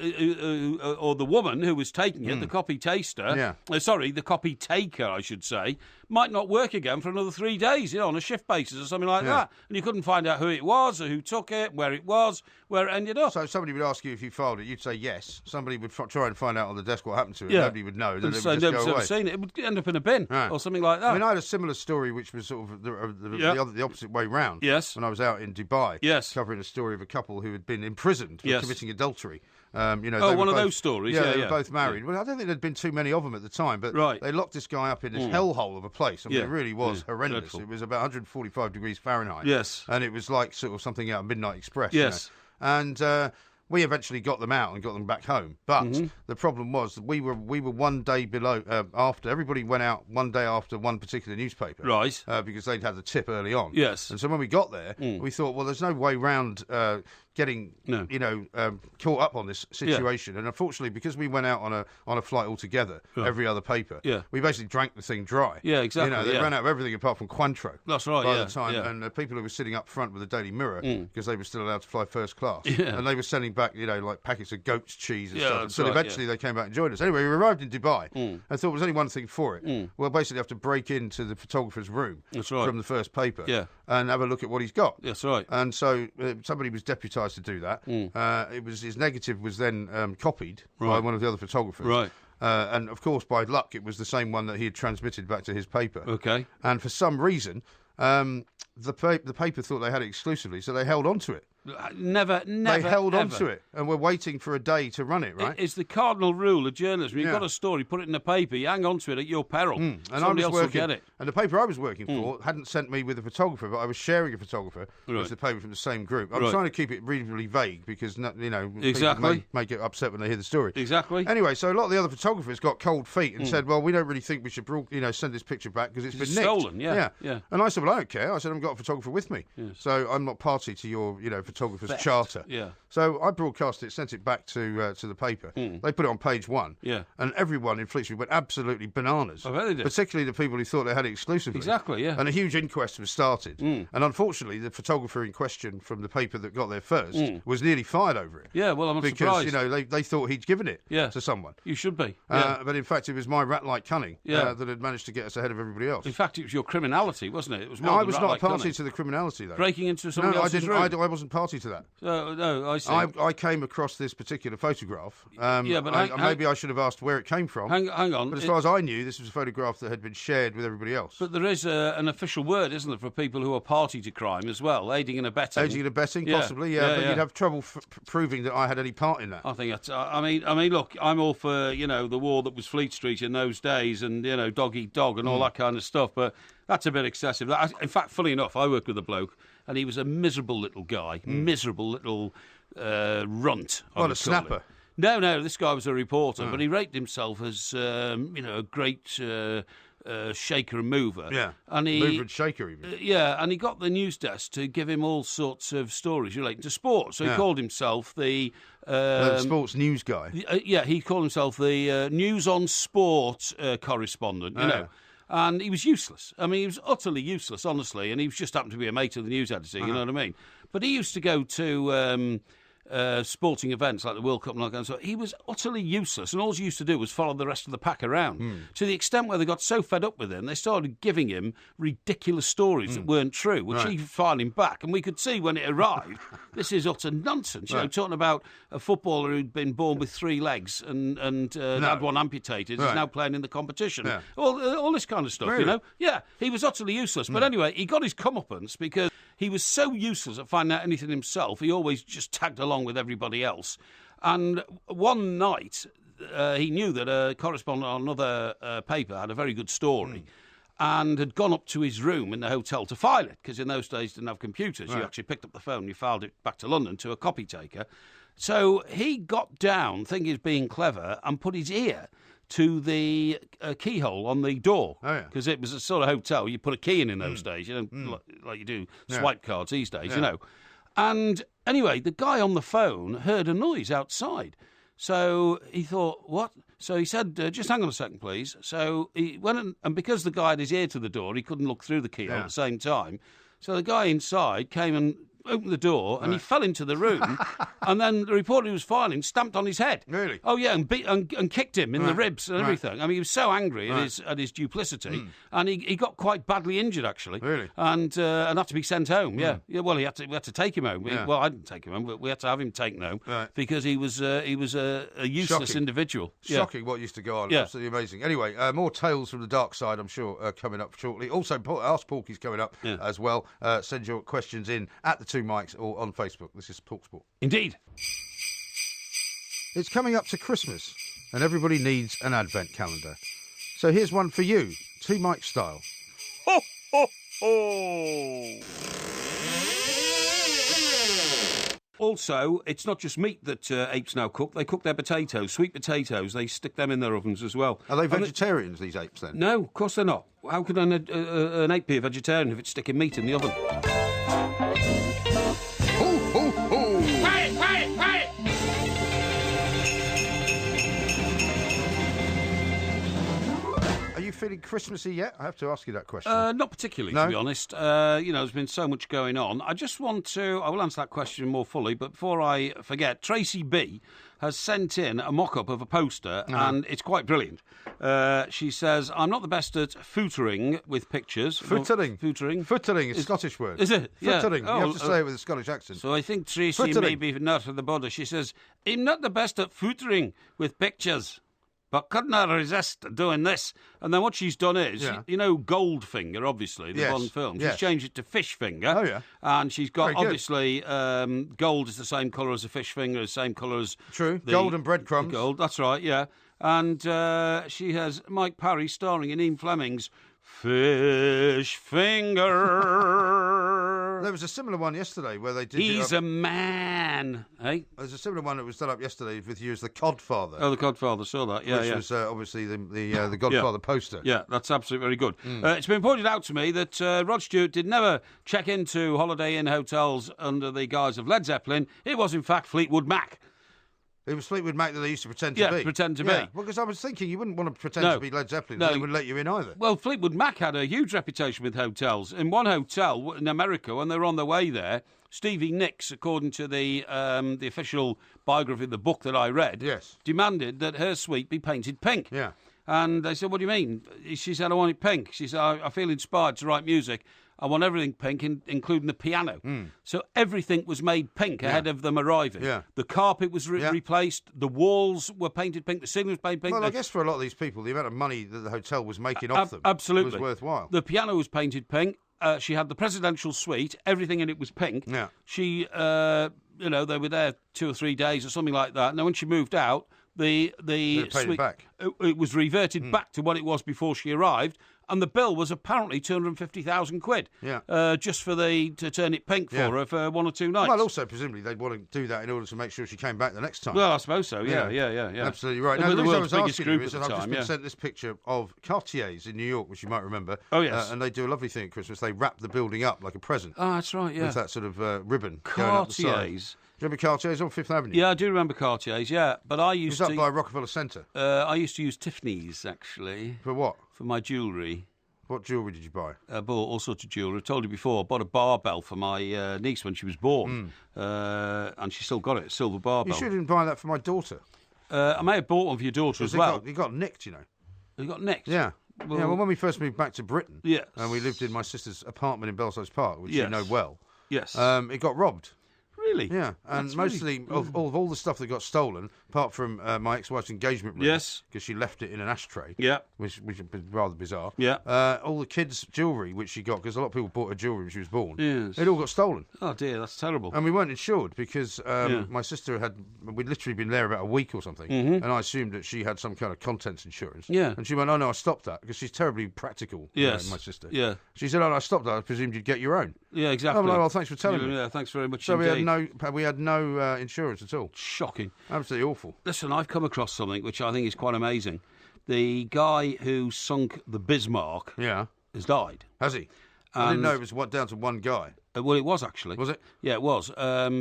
or the woman who was taking it, the copy taster, the copy taker, I should say, might not work again for another 3 days, on a shift basis or something like that. And you couldn't find out who it was or who took it, where it was, where it ended up. So somebody would ask you if you filed it, you'd say yes. Somebody would try and find out on the desk what happened to it. Nobody would know. Then so nobody's ever seen it. It would end up in a bin or something like that. I mean, I had a similar story which was sort of the opposite way round. Yes. When I was out in Dubai. Yes. Covering a story of a couple who had been imprisoned for committing adultery. One of those stories. Yeah, they were both married. Well, I don't think there'd been too many of them at the time, but they locked this guy up in this hellhole of a place. I mean, it really was horrendous. Dreadful. It was about 145 degrees Fahrenheit. Yes. And it was like sort of something out of Midnight Express. Yes. And we eventually got them out and got them back home. But the problem was that we were 1 day below after. Everybody went out 1 day after one particular newspaper. Right. Because they'd had the tip early on. Yes. And so when we got there, we thought, well, there's no way round getting caught up on this situation. And unfortunately, because we went out on a flight altogether, every other paper, we basically drank the thing dry. Yeah, exactly. They ran out of everything apart from Cointreau. That's right. By the time, and the people who were sitting up front with the Daily Mirror, because they were still allowed to fly first class, and they were sending back, like packets of goat's cheese and stuff. So eventually they came back and joined us. Anyway, we arrived in Dubai and thought there was only one thing for it. We'll basically have to break into the photographer's room from the first paper and have a look at what he's got. That's right. And so somebody was deputised to do that. His negative was then copied by one of the other photographers. Right. And of course, by luck, it was the same one that he had transmitted back to his paper. Okay. And for some reason, the paper thought they had it exclusively, so they held on to it. Never. They held ever. on to it, and we're waiting for a day to run it, right? It's the cardinal rule of journalism. You've got a story, put it in the paper, you hang on to it at your peril. And Somebody else will get it. And the paper I was working for hadn't sent me with a photographer, but I was sharing a photographer with the paper from the same group. I'm trying to keep it reasonably vague because, people may get upset when they hear the story. Exactly. Anyway, so a lot of the other photographers got cold feet and said, well, we don't really think we should send this picture back because it's been nicked. Stolen, yeah. And I said, well, I don't care. I said, I've got a photographer with me. Yes. So I'm not party to your, photographer's charter. Yeah. So I broadcast it, sent it back to the paper. They put it on page 1. Yeah. And everyone in Fleet Street went absolutely bananas. I bet they did. Particularly the people who thought they had it exclusively. Exactly, yeah. And a huge inquest was started. And unfortunately, the photographer in question from the paper that got there first was nearly fired over it. Yeah, well, I'm not because, surprised. they thought he'd given it to someone. You should be. But in fact, it was my rat-like cunning that had managed to get us ahead of everybody else. In fact, it was your criminality, wasn't it? It was more No, I than was not rat-like party cunning. to the criminality, though. Breaking into somebody else's room. I wasn't party to that. No, I see. I came across this particular photograph. But maybe I should have asked where it came from. Hang on. But as far as I knew, this was a photograph that had been shared with everybody else. But there is an official word, isn't there, for people who are party to crime as well, aiding and abetting. Aiding and abetting, possibly, but you'd have trouble proving that I had any part in that. I think that's. I mean, look, I'm all for the war that was Fleet Street in those days, and dog eat dog and all that kind of stuff. But that's a bit excessive. In fact, funny enough, I worked with a bloke, and he was a miserable little guy, miserable little runt. A snapper. No, this guy was a reporter, but he rated himself as a great shaker and mover. Yeah, and mover and shaker even. And he got the news desk to give him all sorts of stories relating to sport. So he called himself the sports news guy. He called himself the news on sport correspondent. You know. And he was useless. I mean, he was utterly useless, honestly. And he was just happened to be a mate of the news editor, you know what I mean? But he used to go to sporting events like the World Cup and all that kind of stuff. He was utterly useless, and all he used to do was follow the rest of the pack around. To the extent where they got so fed up with him, they started giving him ridiculous stories that weren't true, which he filed him back. And we could see when it arrived, this is utter nonsense. You know, talking about a footballer who'd been born with 3 legs and had one amputated, is now playing in the competition. Yeah. All this kind of stuff, Really? Yeah, he was utterly useless. But anyway, he got his comeuppance because he was so useless at finding out anything himself. He always just tagged along with everybody else. And one night, he knew that a correspondent on another paper had a very good story and had gone up to his room in the hotel to file it, because in those days didn't have computers. You actually picked up the phone, you filed it back to London to a copy taker. So he got down, thinking he was being clever, and put his ear to the keyhole on the door, because it was a sort of hotel. You put a key in those days, like you do swipe cards these days, And anyway, the guy on the phone heard a noise outside. So he thought, what? So he said, just hang on a second, please. So he went and because the guy had his ear to the door, he couldn't look through the keyhole at the same time. So the guy inside came and opened the door, and he fell into the room, and then the reporter who was filing stamped on his head. Really? Oh yeah, and beat and kicked him in the ribs and everything. I mean, he was so angry at his duplicity, and he got quite badly injured actually. Really? And had to be sent home. Yeah. Well, we had to take him home. Well, I didn't take him home, but we had to have him taken home because he was a useless Shocking. individual. Shocking what used to go on. Yeah. Absolutely amazing. Anyway, more tales from the dark side, I'm sure, coming up shortly. Also, Ask Porky's coming up as well. Send your questions in at the 2 Mics or on Facebook. This is Talksport. Indeed. It's coming up to Christmas, and everybody needs an advent calendar. So here's one for you, 2 Mic style. Ho, ho, ho. Also, it's not just meat that apes now cook. They cook their potatoes, sweet potatoes. They stick them in their ovens as well. Are they vegetarians, these apes, then? No, of course they're not. How could an ape be a vegetarian if it's sticking meat in the oven? Ho, ho, ho! Quiet, quiet, quiet! Are you feeling Christmassy yet? I have to ask you that question. Not particularly, No? to be honest. There's been so much going on. I just want to... I will answer that question more fully, but before I forget, Tracy B has sent in a mock-up of a poster, and it's quite brilliant. She says, I'm not the best at footering with pictures. Footering? Footering. Footering is a Scottish word. Is it? Yeah. Footering. Oh, you have to say it with a Scottish accent. So I think Tracy may Footering. be not at the border. She says, I'm not the best at footering with pictures, but couldn't I resist doing this? And then what she's done is, you know, Goldfinger, obviously, the Yes. Bond film. Yes. She's changed it to Fishfinger. Oh, yeah. And she's got, Very good. obviously, gold is the same colour as a fish finger, the same colour as... True. the- Gold and breadcrumbs. the Gold, that's right, yeah. And she has Mike Parry starring in Ian Fleming's Fish Finger. There was a similar one yesterday where they did... He's a man, eh? There's a similar one that was done up yesterday with you as the Codfather. Oh, the Godfather, saw that, yeah, which yeah. was obviously the Godfather poster. Yeah, that's absolutely very good. It's been pointed out to me that Rod Stewart did never check into Holiday Inn hotels under the guise of Led Zeppelin. It was, in fact, Fleetwood Mac. It was Fleetwood Mac that they used to pretend to Yeah, be. pretend to be. Well, because I was thinking you wouldn't want to pretend No. to be Led Zeppelin. No. They wouldn't let you in either. Well, Fleetwood Mac had a huge reputation with hotels. In one hotel in America, when they were on their way there, Stevie Nicks, according to the official biography of the book that I read, Yes. demanded that her suite be painted pink. Yeah. And they said, what do you mean? She said, I want it pink. She said, I feel inspired to write music. I want everything pink, including the piano. So everything was made pink ahead of them arriving. Yeah. The carpet was replaced. The walls were painted pink. The ceiling was painted pink. Well, I guess for a lot of these people, the amount of money that the hotel was making off them absolutely was worthwhile. The piano was painted pink. She had the presidential suite. Everything in it was pink. Yeah. She, they were there 2 or 3 days or something like that. Now, when she moved out, the paid it suite, back. it was reverted back to what it was before she arrived, and the bill was apparently £250,000. Yeah. Just to turn it pink for her for 1 or 2 nights. Well, also, presumably, they'd want to do that in order to make sure she came back the next time. Well, I suppose so. Yeah. Absolutely right. They Now, were the the reason I world's was biggest asking you group is at that the I've just time. been Yeah. sent this picture of Cartiers in New York, which you might remember. Oh, yes. And they do a lovely thing at Christmas. They wrap the building up like a present. Oh, that's right. Yeah. With that sort of ribbon going up the side. Cartiers. Do you remember Cartiers on Fifth Avenue? Yeah, I do remember Cartiers. Yeah, but I It used was up to. by Rockefeller Centre. I used to use Tiffany's actually For what? for my jewellery. What jewellery did you buy? I bought all sorts of jewellery. I told you before, I bought a barbell for my niece when she was born, and she still got it, a silver You barbell. sure didn't buy that for my daughter. I may have bought one for your daughter as 'Cause well. It got nicked, you know. You got nicked. Yeah. Well- Well, when we first moved back to Britain, Yes. and we lived in my sister's apartment in Belsize Park, which Yes. you know well, Yes. it got robbed. Really? Yeah, and That's mostly really- of all the stuff that got stolen, apart from my ex-wife's engagement ring, Yes. because she left it in an ashtray, Yeah. which was rather bizarre. Yeah. All the kids' jewellery, which she got, because a lot of people bought her jewellery when she was born, Yes. it all got stolen. Oh dear, that's terrible. And we weren't insured because my sister we'd literally been there about a week or something, and I assumed that she had some kind of contents insurance. Mm-hmm. Yeah. And she went, "Oh no, I stopped that," because she's terribly practical. Yes. My sister. Yeah. She said, "Oh no, I stopped that. I presumed you'd get your own." Yeah, exactly. Oh, well, thanks for telling me. Yeah, thanks very much So indeed. we had no insurance at all. Shocking. Absolutely awful. Listen, I've come across something which I think is quite amazing. The guy who sunk the Bismarck Yeah. has died. Has he? I didn't know it was down to one guy. Well, it was actually. Was it? Yeah, it was,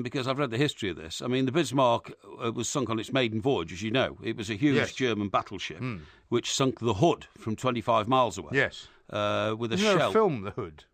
because I've read the history of this. I mean, the Bismarck was sunk on its maiden voyage, as you know. It was a huge German battleship which sunk the Hood from 25 miles away. Yes. With a Isn't shell. there a film, The Hood?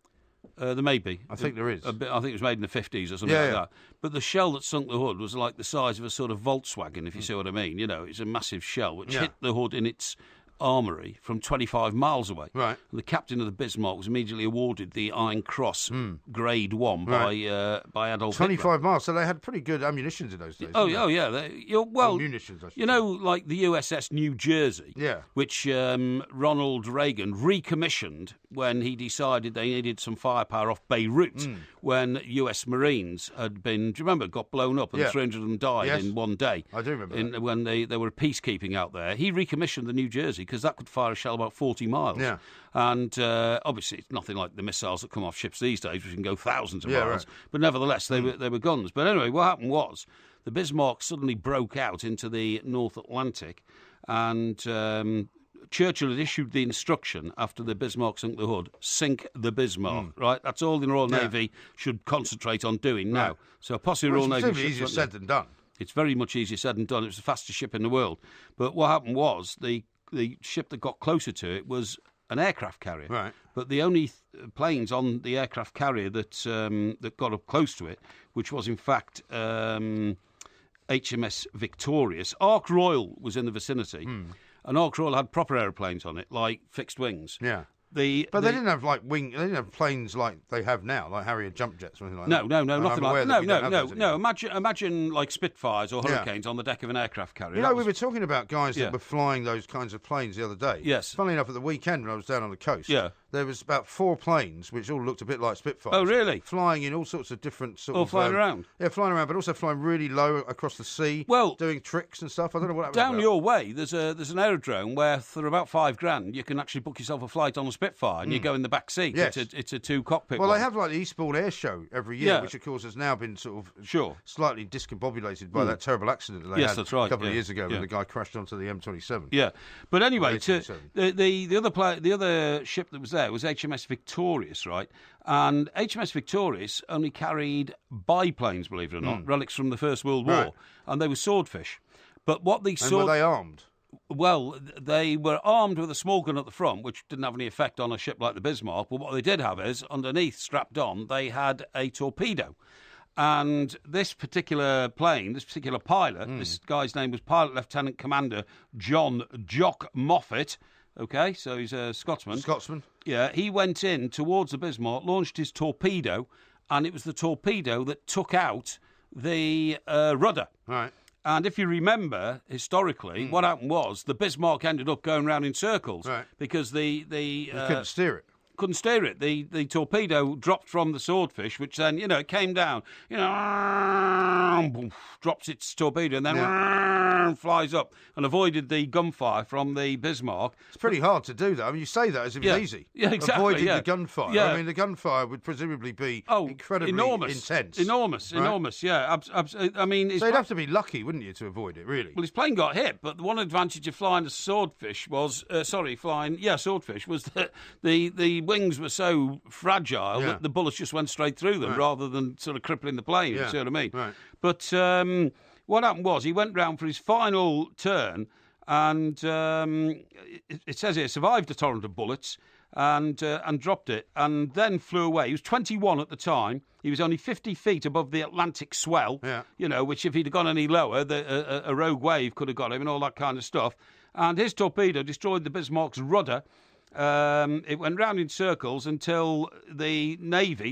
There may be. I think there is. I think it was made in the 50s or something like that. But the shell that sunk the Hood was like the size of a sort of Volkswagen, if you see what I mean. You know, it's a massive shell which hit the Hood in its armoury from 25 miles away. Right. And the captain of the Bismarck was immediately awarded the Iron Cross Grade 1 by Adolf Hitler. 25 miles, so they had pretty good ammunition in those days. Oh yeah. Munitions, I should you know, like the USS New Jersey, which Ronald Reagan recommissioned when he decided they needed some firepower off Beirut when US Marines had been, do you remember, got blown up and 300 of them died in one day. I do remember when they were peacekeeping out there. He recommissioned the New Jersey because that could fire a shell about 40 miles. Yeah. And obviously it's nothing like the missiles that come off ships these days, which can go thousands of miles. Right. But nevertheless, they were guns. But anyway, what happened was the Bismarck suddenly broke out into the North Atlantic, and Churchill had issued the instruction after the Bismarck sunk the Hood, sink the Bismarck, right? That's all the Royal Navy should concentrate on doing now. So a posse of Royal Navy ships... It's easier said than done. It's very much easier said than done. It was the fastest ship in the world. But what happened was the ship that got closer to it was an aircraft carrier. Right. But the only planes on the aircraft carrier that got up close to it, which was in fact HMS Victorious. Ark Royal was in the vicinity, and Ark Royal had proper aeroplanes on it, like fixed wings. Yeah. They didn't have They didn't have planes like they have now, like Harrier jump jets or anything like that. No, nothing like that. No. Imagine like Spitfires or Hurricanes on the deck of an aircraft carrier. You know, we were talking about guys that were flying those kinds of planes the other day. Yes. Funnily enough, at the weekend when I was down on the coast, there was about 4 planes which all looked a bit like Spitfires. Oh, really? Flying in all sorts of different sort of... flying around? Yeah, flying around, but also flying really low across the sea. Well, doing tricks and stuff. I don't know what that was down about. your way, there's an aerodrome where for about $5,000 you can actually book yourself a flight on a Spitfire and you go in the back seat. Yes. It's a 2-cockpit Well, one. they have like the Eastbourne Air Show every year, which of course has now been sort of slightly discombobulated by that terrible accident that they had that's right. a couple of years ago when the guy crashed onto the M27. Yeah, but anyway, the other ship that was there was HMS Victorious, right? And HMS Victorious only carried biplanes, believe it or not, relics from the First World War, and they were swordfish. But what they were they armed? Well, they were armed with a small gun at the front, which didn't have any effect on a ship like the Bismarck. But what they did have is, underneath, strapped on, they had a torpedo. And this particular plane, this particular pilot, this guy's name was Pilot Lieutenant Commander John Jock Moffat. Okay, so he's a Scotsman. Yeah, he went in towards the Bismarck, launched his torpedo, and it was the torpedo that took out the rudder. Right. And if you remember, historically, what happened was the Bismarck ended up going round in circles because you couldn't steer it. Couldn't steer it. The torpedo dropped from the Swordfish, which then, it came down, drops its torpedo and then flies up and avoided the gunfire from the Bismarck. It's pretty hard to do that. I mean, you say that as if it's easy. Yeah, exactly. Avoiding the gunfire. Yeah. I mean, the gunfire would presumably be incredibly intense. Enormous, yeah. I mean... So you'd have to be lucky, wouldn't you, to avoid it, really? Well, his plane got hit, but the one advantage of flying a Swordfish was... Swordfish was that the wings were so fragile that the bullets just went straight through them rather than sort of crippling the plane, you see what I mean? Right. But what happened was he went round for his final turn and it says here, survived a torrent of bullets and dropped it and then flew away. He was 21 at the time. He was only 50 feet above the Atlantic swell, which if he'd have gone any lower, a rogue wave could have got him and all that kind of stuff. And his torpedo destroyed the Bismarck's rudder. It went round in circles until the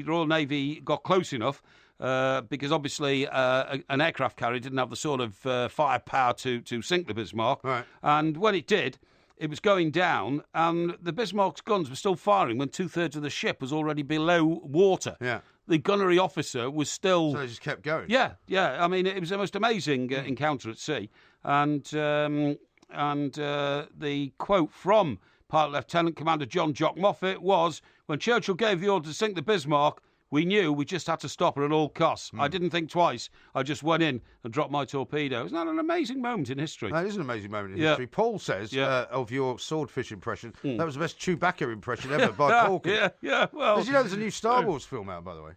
Royal Navy got close enough because obviously an aircraft carrier didn't have the sort of firepower to sink the Bismarck. Right. And when it did, it was going down and the Bismarck's guns were still firing when 2/3 of the ship was already below water. Yeah. The gunnery officer was still... So they just kept going? Yeah. I mean, it was the most amazing encounter at sea. And the quote from Pilot Lieutenant Commander John Jock Moffat was, when Churchill gave the order to sink the Bismarck, We knew we just had to stop her at all costs. Hmm. I didn't think twice. I just went in and dropped my torpedo. Isn't that an amazing moment in history? That is an amazing moment in Yeah. history. Paul says, Yeah. of your swordfish impression, that was the best Chewbacca impression ever by Paul. Yeah, well... Did you know there's a new Star Wars film out, by the way?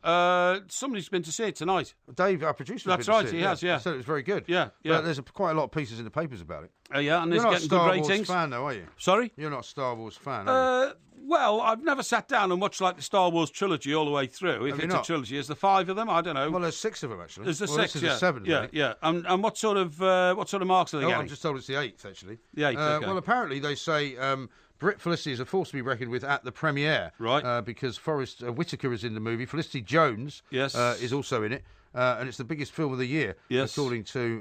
Somebody's been to see it tonight. Dave, our producer, has That's been to right, see it, he has, yeah. He said it was very good. Yeah, yeah. But there's quite a lot of pieces in the papers about it. Yeah, and You're it's not a getting Star good Wars ratings. fan, though, are you? Sorry? You're not a Star Wars fan, are you? Well, I've never sat down and watched like the Star Wars trilogy all the way through. If Have you it's not? a trilogy, is there 5 of them? I don't know. Well, there's 6 of them, actually. There's the well, 6, this is yeah. the 7th, yeah, right? yeah. And what sort of marks are they Oh, getting? I'm just told it's the 8th, actually. The 8th, okay. Well, apparently they say Brit Felicity is a force to be reckoned with at the premiere. Right. Because Forrest Whitaker is in the movie. Felicity Jones Yes. is also in it. And it's the biggest film of the year, Yes. according to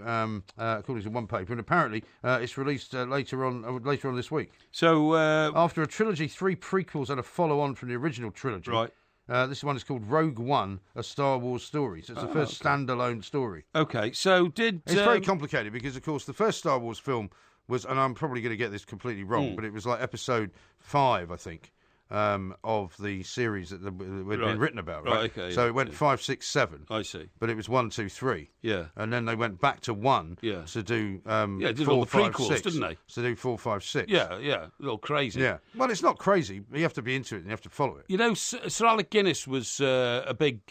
one paper. And apparently it's released later on this week. So, After a trilogy, 3 prequels and a follow-on from the original trilogy. Right. This one is called Rogue One, a Star Wars story. So it's the first standalone story. okay, so did... It's very complicated because, of course, the first Star Wars film was, and I'm probably going to get this completely wrong, but it was like episode 5, I think, of the series that had been written about. Right. Okay, so yeah, it went 5, 6, 7. I see. But it was 1, 2, 3. Yeah. And then they went back to 1 Yeah. to do Yeah, did 4, all the 5, prequels, 6, didn't they? To do 4, 5, 6. Yeah, a little crazy. Yeah. Well, it's not crazy. You have to be into it and you have to follow it. You know, Sir Alec Guinness was a big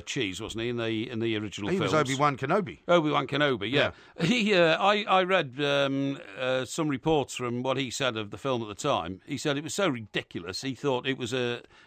cheese, wasn't he, in the original He films? was Obi-Wan Kenobi. Obi-Wan Kenobi, yeah. I read some reports from what he said of the film at the time. He said it was so ridiculous, he thought it was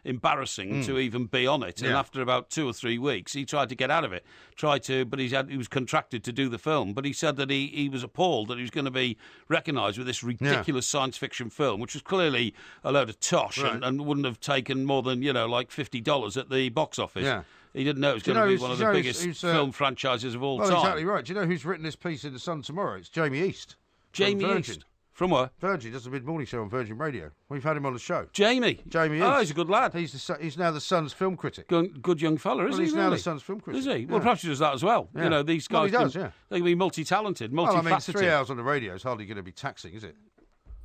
embarrassing to even be on it. And Yeah. after about 2 or 3 weeks, he tried to get out of it. But he was contracted to do the film. But he said that he was appalled that he was going to be recognised with this ridiculous science fiction film, which was clearly a load of tosh Right. and wouldn't have taken more than, like $50 at the box office. Yeah. He didn't know it was Do you going to know be one of who's- the do you know biggest who's, film franchises of all Well, time. exactly right. Do you know who's written this piece in The Sun tomorrow? It's Jamie East. from Jamie Virgin. East. From where? Virgin does a mid-morning show on Virgin Radio. We've had him on the show. Jamie. Jamie Oh, East. he's a good lad. He's now the Sun's film critic. Good young fella, Well, he? he's now really? the Sun's film critic. Is he? Yeah. Well, perhaps he does that as well. Yeah. You know, these Well, guys he does, can, yeah. they can be multi-talented, Well, I mean, multifaceted. 3 hours on the radio is hardly going to be taxing, is it?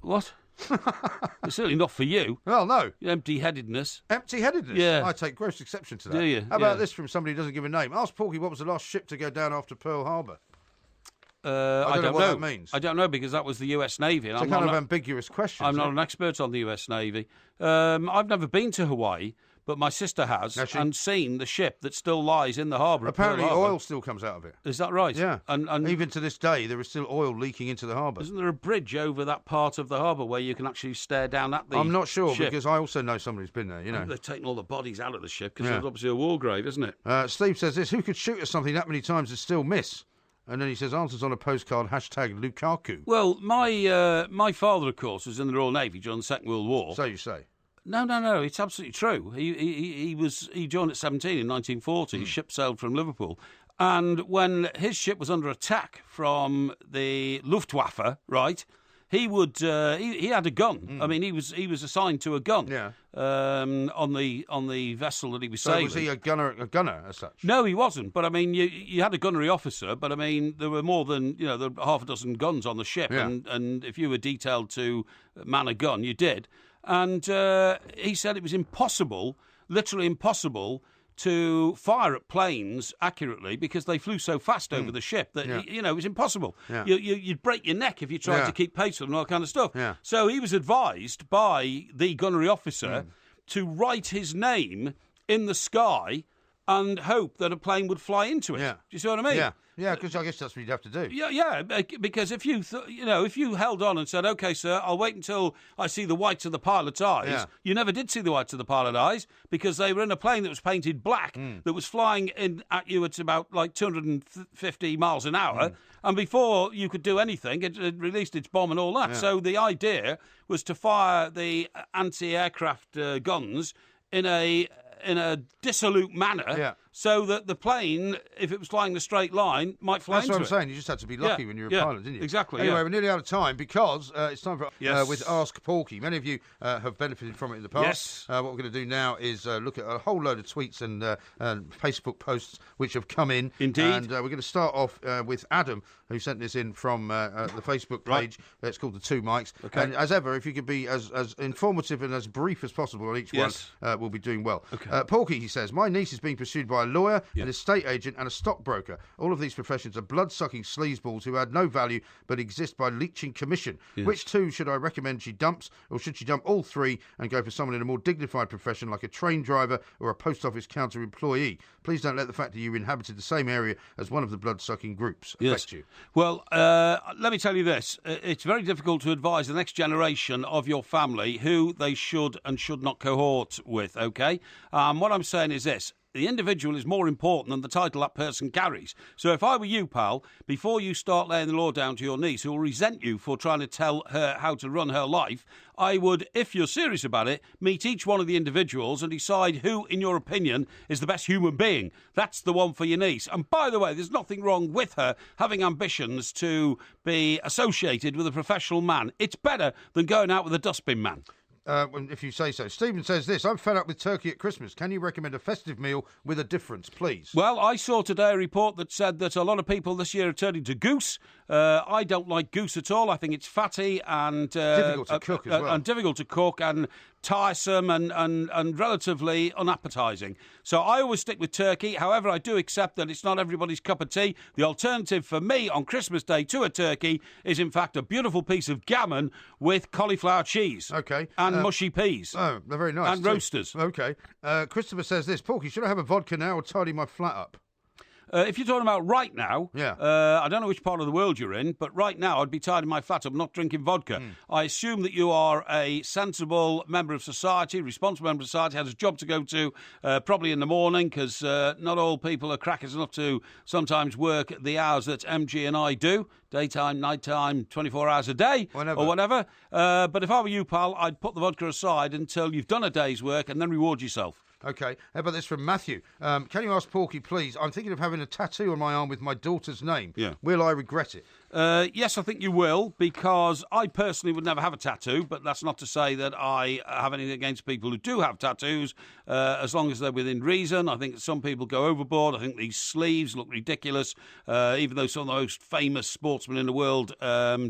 What? It's certainly not for you. Well, no. Empty-headedness. Empty-headedness. Yeah. I take gross exception to that. Do you? How about Yeah. this from somebody who doesn't give a name? Ask Porky what was the last ship to go down after Pearl Harbor. I don't know what that means. I don't know because that was the US Navy. And It's a kind of ambiguous question. I'm isn't not it? an expert on the US Navy. I've never been to Hawaii, but my sister has Has she? and seen the ship that still lies in the harbour. at Pearl Apparently, Harbor. oil still comes out of it. Is that right? Yeah. And Even to this day, there is still oil leaking into the harbour. isn't there a bridge over that part of the harbour where you can actually stare down at the I'm not sure ship? because I also know somebody who's been there, you know. They've taken all the bodies out of the ship because Yeah. it's obviously a war grave, isn't it? Steve says this, who could shoot at something that many times and still miss? And then he says, answers on a postcard, #Lukaku. Well, my father, of course, was in the Royal Navy during the Second World War. So you say. No, it's absolutely true. He joined at 17 in 1940. His ship sailed from Liverpool. And when his ship was under attack from the Luftwaffe, right, he would he had a gun. I mean, he was assigned to a gun. Yeah. On the vessel that he was So sailing. was he a gunner as such? No, he wasn't. But I mean, you had a gunnery officer. But I mean, there were more than there were half a dozen guns on the ship, Yeah. and if you were detailed to man a gun, you did. And he said it was impossible, literally impossible, to fire at planes accurately because they flew so fast over the ship that Yeah. it was impossible. Yeah. You'd break your neck if you tried Yeah. to keep pace with them and all that kind of stuff. Yeah. So he was advised by the gunnery officer to write his name in the sky and hope that a plane would fly into it. Yeah. Do you see what I mean? Yeah, because I guess that's what you'd have to do. Yeah, because if you if you held on and said, "Okay, sir, I'll wait until I see the whites of the pilot's eyes," Yeah. you never did see the whites of the pilot's eyes because they were in a plane that was painted black that was flying in at you at about like 250 miles an hour, and before you could do anything, it released its bomb and all that. Yeah. So the idea was to fire the anti-aircraft guns in a dissolute manner Yeah. so that the plane, if it was flying a straight line, might fly That's into what I'm it. saying. You just had to be lucky when you were a pilot, didn't you? Exactly. Anyway, we're nearly out of time because it's time for Yes. with Ask Porky. Many of you have benefited from it in the past. Yes. What we're going to do now is look at a whole load of tweets and Facebook posts which have come in. Indeed. And we're going to start off with Adam, who sent this in from the Facebook page. It's called The Two Mics. Okay. And as ever, if you could be as informative and as brief as possible on each Yes. one, we'll be doing well. Okay. Porky, he says, my niece is being pursued by a lawyer, Yeah. an estate agent and a stockbroker. All of these professions are blood-sucking sleazeballs who add no value but exist by leeching commission. Yes. Which two should I recommend she dumps, or should she dump all three and go for someone in a more dignified profession like a train driver or a post office counter employee? Please don't let the fact that you inhabited the same area as one of the blood-sucking groups affect you. Well, let me tell you this. It's very difficult to advise the next generation of your family who they should and should not cohort with, OK? What I'm saying is this. The individual is more important than the title that person carries. So if I were you, pal, before you start laying the law down to your niece who will resent you for trying to tell her how to run her life, I would, if you're serious about it, meet each one of the individuals and decide who, in your opinion, is the best human being. That's the one for your niece. And by the way, there's nothing wrong with her having ambitions to be associated with a professional man. It's better than going out with a dustbin man. If you say so. Stephen says this, I'm fed up with turkey at Christmas. Can you recommend a festive meal with a difference, please? Well, I saw today a report that said that a lot of people this year are turning to goose. I don't like goose at all. I think it's fatty and Difficult to cook as well. And difficult to cook and tiresome and relatively unappetising. So I always stick with turkey. However, I do accept that it's not everybody's cup of tea. The alternative for me on Christmas Day to a turkey is, in fact, a beautiful piece of gammon with cauliflower cheese. Okay. And mushy peas. Oh, they're very nice. And too. roasters. Okay. Christopher says this, Porky, should I have a vodka now or tidy my flat up? If you're talking about right now, Yeah. I don't know which part of the world you're in, but right now I'd be tidying my flat up, not drinking vodka. I assume that you are a sensible member of society, responsible member of society, has a job to go to, probably in the morning, because not all people are crackers enough to sometimes work at the hours that MG and I do. Daytime, nighttime, 24 hours a day or whatever. But if I were you, pal, I'd put the vodka aside until you've done a day's work and then reward yourself. Okay. How about this from Matthew? Can you ask Porky, please? I'm thinking of having a tattoo on my arm with my daughter's name. Yeah. Will I regret it? Yes, I think you will, because I personally would never have a tattoo, but that's not to say that I have anything against people who do have tattoos, as long as they're within reason. I think some people go overboard. I think these sleeves look ridiculous, even though some of the most famous sportsmen in the world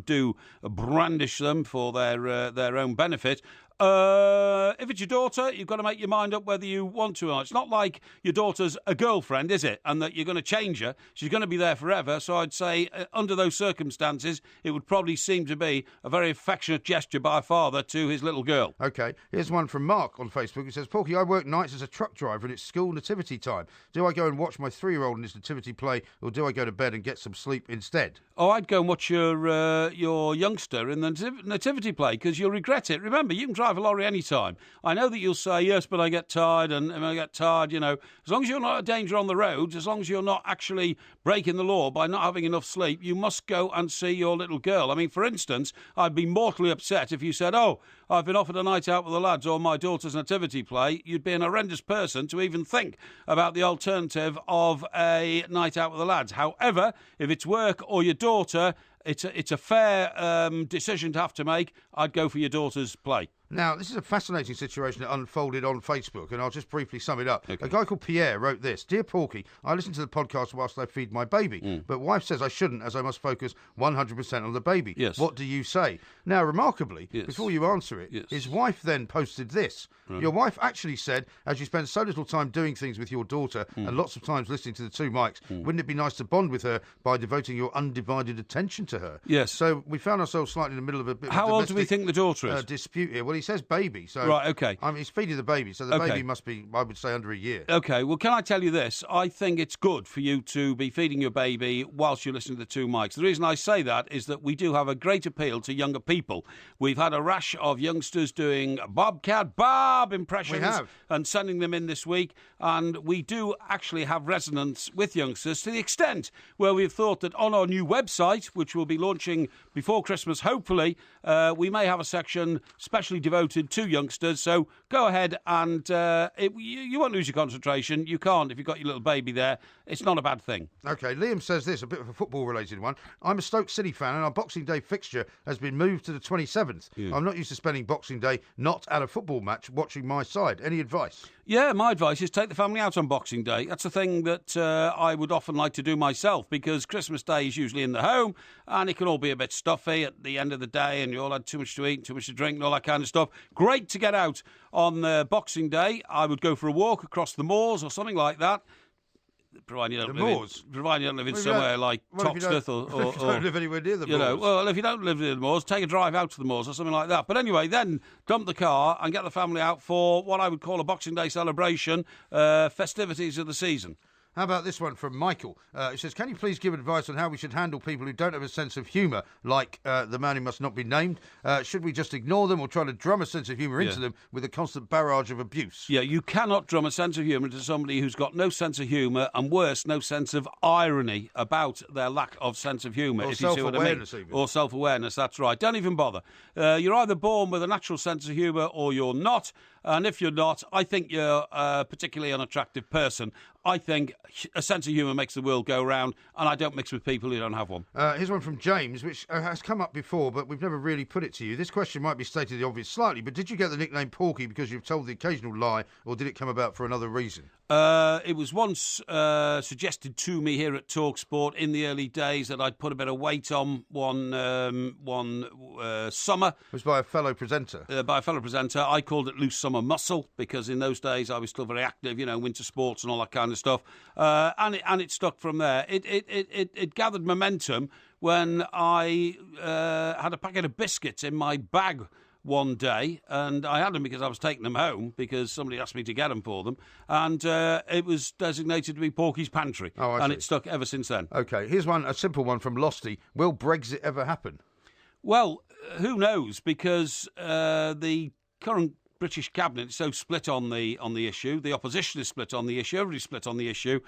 do brandish them for their own benefit. If it's your daughter, you've got to make your mind up whether you want to or not. It's not like your daughter's a girlfriend, is it? And that you're going to change her. She's going to be there forever. So I'd say under those circumstances, it would probably seem to be a very affectionate gesture by a father to his little girl. Okay. Here's one from Mark on Facebook. He says, Porky, I work nights as a truck driver and it's school nativity time. Do I go and watch my 3-year-old in his nativity play, or do I go to bed and get some sleep instead? Oh, I'd go and watch your youngster in the nativity play, because you'll regret it. Remember, you can drive a lorry any time. I know that you'll say, yes, but I get tired, and when I get tired, as long as you're not a danger on the roads, as long as you're not actually breaking the law by not having enough sleep, you must go and see your little girl. I mean, for instance, I'd be mortally upset if you said, oh, I've been offered a night out with the lads or my daughter's nativity play. You'd be an horrendous person to even think about the alternative of a night out with the lads. However, if it's work or your daughter, it's a fair decision to have to make. I'd go for your daughter's play. Now, this is a fascinating situation that unfolded on Facebook, and I'll just briefly sum it up. Okay. A guy called Pierre wrote this. Dear Porky, I listen to the podcast whilst I feed my baby, but wife says I shouldn't, as I must focus 100% on the baby. Yes. What do you say? Now, remarkably, Yes. before you answer it, Yes. his wife then posted this. Your wife actually said, as you spend so little time doing things with your daughter and lots of times listening to the two mics, wouldn't it be nice to bond with her by devoting your undivided attention to her? Yes. So we found ourselves slightly in the middle of a bit of How a old do we domestic, think the daughter is? dispute here. Well, he says baby, so Right, okay. I mean, he's feeding the baby, so the Okay. baby must be, I would say, under a year. Okay, well, can I tell you this? I think it's good for you to be feeding your baby whilst you're listening to the two mics. The reason I say that is that we do have a great appeal to younger people. We've had a rash of youngsters doing Bobcat Bob impressions We have. and sending them in this week, and we do actually have resonance with youngsters to the extent where we've thought that on our new website, which will be launching before Christmas, hopefully, we may have a section specially devoted devoted to youngsters. So go ahead and you won't lose your concentration. You can't if you've got your little baby there. It's not a bad thing. OK, Liam says this, a bit of a football-related one. I'm a Stoke City fan and our Boxing Day fixture has been moved to the 27th. Yeah. I'm not used to spending Boxing Day not at a football match watching my side. Any advice? Yeah, my advice is take the family out on Boxing Day. That's a thing that I would often like to do myself, because Christmas Day is usually in the home and it can all be a bit stuffy at the end of the day and you all had too much to eat, too much to drink and all that kind of stuff. Great to get out on Boxing Day. I would go for a walk across the moors or something like that. Provided you don't live in somewhere like Toxteth or if you don't live anywhere near the moors. Well, if you don't live near the moors, take a drive out to the moors or something like that. But anyway, then dump the car and get the family out for what I would call a Boxing Day celebration, festivities of the season. How about this one from Michael? He says, can you please give advice on how we should handle people who don't have a sense of humour, like the man who must not be named? Should we just ignore them or try to drum a sense of humour into them with a constant barrage of abuse? Yeah, you cannot drum a sense of humour into somebody who's got no sense of humour and, worse, no sense of irony about their lack of sense of humour. Or if you see what I mean. Even. Or self-awareness, that's right. Don't even bother. You're either born with a natural sense of humour or you're not. And if you're not, I think you're a particularly unattractive person. I think a sense of humour makes the world go round, and I don't mix with people who don't have one. Here's one from James, which has come up before, but we've never really put it to you. This question might be stated the obvious slightly, but did you get the nickname Porky because you've told the occasional lie, or did it come about for another reason? It was once suggested to me here at TalkSport in the early days that I'd put a bit of weight on one summer. It was by a fellow presenter. I called it loose summer muscle because in those days I was still very active, winter sports and all that kind of stuff. And it stuck from there. It gathered momentum when I had a packet of biscuits in my bag one day, and I had them because I was taking them home because somebody asked me to get them for them, and it was designated to be Porky's Pantry, and it stuck ever since then. OK, here's a simple one from Losty. Will Brexit ever happen? Well, who knows, because the current British cabinet is so split on the issue. The opposition is split on the issue. Everybody's split on the issue.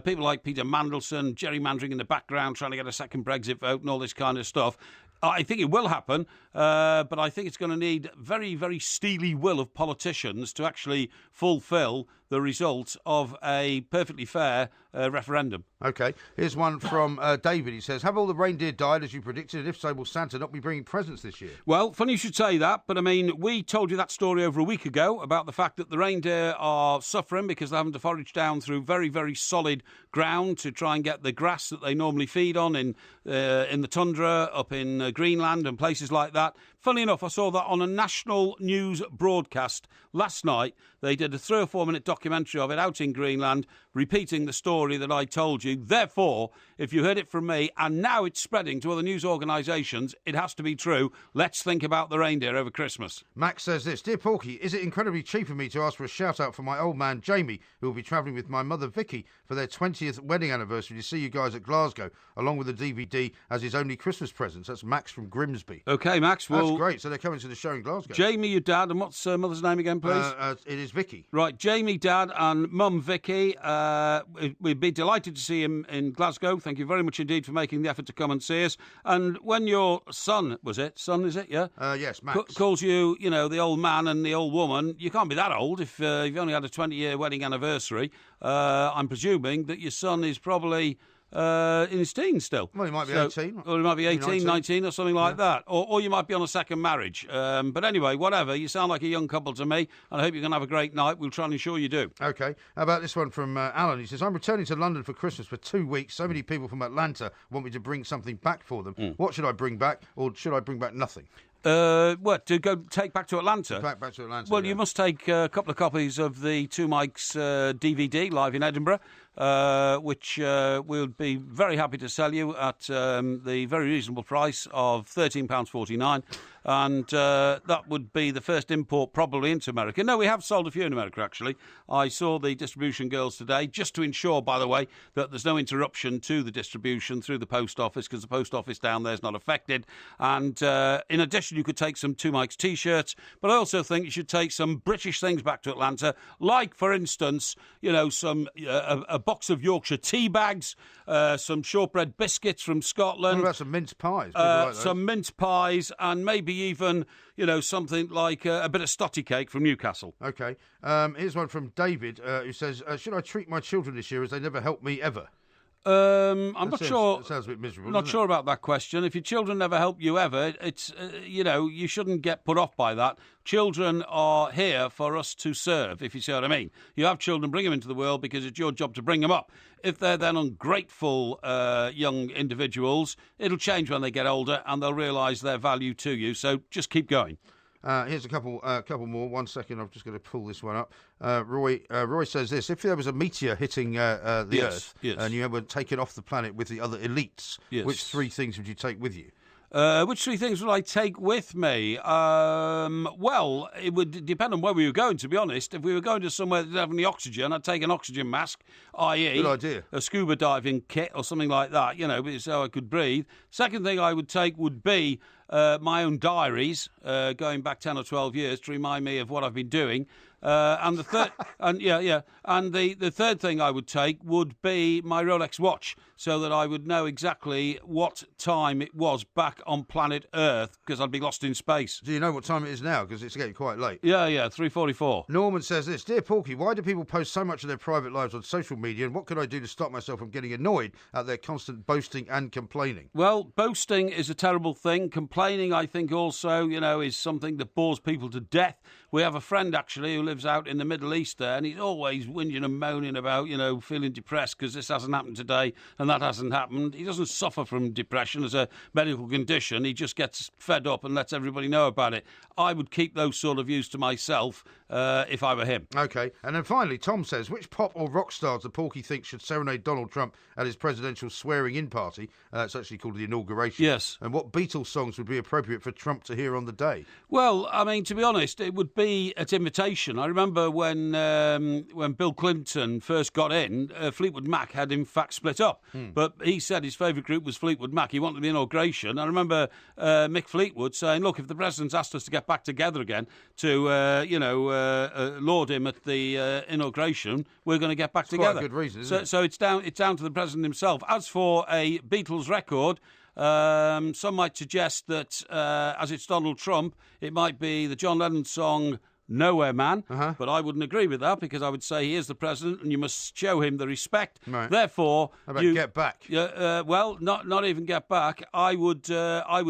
People like Peter Mandelson, gerrymandering in the background, trying to get a second Brexit vote and all this kind of stuff. I think it will happen, but I think it's going to need very, very steely will of politicians to actually fulfil the result of a perfectly fair referendum. OK, here's one from David. He says, have all the reindeer died as you predicted, and if so, will Santa not be bringing presents this year? Well, funny you should say that, but I mean, we told you that story over a week ago about the fact that the reindeer are suffering because they're having to forage down through very, very solid ground to try and get the grass that they normally feed on in the tundra, up in Greenland and places like that. Funny enough, I saw that on a national news broadcast last night. They did a 3 or 4 minute documentary of it out in Greenland, repeating the story that I told you. Therefore, if you heard it from me, and now it's spreading to other news organisations, it has to be true. Let's think about the reindeer over Christmas. Max says this, Dear Porky, is it incredibly cheap of me to ask for a shout-out for my old man Jamie, who will be travelling with my mother Vicky for their 20th wedding anniversary to see you guys at Glasgow, along with a DVD as his only Christmas presents? That's Max from Grimsby. OK, Max. Well, that's great. So they're coming to the show in Glasgow. Jamie, your dad, and what's mother's name again, please? It is Vicky. Right, Jamie, Dad, and Mum, Vicky. We'd be delighted to see him in Glasgow. Thank you very much indeed for making the effort to come and see us. And when your son, son, is it? Yeah? Yes, Max. Calls you, the old man and the old woman, you can't be that old if you've only had a 20-year wedding anniversary. I'm presuming that your son is probably in his teens still. Well, he might be 18. Or he might be 18, 19 or something like that. Or you might be on a second marriage. But anyway, whatever. You sound like a young couple to me, and I hope you're going to have a great night. We'll try and ensure you do. OK. How about this one from Alan? He says, I'm returning to London for Christmas for 2 weeks. So many people from Atlanta want me to bring something back for them. What should I bring back, or should I bring back nothing? What, to go take back to Atlanta? Back to Atlanta. Well, you must take a couple of copies of the Two Mics DVD live in Edinburgh, which we'll be very happy to sell you at the very reasonable price of £13.49. And that would be the first import probably into America. No, we have sold a few in America, actually. I saw the distribution girls today, just to ensure, by the way, that there's no interruption to the distribution through the post office, because the post office down there is not affected. And in addition, you could take some Two Mics T-shirts, but I also think you should take some British things back to Atlanta, like, for instance, some a box of Yorkshire tea bags, some shortbread biscuits from Scotland. What about some mince pies? Some mince pies, and maybe maybe even, something like a bit of stotty cake from Newcastle. Okay. Here's one from David who says, should I treat my children this year as they never helped me ever? I'm not sure. That sounds a bit miserable. I'm not sure about that question. If your children never help you ever, it's you shouldn't get put off by that. Children are here for us to serve, if you see what I mean. You have children, bring them into the world because it's your job to bring them up. If they're then ungrateful young individuals, it'll change when they get older and they'll realise their value to you. So just keep going. Here's a couple more. 1 second, I'm just going to pull this one up. Roy says this: if there was a meteor hitting the Earth and you were taken off the planet with the other elites, which 3 things would you take with you? Which 3 things would I take with me? Well, it would depend on where we were going, to be honest. If we were going to somewhere that didn't have any oxygen, I'd take an oxygen mask, i.e. Good idea. A scuba diving kit or something like that, so I could breathe. Second thing I would take would be my own diaries, going back 10 or 12 years to remind me of what I've been doing. And the third, and the third thing I would take would be my Rolex watch, so that I would know exactly what time it was back on planet Earth, because I'd be lost in space. Do you know what time it is now? Because it's getting quite late. Yeah, 3:44. Norman says this: Dear Porky, why do people post so much of their private lives on social media, and what can I do to stop myself from getting annoyed at their constant boasting and complaining? Well, boasting is a terrible thing. Complaining, I think, also, is something that bores people to death. We have a friend, actually, who lives out in the Middle East there, and he's always whinging and moaning about, feeling depressed because this hasn't happened today and that hasn't happened. He doesn't suffer from depression as a medical condition. He just gets fed up and lets everybody know about it. I would keep those sort of views to myself if I were him. OK. And then finally, Tom says, which pop or rock stars do Porky think should serenade Donald Trump at his presidential swearing-in party? It's actually called the inauguration. Yes. And what Beatles songs would be appropriate for Trump to hear on the day? Well, I mean, to be honest, it would be at invitation. I remember when Bill Clinton first got in, Fleetwood Mac had in fact split up. But he said his favourite group was Fleetwood Mac. He wanted the inauguration. I remember Mick Fleetwood saying, look, if the president's asked us to get back together again to, laud him at the inauguration, we're going to get back together. Quite a good reason, isn't it? So it's down to the president himself. As for a Beatles record, some might suggest that as it's Donald Trump, it might be the John Lennon song Nowhere Man, but I wouldn't agree with that because I would say he is the president and you must show him the respect. Right. Therefore, how about Get Back? Well, not even Get Back. I would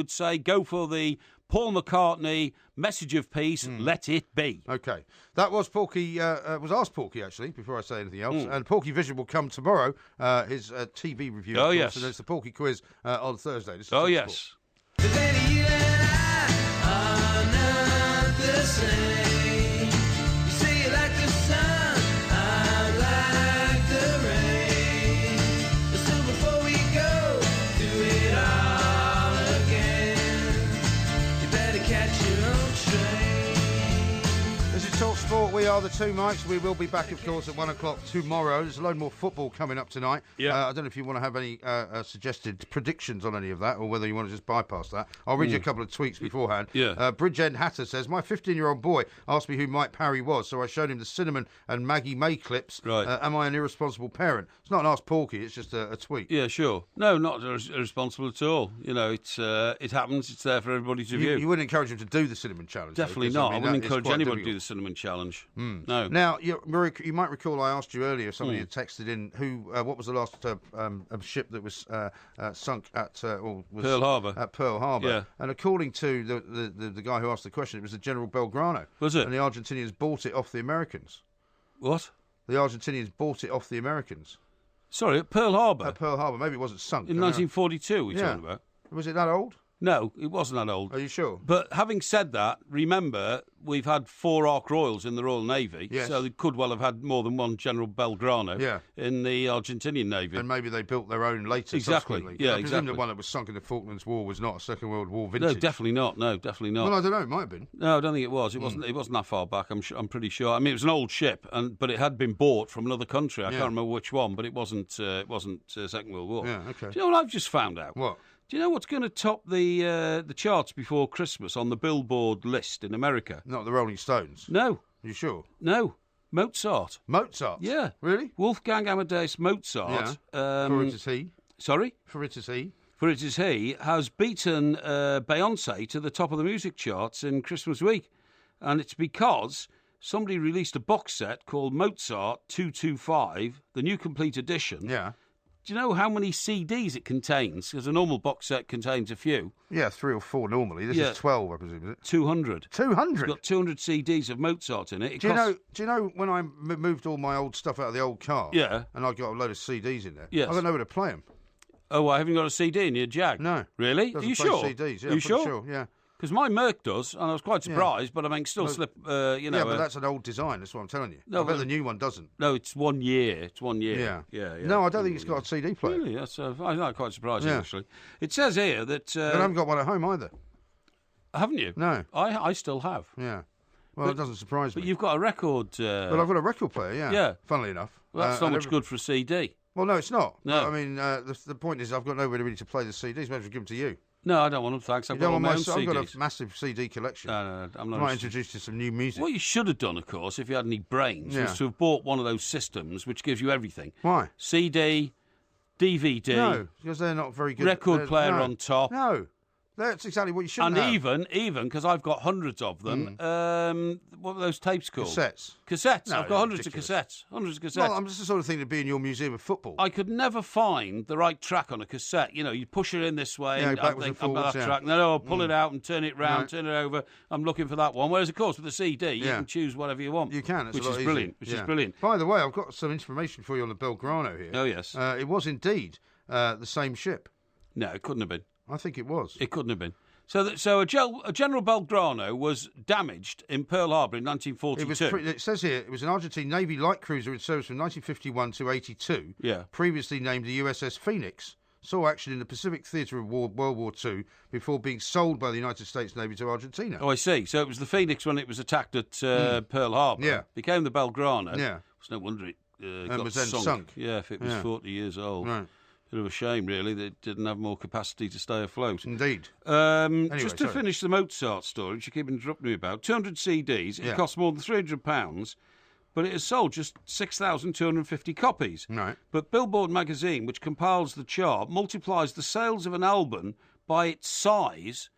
say go for the Paul McCartney Message of Peace. Let it be. Okay, that was Porky. Was Ask Porky actually before I say anything else. And Porky Vision will come tomorrow. His TV review. Oh, of course, yes. And there's the Porky quiz on Thursday. This is Oh, Talksport. yes. Today you and I are not the same. You say you like the sun, I like the rain. But still before we go do it all again, you better catch your own train. This is Talksport. We are the two mics. We will be back, of course, at 1 o'clock tomorrow. There's a load more football coming up tonight. Yeah. I don't know if you want to have any suggested predictions on any of that or whether you want to just bypass that. I'll read you a couple of tweets beforehand. Yeah. Bridgend Hatter says, my 15-year-old boy asked me who Mike Parry was, so I showed him the Cinnamon and Maggie May clips. Right. Am I an irresponsible parent? It's not an Ask Porky, it's just a tweet. Yeah, sure. No, not irresponsible at all. It happens. It's there for everybody to view. You wouldn't encourage him to do the Cinnamon Challenge? though, Definitely because, not. I mean, wouldn't that is encourage quite anybody to difficult. do the Cinnamon Challenge. No. Now, you might recall I asked you earlier if somebody had texted in what was the last ship that was sunk at or was Pearl Harbor. At Pearl Harbor. Yeah. And according to the guy who asked the question, it was the General Belgrano. Was it? And the Argentinians bought it off the Americans. What? The Argentinians bought it off the Americans. Sorry, at Pearl Harbor? At Pearl Harbor. Maybe it wasn't sunk. In 1942 we're talking about? Was it that old? No, it wasn't that old. Are you sure? But having said that, remember, we've had 4 Ark Royals in the Royal Navy, Yes. so they could well have had more than one General Belgrano Yeah. in the Argentinian Navy. And maybe they built their own later. Exactly. Subsequently. Yeah, I presume exactly. the one that was sunk in the Falklands War was not a Second World War vintage. No, definitely not. No, definitely not. Well, I don't know. It might have been. No, I don't think it was. It wasn't. It wasn't that far back. I'm pretty sure. I mean, it was an old ship, but it had been bought from another country. I can't remember which one, but it wasn't. Second World War. Yeah, okay. Do you know what I've just found out? What? Do you know what's going to top the charts before Christmas on the Billboard list in America? Not the Rolling Stones. No, Are you sure? no, Mozart. Mozart? Yeah, Really? Wolfgang Amadeus Mozart. For it is he. Sorry. For it is he. for it is he, has beaten Beyonce to the top of the music charts in Christmas week. And it's because somebody released a box set called Mozart 225, the new complete edition. Yeah. Do you know how many CDs it contains? Because a normal box set contains a few. Yeah, 3 or 4 normally. This is 12, I presume, is it? 200. 200? It's got 200 CDs of Mozart in it. Do you know when I moved all my old stuff out of the old car? Yeah. And I got a load of CDs in there? Yes. I don't know where to play them. Oh, I haven't got a CD in your Jag? No. Really? Doesn't Are you play sure? CDs. Yeah, Are you I'm pretty sure? Yeah. Because my Merc does, and I was quite surprised, but I mean, still slip, Yeah, but that's an old design, that's what I'm telling you. No, I bet but- the new one doesn't. No, it's 1 year. It's 1 year. Yeah. Yeah. No, I don't think it's got a CD player. Really? That's, I'm quite surprised, Yeah. actually. It says here that... I haven't got one at home either. haven't you? No. I still have. Yeah. Well, it doesn't surprise But me. you've got a record... But I've got a record player, yeah. Yeah. Funnily enough. well, that's not and much good for a CD. Well, no, it's not. No. But, I mean, the point is I've got nowhere really to play the CDs. Maybe I should give them to you. No, I don't want them, thanks. I've You got don't all want my my... own I've got CDs. a massive CD collection. No, I'm I not... might introduce you to some new music. What you should have done, of course, if you had any brains, Yeah. was to have bought one of those systems which gives you everything. Why? CD, DVD, No, because they're not very good. record player no. on top. No, that's exactly what you should And have. even because I've got hundreds of them. What were those tapes called? Cassettes. Cassettes. No, I've got they're hundreds ridiculous. of cassettes. Hundreds of cassettes. Well, I'm just the sort of thing to be in your museum of football. I could never find the right track on a cassette. You know, you push it in this way, Yeah, and I backwards think and I'm that forwards, yeah. track. No, I'll pull it out and turn it round, Right. turn it over. I'm looking for that one. Whereas, of course, with the CD, you Yeah. can choose whatever you want. You can. It's which a lot is easier. brilliant. Which is Yeah. brilliant. By the way, I've got some information for you on the Belgrano here. Oh, yes. It was indeed the same ship. No, it couldn't have been. I think it was. It couldn't have been. So a General Belgrano was damaged in Pearl Harbor in 1942. It says here it was an Argentine Navy light cruiser in service from 1951 to 82. Yeah. Previously named the USS Phoenix, saw action in the Pacific Theatre of World War II before being sold by the United States Navy to Argentina. Oh, I see. So it was the Phoenix when it was attacked at Pearl Harbor. Yeah. Became the Belgrano. Yeah. It's no wonder it got was then sunk. sunk. Yeah, if it was Yeah. 40 years old. Right. Bit of a shame, really, that it didn't have more capacity to stay afloat. Indeed. Just to sorry. finish the Mozart story, which you keep interrupting me about, 200 CDs, it Yeah. costs more than £300, but it has sold just 6,250 copies. Right. But Billboard magazine, which compiles the chart, multiplies the sales of an album by its size,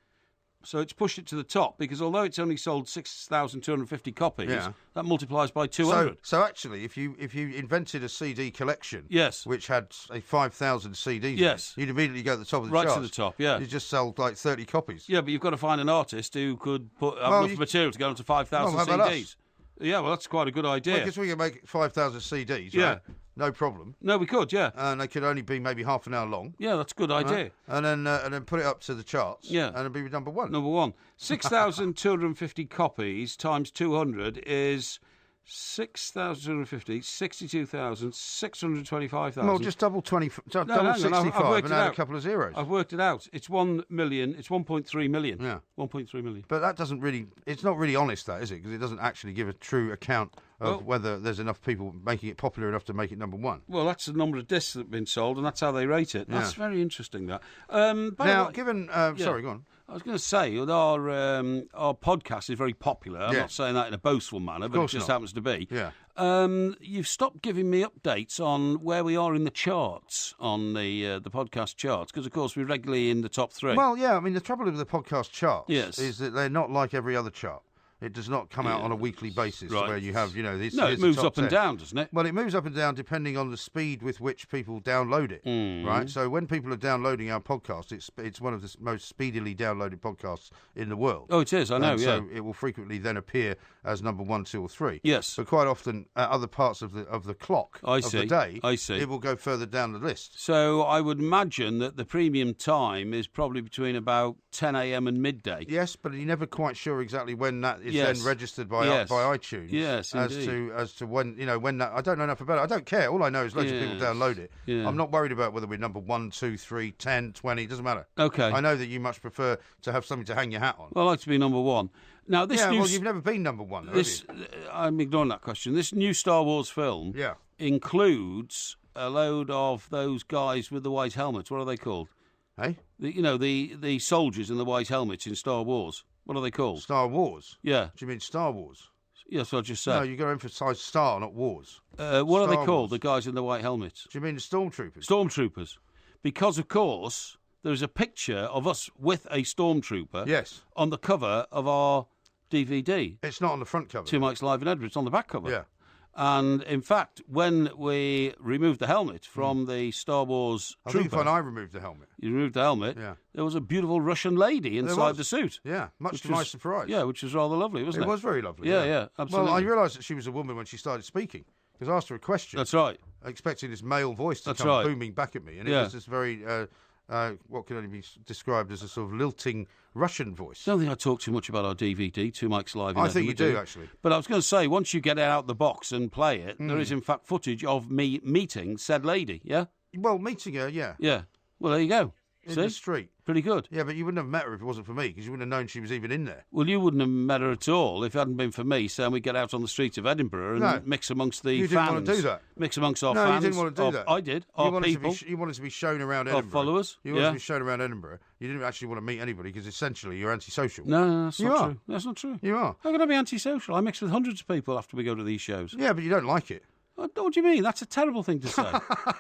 so it's pushed it to the top, because although it's only sold 6,250 copies, Yeah. that multiplies by 200. So actually, if you invented a CD collection, Yes. which had say 5,000 CDs, Yes. in it, you'd immediately go to the top of the Right to charts. the top, yeah. You just sold like 30 copies. Yeah, but you've got to find an artist who could have Well, enough you- material to go into 5,000 Well, how about CDs. Yeah, well, that's quite a good idea. Because we can make 5,000 CDs, Yeah. right? No problem. No, we could, yeah. And they could only be maybe half an hour long. Yeah, that's a good idea. Right? And then put it up to the charts. Yeah. And it'd be number one. Number one. 6,250 copies times 200 is 6,250, 62,625,000. Well, just double 20, double hang on, 65 I've worked and it add a out. couple of zeros. I've worked it out. It's 1 million. It's 1.3 million. Yeah. 1.3 million. But that doesn't really, it's not really honest, that, is it? Because it doesn't actually give a true account of Well- whether there's enough people making it popular enough to make it number one. Well, that's the number of discs that have been sold, and that's how they rate it. That's very interesting, that. By Now, the way, given, sorry, go on. I was going to say that our podcast is very popular. I'm Yeah. not saying that in a boastful manner, but it course just not. happens to be. Yeah. You've stopped giving me updates on where we are in the charts, on the podcast charts, because, of course, we're regularly in the top three. Well, yeah, I mean, the trouble with the podcast charts Yes. is that they're not like every other chart. It does not come out on a weekly basis Right. where you have, this. no, here's it the moves top up and 10. down, doesn't it? Well, it moves up and down depending on the speed with which people download it, right? So when people are downloading our podcast, it's one of the most speedily downloaded podcasts in the world. Oh, it is, I know, And yeah. So it will frequently then appear as number 1, 2, or 3. Yes. But quite often, at other parts of the clock I of see, the day, I see. it will go further down the list. So I would imagine that the premium time is probably between about 10 a.m. and midday. Yes, but you're never quite sure exactly when that is Yes. then registered by Yes. iTunes. Yes, as indeed. to when when that. I don't know enough about it. I don't care. All I know is loads of people Yes. download it. Yeah. I'm not worried about whether we're number 1, 2, 3, 10, 20. It doesn't matter. Okay. I know that you much prefer to have something to hang your hat on. Well, I like to be number one. Now, this yeah, new... well, you've never been number 1, have this, you? I'm ignoring that question. This new Star Wars film Yeah. includes a load of those guys with the white helmets. What are they called? Hey, The soldiers in the white helmets in Star Wars. What are they called? Star Wars. Yeah. Do you mean Star Wars? Yes, I just No, said. you've got to emphasise Star, not Wars. What are they Star called, Wars. the guys in the white helmets? Do you mean the Stormtroopers? Stormtroopers. Because, of course, there's a picture of us with a stormtrooper Yes. on the cover of our DVD. It's not on the front cover. Two Mics Live in Edinburgh. It's on the back cover. Yeah. And in fact, when we removed the helmet from the Star Wars I think trooper, when I removed the helmet. you removed the helmet, Yeah. there was a beautiful Russian lady inside was. the suit. Yeah, much Which to my was- surprise. Yeah, which was rather lovely, wasn't it? It was very lovely. Yeah, absolutely. Well, I realised that she was a woman when she started speaking, because I asked her a question. That's right. Expecting this male voice to That's come right. booming back at me, and it Yeah. was this very, what can only be described as a sort of lilting Russian voice. I don't think I talk too much about our DVD, Two Mics Live in I think you Edinburgh, do, actually. But I was going to say, once you get it out the box and play it, there is in fact footage of me meeting said lady, yeah? Well, meeting her, yeah, Yeah. Well, there you go. in See? the street. Pretty good. Yeah, but you wouldn't have met her if it wasn't for me, because you wouldn't have known she was even in there. Well, you wouldn't have met her at all if it hadn't been for me saying we get out on the streets of Edinburgh and No. mix amongst the You fans. didn't want to do that. Mix amongst our No, fans. you didn't want to do that. I did. You Our wanted people. you wanted to be shown around Our Edinburgh. followers, You wanted yeah. to be shown around Edinburgh. You didn't actually want to meet anybody, because essentially you're antisocial. No, that's You not are. true. That's not true. You are. How can I be antisocial? I mix with hundreds of people after we go to these shows. Yeah, but you don't like it. What do you mean? That's a terrible thing to say.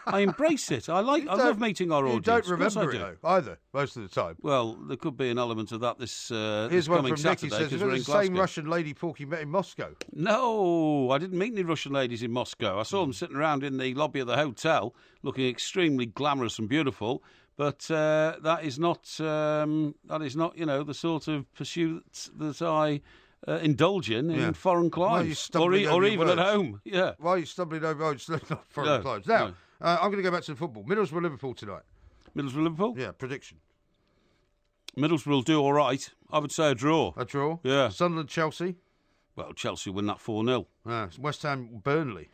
I embrace it. I love meeting our You audience. don't Of course I remember it, do. though, either, most of the time. Well, there could be an element of that this Here's one coming from Nick. He Saturday says, because "Was we're it in the same Glasgow." Russian lady Porky met in Moscow?" No, I didn't meet any Russian ladies in Moscow. I saw them sitting around in the lobby of the hotel, looking extremely glamorous and beautiful. But that is not, the sort of pursuit that I indulge in foreign Well, you're climes, stumbling or over even your at words. home. Yeah, Why are you stumbling over? Oh, it's not foreign No, clients. Now, no. I'm going to go back to the football. Middlesbrough Liverpool tonight. Middlesbrough Liverpool. Yeah, prediction. Middlesbrough will do all right. I would say a draw. A draw. Yeah. Sunderland Chelsea. Well, Chelsea win that 4-0. West Ham Burnley.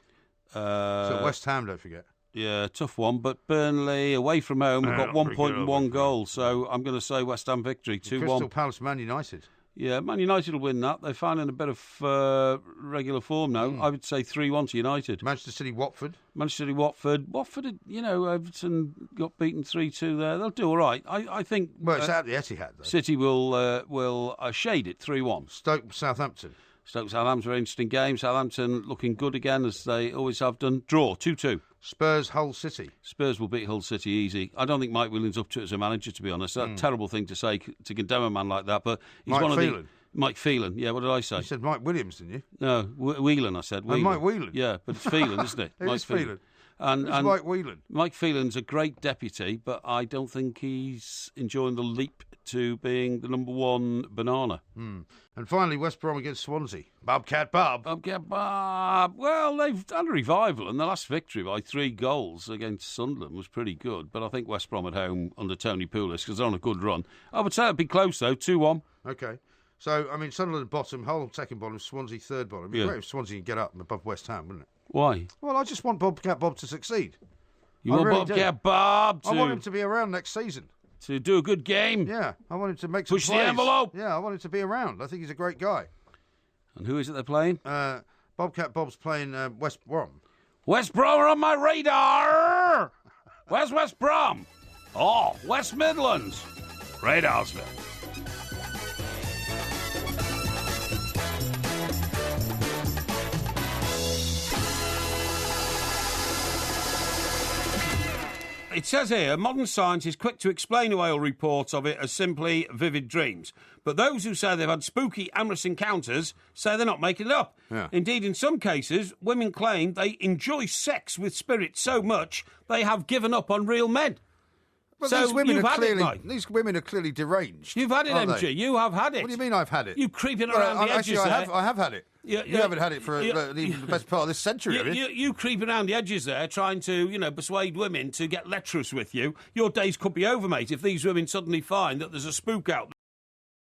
So West Ham, don't forget. Yeah, tough one. But Burnley away from home have got 1 point and 1 goal. So I'm going to say West Ham victory 2-1. Crystal Palace Man United. Yeah, Man United will win that. They're finding a bit of regular form now. I would say 3-1 to United. Manchester City Watford. Manchester City Watford. Watford, Everton got beaten 3-2 there. They'll do all right. I think Well, it's at the Etihad, though. City will shade it 3-1. Stoke Southampton. Stoke Southampton, very interesting game. Southampton looking good again, as they always have done. Draw, 2-2. Spurs Hull City. Spurs will beat Hull City easy. I don't think Mike Whelan's up to it as a manager, to be honest. That's a terrible thing to say, to condemn a man like that. But he's Mike one of Phelan. the... Mike Phelan. Yeah, what did I say? You said Mike Williams, didn't you? No, Whelan, I said. Whelan. Mike Whelan? Yeah, but it's Phelan, isn't it? It Mike is Phelan. And It's Mike Whelan. Mike Phelan's a great deputy, but I don't think he's enjoying the leap to being the number one banana. And finally, West Brom against Swansea. Bobcat Bob. Well, they've had a revival, and the last victory by 3 goals against Sunderland was pretty good. But I think West Brom at home under Tony Pulis, because they're on a good run. I would say it'd be close, though, 2-1. Okay. So, I mean, Sunderland bottom, Hull second bottom, Swansea third bottom. It'd be Yeah. great if Swansea can get up above West Ham, wouldn't it? Why? Well, I just want Bobcat Bob to succeed. You I want really Bobcat Bob I want him to be around next season. to do a good game? Yeah, I want him to make Push some the plays. envelope. Yeah, I want him to be around. I think he's a great guy. And who is it they're playing? Bobcat Bob's playing West Brom. West Brom are on my radar! Where's West Brom? Oh, West Midlands. Radarsville. It says here, modern science is quick to explain away all reports of it as simply vivid dreams. But those who say they've had spooky, amorous encounters say they're not making it up. Yeah. Indeed, in some cases, women claim they enjoy sex with spirits so much they have given up on real men. Well, So these women you've are had it, clearly Mike. these women are clearly deranged. You've had it, aren't MG. they? You have had it. What do you mean I've had it? You creeping Well, around the edges actually, there. I have had it. Yeah, you yeah, haven't had it for yeah, even the best part of this century, have you? You creep around the edges there, trying to, persuade women to get lecherous with you. Your days could be over, mate, if these women suddenly find that there's a spook out there.